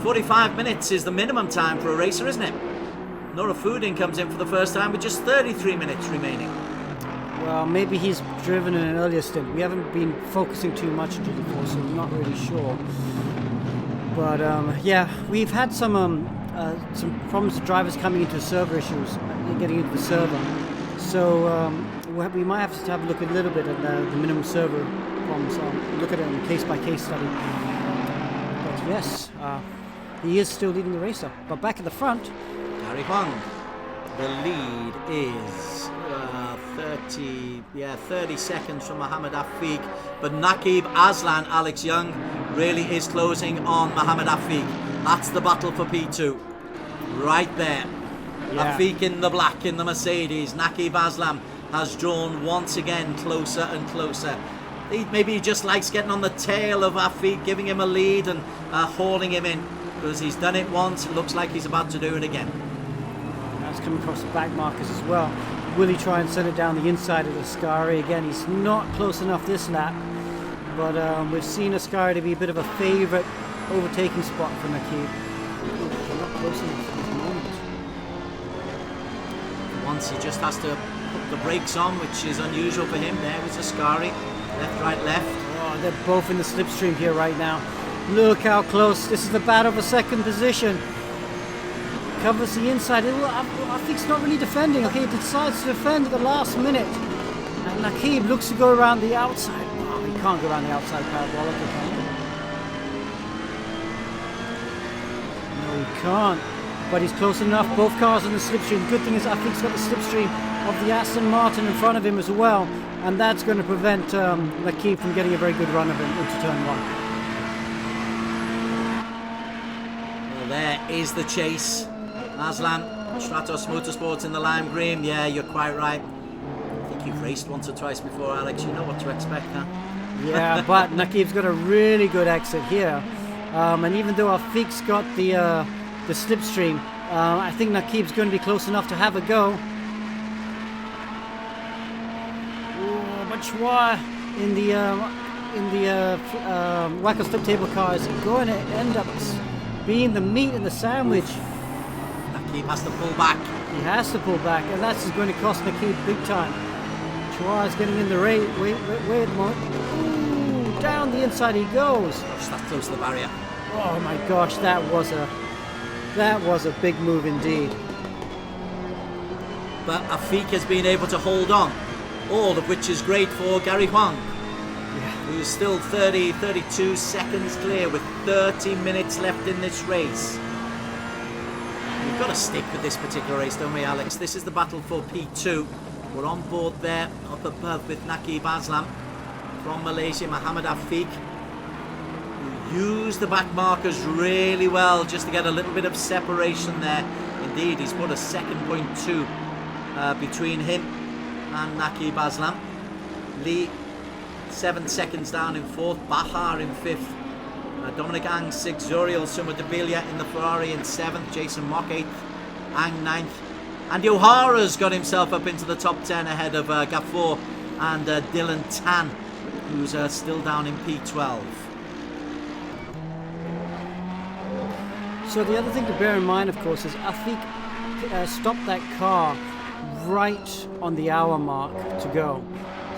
45 minutes is the minimum time for a racer, isn't it? Nurafudin comes in for the first time with just 33 minutes remaining. Well, maybe he's driven in an earlier stint. We haven't been focusing too much on GT4, so I'm not really sure. But yeah, we've had some problems with drivers coming into server issues, getting into the server. So we might have to have a look a little bit at the minimum server problems. Look at it in a case-by-case study. But yes, he is still leading the race up. But back at the front, Gary Huang, the lead is 30 seconds from Mohammed Afiq, but Naqib Aslan, Alex Young, really is closing on Mohammed Afiq. That's the battle for P2 right there. Yeah. Afiq in the black in the Mercedes. Naqib Aslan has drawn once again closer and closer. Maybe he just likes getting on the tail of Afiq, giving him a lead and hauling him in, because he's done it once. It looks like he's about to do it again. That's coming across the back markers as well. Will he try and send it down the inside of Ascari? Again, he's not close enough this lap, but we've seen Ascari to be a bit of a favourite overtaking spot for Naqib. Not close enough at this moment. Once he just has to put the brakes on, which is unusual for him. There was Ascari, left, right, left. Oh, they're both in the slipstream here right now. Look how close. This is the battle for second position. Covers the inside. Afiq's not really defending. Okay, he decides to defend at the last minute. And Naqib looks to go around the outside. Oh, he can't go around the outside parabolic, can he? No, he can't. But he's close enough. Both cars in the slipstream. The good thing is Afiq's got the slipstream of the Aston Martin in front of him as well. And that's going to prevent Naqib from getting a very good run of him into turn 1. Well, there is the chase. Aslan, Stratos Motorsports in the lime green. Yeah, you're quite right. I think you've raced once or twice before, Alex. You know what to expect, huh? Yeah, but Naqib's got a really good exit here. And even though Afiq's got the slipstream, I think Naqib's going to be close enough to have a go. Ooh, but Chua in the Wacko Slip Table car is going to end up being the meat in the sandwich. Naqib has to pull back. He has to pull back, and that's going to cost Naqib big time. Chua is getting in the way at the moment. Ooh, down the inside he goes. Gosh, that close to the barrier. Oh my gosh, that was a big move indeed. But Afiq has been able to hold on, all of which is great for Gary Huang, who's still 32 seconds clear with 30 minutes left in this race. We've got to stick with this particular race, don't we, Alex? This is the battle for P2. We're on board there, up above with Naqib Aslam from Malaysia, Mohammed Afiq, who used the back markers really well just to get a little bit of separation there. Indeed, he's put a 2.2 between him and Naqib Aslam. Lee 7 seconds down in 4th. Bahar in 5th. Dominic Ang 6th. Zuriel Sumadebilia in the Ferrari in 7th. Jason Mock 8th. Ang 9th. Andy O'Hara's got himself up into the top 10 ahead of Gafour and Dylan Tan, who's still down in P12. So the other thing to bear in mind, of course, is Afik stopped that car right on the hour mark to go.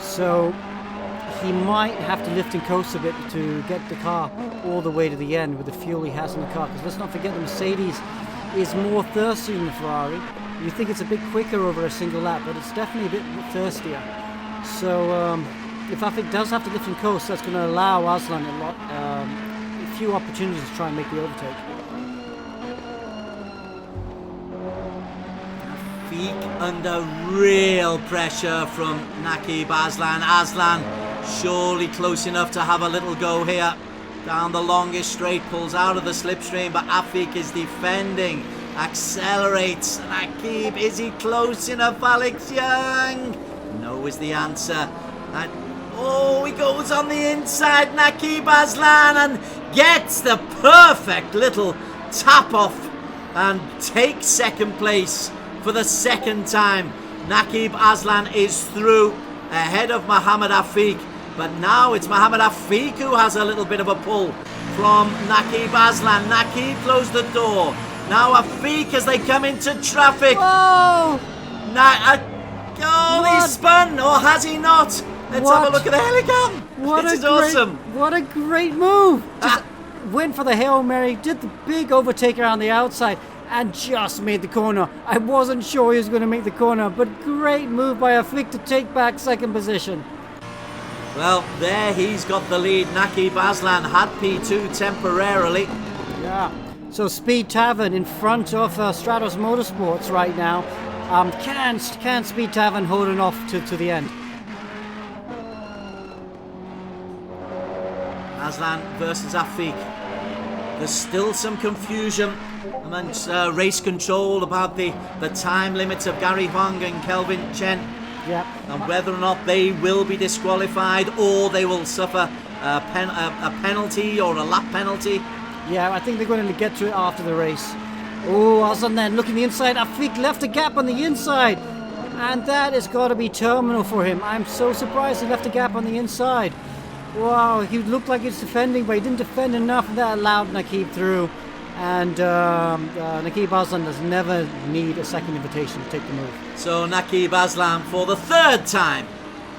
So he might have to lift and coast a bit to get the car all the way to the end with the fuel he has in the car. Because let's not forget the Mercedes is more thirsty than the Ferrari. You think it's a bit quicker over a single lap, but it's definitely a bit thirstier. So if Afik does have to lift and coast, that's going to allow Aslan a few opportunities to try and make the overtake. Afik under real pressure from Nakib Aslan. Aslan surely close enough to have a little go here. Down the longest straight, pulls out of the slipstream, but Afik is defending. Accelerates. Nakib, is he close enough, Alex Young? No is the answer. And oh, he goes on the inside, Nakib Aslan, and gets the perfect little tap off and takes second place for the second time. Nakib Aslan is through ahead of Mohamed Afik, but now it's Mohamed Afik who has a little bit of a pull from Nakib Aslan. Nakib closed the door. Now Afik as they come into traffic. Whoa! He spun, or has he not? Let's have a look at the helicam. This is awesome. What a great move. Just went for the Hail Mary, did the big overtake around the outside, and just made the corner. I wasn't sure he was going to make the corner, but great move by Afik to take back second position. Well, there he's got the lead. Nakib Aslan had P2 temporarily. Yeah. So Speed Tavern in front of Stratos Motorsports right now. Can Speed Tavern hold it off to the end? Aslan versus Afik. There's still some confusion amongst race control about the time limits of Gary Huang and Kelvin Chen. Yeah. And whether or not they will be disqualified or they will suffer a penalty or a lap penalty. Yeah, I think they're going to get to it after the race. Oh, Aslan then looking the inside. Afik left a gap on the inside. And that has got to be terminal for him. I'm so surprised he left a gap on the inside. Wow, he looked like he was defending, but he didn't defend enough, and that allowed Nakib through. And Nakib Aslan does never need a second invitation to take the move. So Nakib Aslan, for the third time,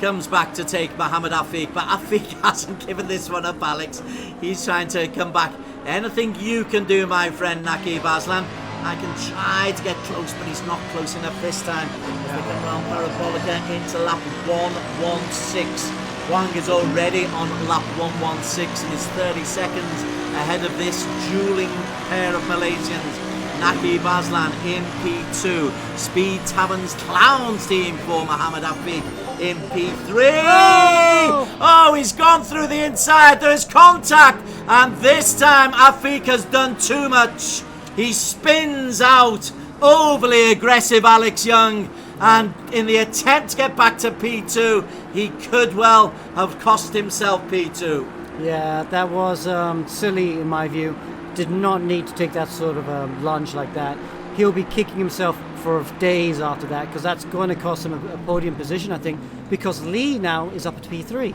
comes back to take Mohamed Afik, but Afik hasn't given this one up, Alex. He's trying to come back. Anything you can do, my friend Nakib Aslan. I can try to get close, but he's not close enough this time. As they come around Parabolica into lap 116. Wang is already on lap 116 and is 30 seconds ahead of this dueling pair of Malaysians. Nakib Aslan in P2. Speed Tavern's Clowns team for Mohamed Afik in P3. Oh, he's gone through the inside. There is contact. And this time Afik has done too much. He spins out. Overly aggressive Alex Young. And in the attempt to get back to P2, he could well have cost himself P2. Yeah, that was silly in my view. Did not need to take that sort of lunge like that. He'll be kicking himself for days after that, because that's going to cost him a podium position, I think, because Lee now is up at P3.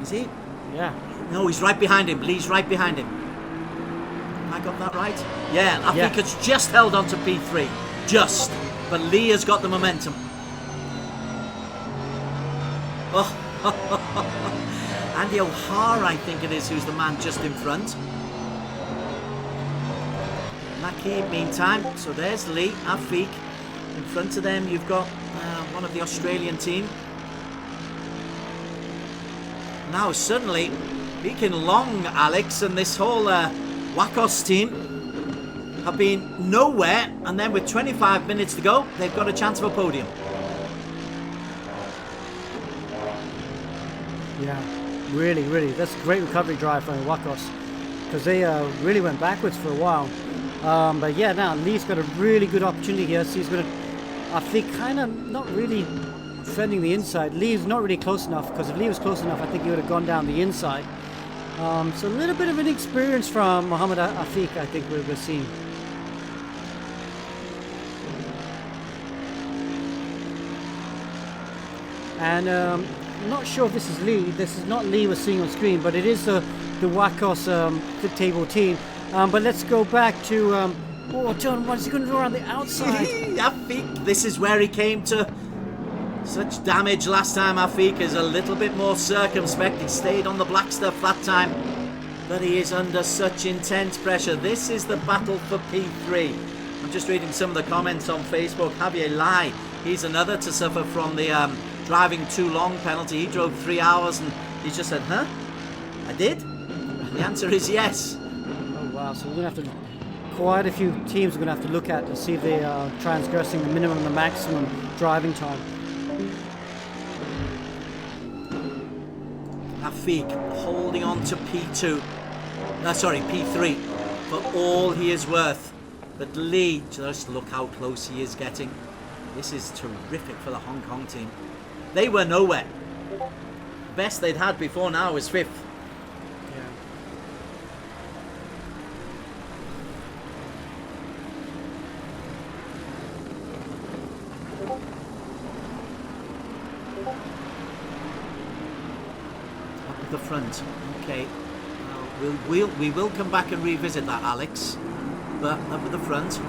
Is he? Yeah. No, he's right behind him. Lee's right behind him. Have I got that right? Yeah, Afik has just held on to P3. Just. But Lee has got the momentum. Oh, Andy O'Hara, I think it is, who's the man just in front. Nakib, meantime. So there's Lee, Afik. In front of them, you've got one of the Australian team. Now, suddenly, Beacon Long, Alex, and this whole Wakos team have been nowhere, and then with 25 minutes to go, they've got a chance of a podium. Yeah, really, that's a great recovery drive from Wakos, because they really went backwards for a while. But yeah, now Lee's got a really good opportunity here. So he's going to, Afik kind of not really defending the inside. Lee's not really close enough, because if Lee was close enough, I think he would have gone down the inside. So a little bit of an experience from Mohammed Afiq, I think we're seeing. And I'm not sure if this is Lee. This is not Lee we're seeing on screen, but it is the Wacos Fit Table team. But let's go back to... oh, John, what's he going to do around the outside? Afiq, this is where he came to such damage last time. Afiq is a little bit more circumspect. He stayed on the black stuff that time, but he is under such intense pressure. This is the battle for P3. I'm just reading some of the comments on Facebook. Javier Lai, he's another to suffer from the driving too long penalty. He drove 3 hours and he's just said, huh? I did? The answer is yes. Oh wow, so we're going to have to... Quite a few teams are going to have to look at to see if they are transgressing the minimum and the maximum driving time. Afiq holding on to P2. P3 for all he is worth. But Lee, just look how close he is getting. This is terrific for the Hong Kong team. They were nowhere. Best they'd had before now was 5th. The front. Okay, we will come back and revisit that, Alex, but up at the front,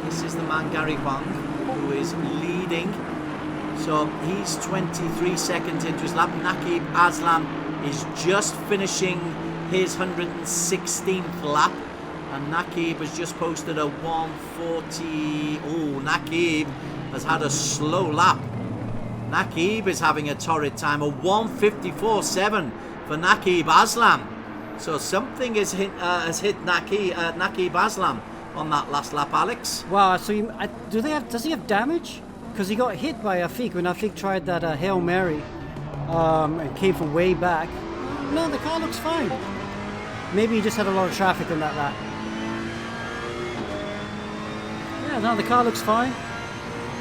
this is the man Gary Huang, who is leading. So he's 23 seconds into his lap. Naqib Aslam is just finishing his 116th lap, and Naqib has just posted a 140. Oh, Naqib has had a slow lap. Naqib is having a torrid time, a 154.7 for Naqib Aslam. So something has hit Naqib Aslam on that last lap, Alex. Wow, so does he have damage? Because he got hit by Afiq when Afiq tried that Hail Mary and came from way back. No, the car looks fine. Maybe he just had a lot of traffic on that lap. Yeah, no, the car looks fine.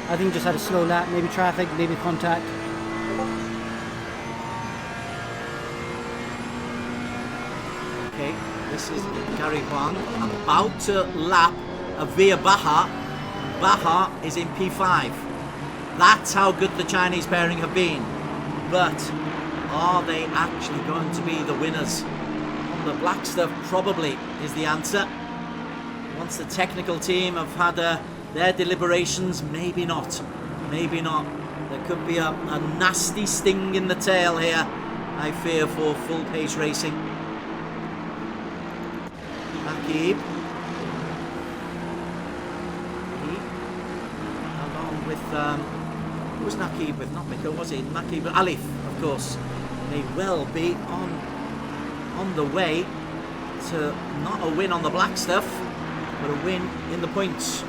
I think he just had a slow lap, maybe traffic, maybe contact. Okay, this is Gary Huang about to lap Avia Baha. Baha is in P5. That's how good the Chinese pairing have been. But are they actually going to be the winners? On the black stuff, probably is the answer. Once the technical team have had their deliberations, maybe not. Maybe not. There could be a nasty sting in the tail here, I fear, for full pace racing. Naqib. Along with, who was Naqib with? Not Miko, was he? Naqib, Alif, of course. May well be on the way to not a win on the black stuff, but a win in the points.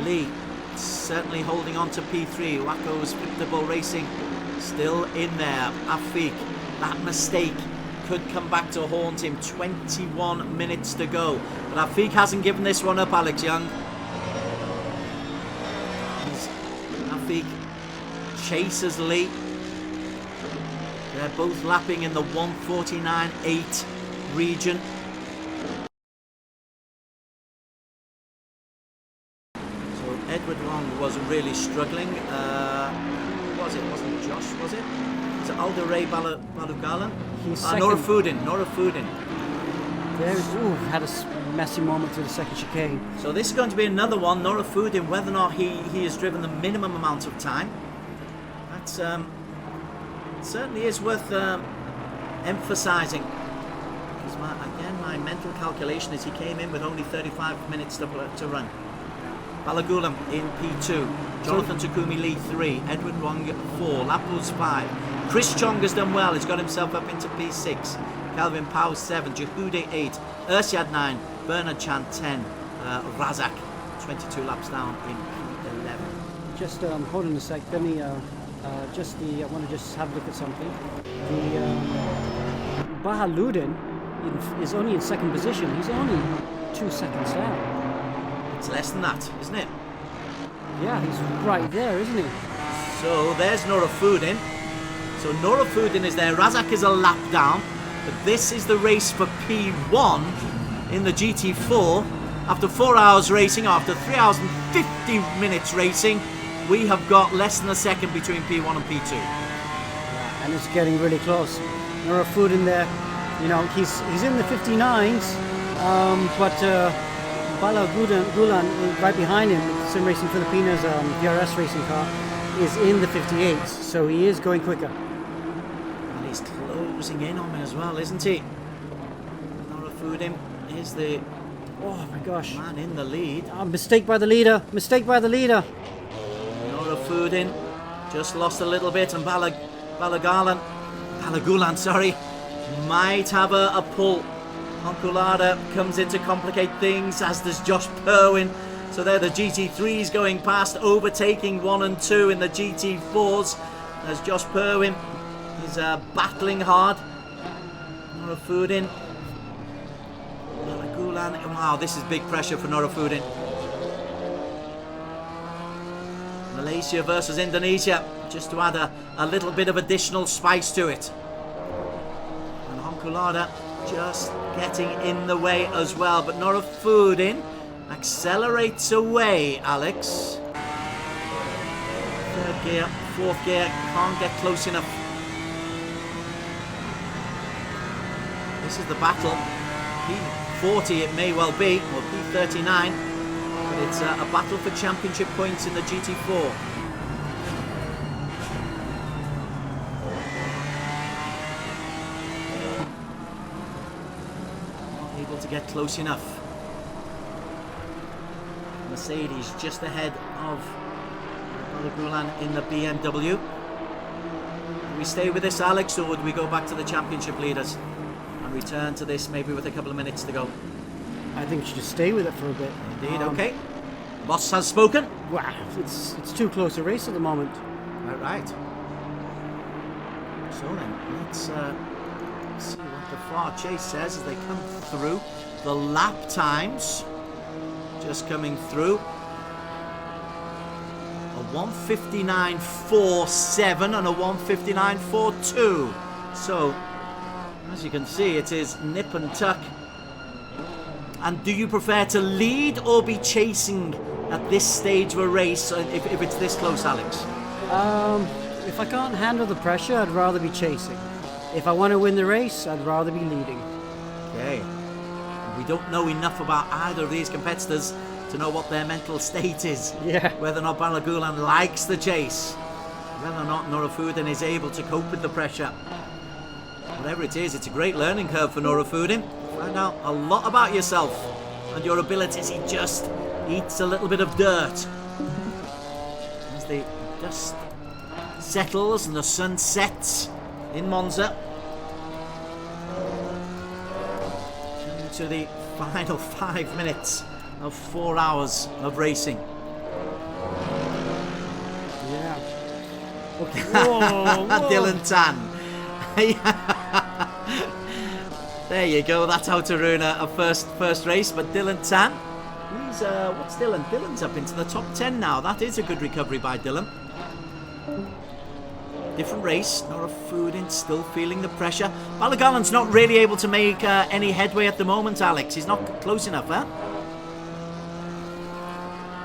Lee certainly holding on to P3. Waco's Flip Racing still in there. Afiq, that mistake could come back to haunt him. 21 minutes to go. But Afiq hasn't given this one up, Alex Young. Afiq chases Lee. They're both lapping in the 149.8 region. Edward Long was really struggling. Who was it? It wasn't Josh, was it? Was it Aldo Ray Balugala? He's second. Nora Foodin. Had a messy moment through the second chicane. So this is going to be another one. Nora Foodin, whether or not he has driven the minimum amount of time. That's certainly is worth emphasising. Because my mental calculation is he came in with only 35 minutes to run. Balagulam in P2, Jonathan Takumi Lee 3, Edwin Wong 4, Lapus 5, Chris Chong has done well, he's got himself up into P6, Calvin Powell 7, Jehude 8, Ursiad 9, Bernard Chan 10, Razak 22 laps down in P11. Just hold on a sec, let me I want to just have a look at something. The Bahaludin is only in second position, he's only 2 seconds down. It's less than that, isn't it? Yeah, he's right there, isn't he? So there's Nurafudin. So Nurafudin is there. Razak is a lap down. But this is the race for P1 in the GT4. After 4 hours racing, after 3 hours and 50 minutes racing, we have got less than a second between P1 and P2. Yeah, and it's getting really close. Nurafudin there, you know, he's in the 59s, but Bala Gulan right behind him, Sim Racing Filipinas DRS racing car, is in the 58s, so he is going quicker. And he's closing in on me as well, isn't he? Nurafudin is the Oh my gosh. man in the lead. Mistake by the leader. Mistake by the leader. Nurafudin just lost a little bit, and Balagulan, sorry, might have a pull. Honkulada comes in to complicate things, as does Josh Perwin. So there the GT3s going past, overtaking 1 and 2 in the GT4s, as Josh Perwin is battling hard. Nurafudin. Balagulan. Wow, this is big pressure for Nurafudin. Malaysia versus Indonesia, just to add a little bit of additional spice to it. And Honkulada just getting in the way as well, but Nurafudin accelerates away, Alex. Third gear, fourth gear, can't get close enough. This is the battle. P40 it may well be, or P39. It's a battle for championship points in the GT4. Not able to get close enough. Mercedes just ahead of Balagulan in the BMW. Do we stay with this, Alex, or would we go back to the championship leaders and return to this maybe with a couple of minutes to go? I think we should just stay with it for a bit. Indeed, okay. Boss has spoken. Wow, it's too close a race at the moment. Right. So then, let's see what the far chase says as they come through. The lap times just coming through. A 1:59.47 and a 1:59.42. So, as you can see, it is nip and tuck. And do you prefer to lead or be chasing at this stage of a race if it's this close, Alex? If I can't handle the pressure, I'd rather be chasing. If I want to win the race, I'd rather be leading. Okay. We don't know enough about either of these competitors to know what their mental state is. Yeah. Whether or not Balagulan likes the chase. Whether or not Nurafudin is able to cope with the pressure. Whatever it is, it's a great learning curve for Nurafudin. Find out a lot about yourself and your abilities. He just eats a little bit of dirt. As the dust settles and the sun sets in Monza. Coming to the final 5 minutes of 4 hours of racing. Yeah. Okay. Whoa, whoa. Dylan Tan. There you go. That's how to ruin a first race. But Dylan Tan, he's what's Dylan? Dylan's up into the top 10 now. That is a good recovery by Dylan. Different race. Nurafudin still feeling the pressure. Balagulan's not really able to make any headway at the moment, Alex. He's not close enough, huh?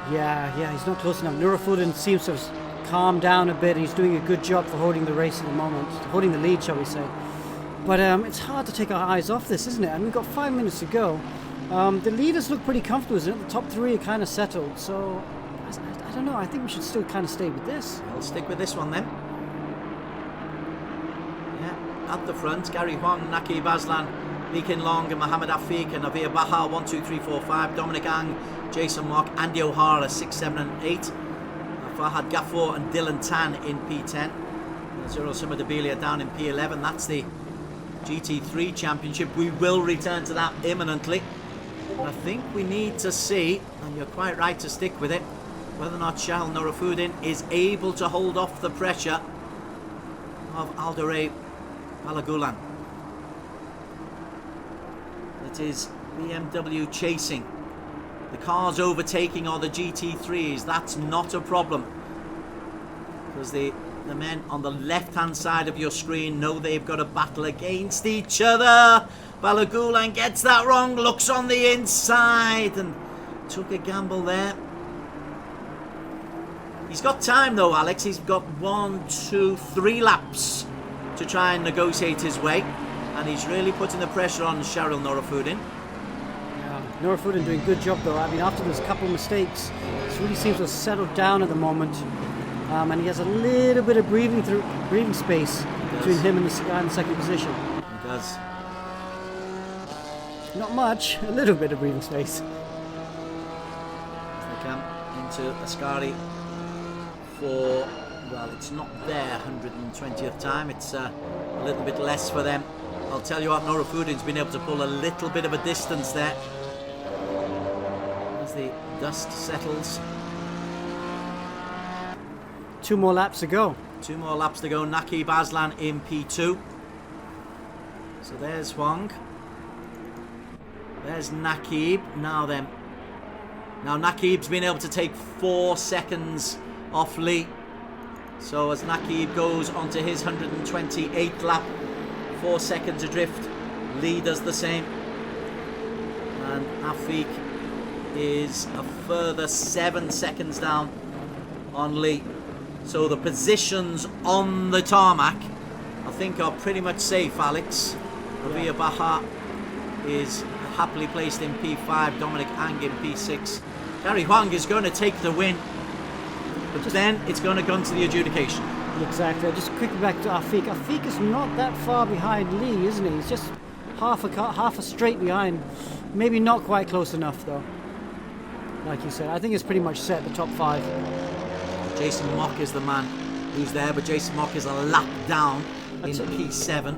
Yeah, he's not close enough. Nurafudin seems to have calmed down a bit. He's doing a good job for holding the race at the moment. Holding the lead, shall we say. But it's hard to take our eyes off this, isn't it? And we've got 5 minutes to go. The leaders look pretty comfortable, isn't it? The top three are kind of settled. So, I don't know. I think we should still kind of stay with this. I'll stick with this one then. Yeah, at the front, Gary Huang, Naqib Aslan, Lee Kin Long and Mohammed Afiq and Avir Bahar, 1, 2, 3, 4, 5. Dominic Ang, Jason Mock, Andy O'Hara, 6, 7 and 8. Fahad Ghafour and Dylan Tan in P10. Zero Summer Debelia down in P11. That's the GT3 Championship. We will return to that imminently. I think we need to see, and you're quite right to stick with it, whether or not Shahal Nurafudin is able to hold off the pressure of Alderey Balagulan. It is BMW chasing the cars overtaking are the GT3s. That's not a problem, because the men on the left-hand side of your screen know they've got to battle against each other. Balagulan gets that wrong, looks on the inside and took a gamble there. He's got time though, Alex. He's got 1, 2, 3 laps to try and negotiate his way, and he's really putting the pressure on Cheryl Norafudin. Norafudin doing a good job though. I mean, after those couple of mistakes, he really seems to have settled down at the moment, and he has a little bit of breathing space between him and the guy in the second position. He does. Not much, a little bit of breathing space. As they come into Ascari for, well, it's not their 120th time, it's a little bit less for them. I'll tell you what, Norafudin's been able to pull a little bit of a distance there as the dust settles. 2 more laps to go. 2 more laps to go. Naqib Aslan in P2. So there's Huang. There's Naqib. Now then. Now Naqib's been able to take 4 seconds off Lee. So as Naqib goes onto his 128th lap, 4 seconds adrift, Lee does the same. And Afiq is a further 7 seconds down on Lee. So the positions on the tarmac, I think, are pretty much safe, Alex. Ravia Baha is happily placed in P5, Dominic Ang in P6. Gary Huang is going to take the win, but then it's going to go to the adjudication. Exactly. Just quickly back to Afiq. Afiq is not that far behind Lee, isn't he? He's just half a straight behind. Maybe not quite close enough, though. Like you said, I think it's pretty much set, the top 5. Jason Mock is the man who's there, but Jason Mock is a lap down in P7.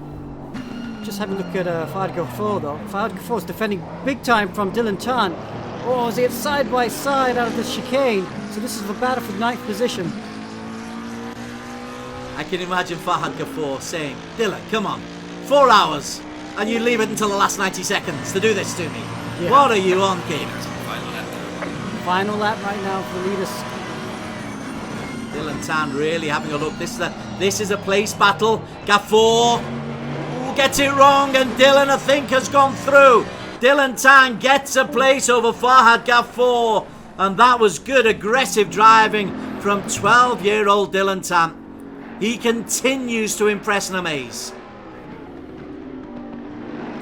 Just having a look at Fahad Ghafoor though. Fahad Ghafoor is defending big time from Dylan Tan. Oh, as he gets side by side out of the chicane. So this is the battle for 9th position. I can imagine Fahad Ghafoor saying, Dylan, come on, 4 hours, and you leave it until the last 90 seconds to do this to me. Yeah. What are you on, kid? Final lap right now for the leaders. Dylan Tan really having a look. This is a place battle. Ghafoor gets it wrong, and Dylan, I think, has gone through. Dylan Tan gets a place over Fahad Ghafoor, and that was good aggressive driving from 12-year-old Dylan Tan. He continues to impress and amaze.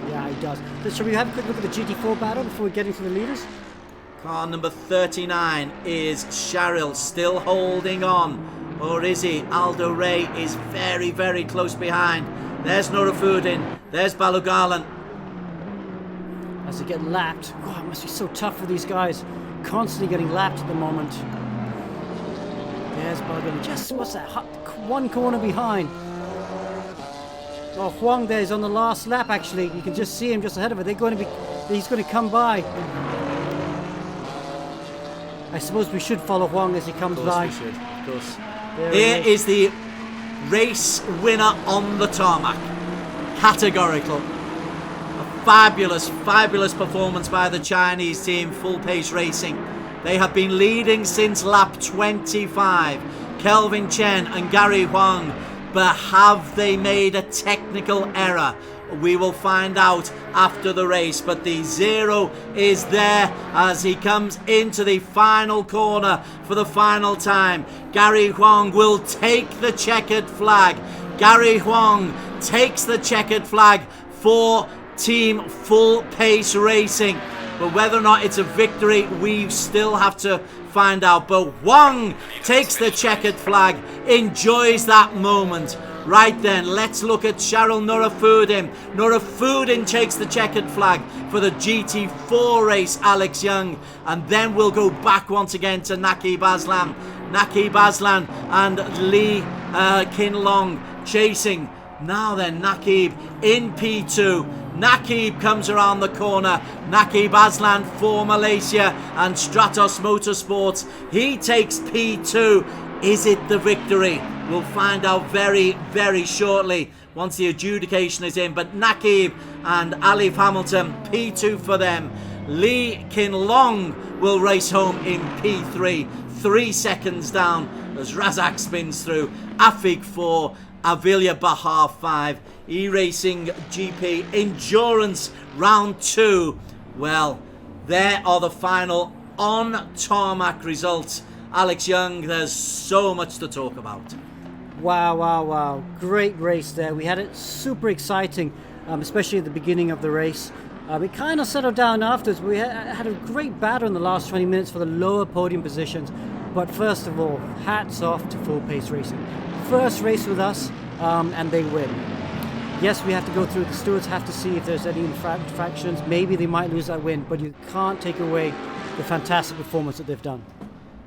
Yeah, he does. So shall we have a quick look at the GT4 battle before we get into the leaders? Car number 39 is Sharil, still holding on. Or is he? Aldo Ray is very, very close behind. There's Norafudin. There's Balogalan. As they get lapped. Oh, it must be so tough for these guys. Constantly getting lapped at the moment. There's Balogalan. Just, what's that? 1 corner behind. Oh, Huang there is on the last lap, actually. You can just see him just ahead of it. He's going to come by. I suppose we should follow Huang as he comes by. Of course we should, of course. Here is the race winner on the tarmac. Categorical. A fabulous, fabulous performance by the Chinese team, Full Pace Racing. They have been leading since lap 25. Kelvin Chen and Gary Huang. But have they made a technical error? We will find out after the race, but the 0 is there as he comes into the final corner for the final time. Gary Huang will take the checkered flag. Gary Huang takes the checkered flag for Team Full Pace Racing. But whether or not it's a victory, we still have to find out. But Huang takes the checkered flag, enjoys that moment. Right then, let's look at Cheryl Norafudin. Norafudin takes the checkered flag for the GT4 race, Alex Young. And then we'll go back once again to Naqib Aslan. Naqib Aslan and Lee Kin Long chasing. Now then, Naqib in P2. Naqib comes around the corner. Naqib Aslan for Malaysia and Stratos Motorsports. He takes P2. Is it the victory? We'll find out very, very shortly once the adjudication is in. But Naqib and Alif Hamilton, P2 for them. Lee Kin Long will race home in P3. 3 seconds down as Razak spins through. Afig 4, Avilia Bahar 5. E-Racing GP Endurance Round 2. Well, there are the final on-tarmac results. Alex Young, there's so much to talk about. Wow. Great race there. We had it super exciting, especially at the beginning of the race. It kind of settled down afterwards. We had a great battle in the last 20 minutes for the lower podium positions. But first of all, hats off to Full Pace Racing. First race with us, and they win. Yes, we have to go through. The stewards have to see if there's any infractions. Maybe they might lose that win, but you can't take away the fantastic performance that they've done.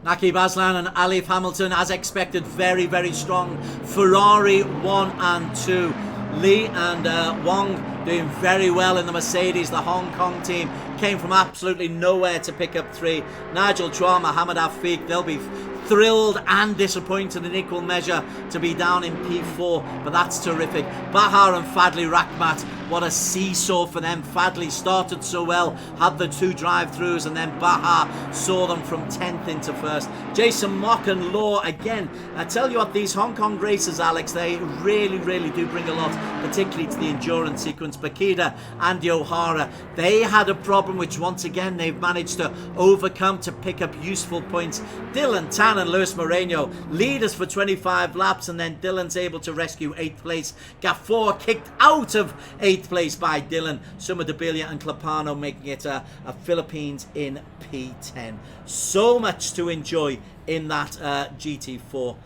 Nakib Aslan and Alif Hamilton, as expected, very, very strong. Ferrari 1 and 2. Lee and Wong doing very well in the Mercedes. The Hong Kong team came from absolutely nowhere to pick up 3. Nigel Chua, Mohammed Afiq, they'll be thrilled and disappointed in equal measure to be down in P4, but that's terrific. Bahar and Fadli Rakhmat, what a seesaw for them. Fadli started so well, had the 2 drive-throughs, and then Bahar saw them from 10th into 1st. Jason Mock and Law again. I tell you what, these Hong Kong races, Alex, they really, really do bring a lot, particularly to the endurance sequence. Bakita and O'Hara, they had a problem which once again they've managed to overcome to pick up useful points. Dylan Tan and Luis Moreno, leaders for 25 laps, and then Dylan's able to rescue 8th place. Gafour kicked out of 8th place by Dylan. Suma Debilia and Clapano making it a Philippines in P10. So much to enjoy in that GT4.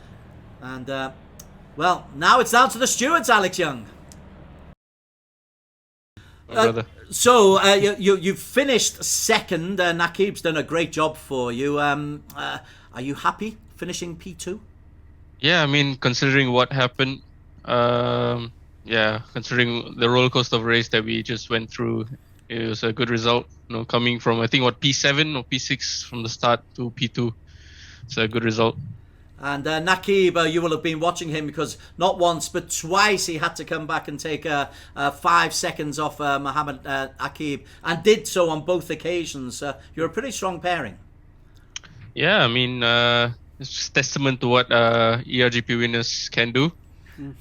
And, well, now it's down to the stewards, Alex Young. So you've finished second. Nakib's done a great job for you. Are you happy finishing P2? Yeah, I mean, considering what happened, considering the roller coaster of race that we just went through, it was a good result. Coming from, I think, P7 or P6 from the start to P2. It's a good result. And Nakib, you will have been watching him because not once but twice he had to come back and take 5 seconds off Mohammed Akib, and did so on both occasions. You're a pretty strong pairing. Yeah, I mean, it's just testament to what ERGP winners can do.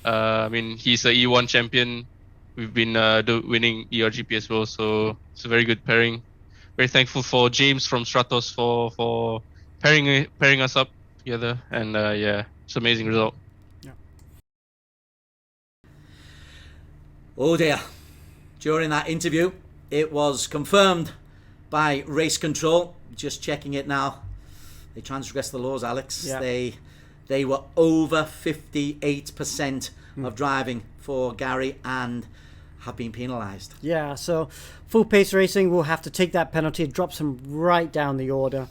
I mean, he's a E1 champion. We've been winning ERGP as well, so it's a very good pairing. Very thankful for James from Stratos for pairing us up together, and it's an amazing result. Yeah. Oh dear. During that interview, it was confirmed by race control. Just checking it now. They transgressed the laws, Alex. Yeah. They were over 58% of driving for Gary and have been penalised. Yeah, so Full Pace Racing will have to take that penalty. It drops them right down the order.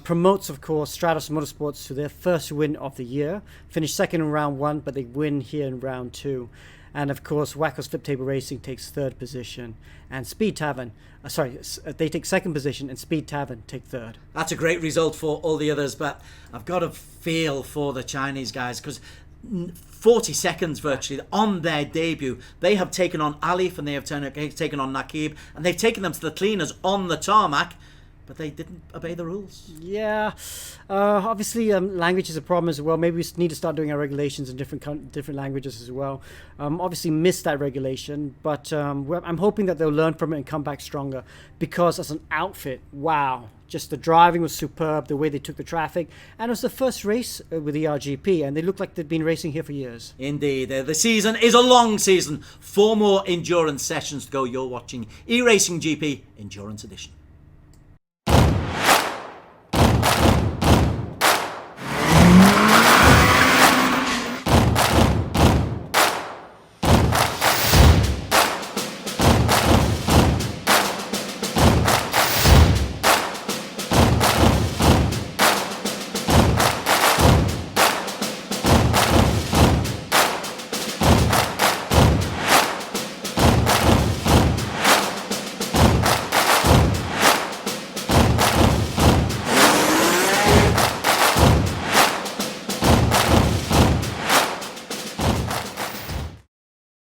Promotes, of course, Stratos Motorsports to their first win of the year. Finished second in round 1, but they win here in round 2. And of course, Wacko's Flip Table Racing takes 3rd position, and Speed Tavern, they take 2nd position, and Speed Tavern take 3rd. That's a great result for all the others, but I've got to feel for the Chinese guys because 40 seconds virtually on their debut, they have taken on Alif and they have taken on Nakib, and they've taken them to the cleaners on the tarmac. But they didn't obey the rules. Yeah, obviously language is a problem as well. Maybe we need to start doing our regulations in different languages as well. Obviously missed that regulation, but I'm hoping that they'll learn from it and come back stronger. Because as an outfit, wow, just the driving was superb, the way they took the traffic, and it was the first race with the ERGP, and they look like they've been racing here for years. Indeed, the season is a long season. 4 more endurance sessions to go. You're watching E-Racing GP Endurance Edition.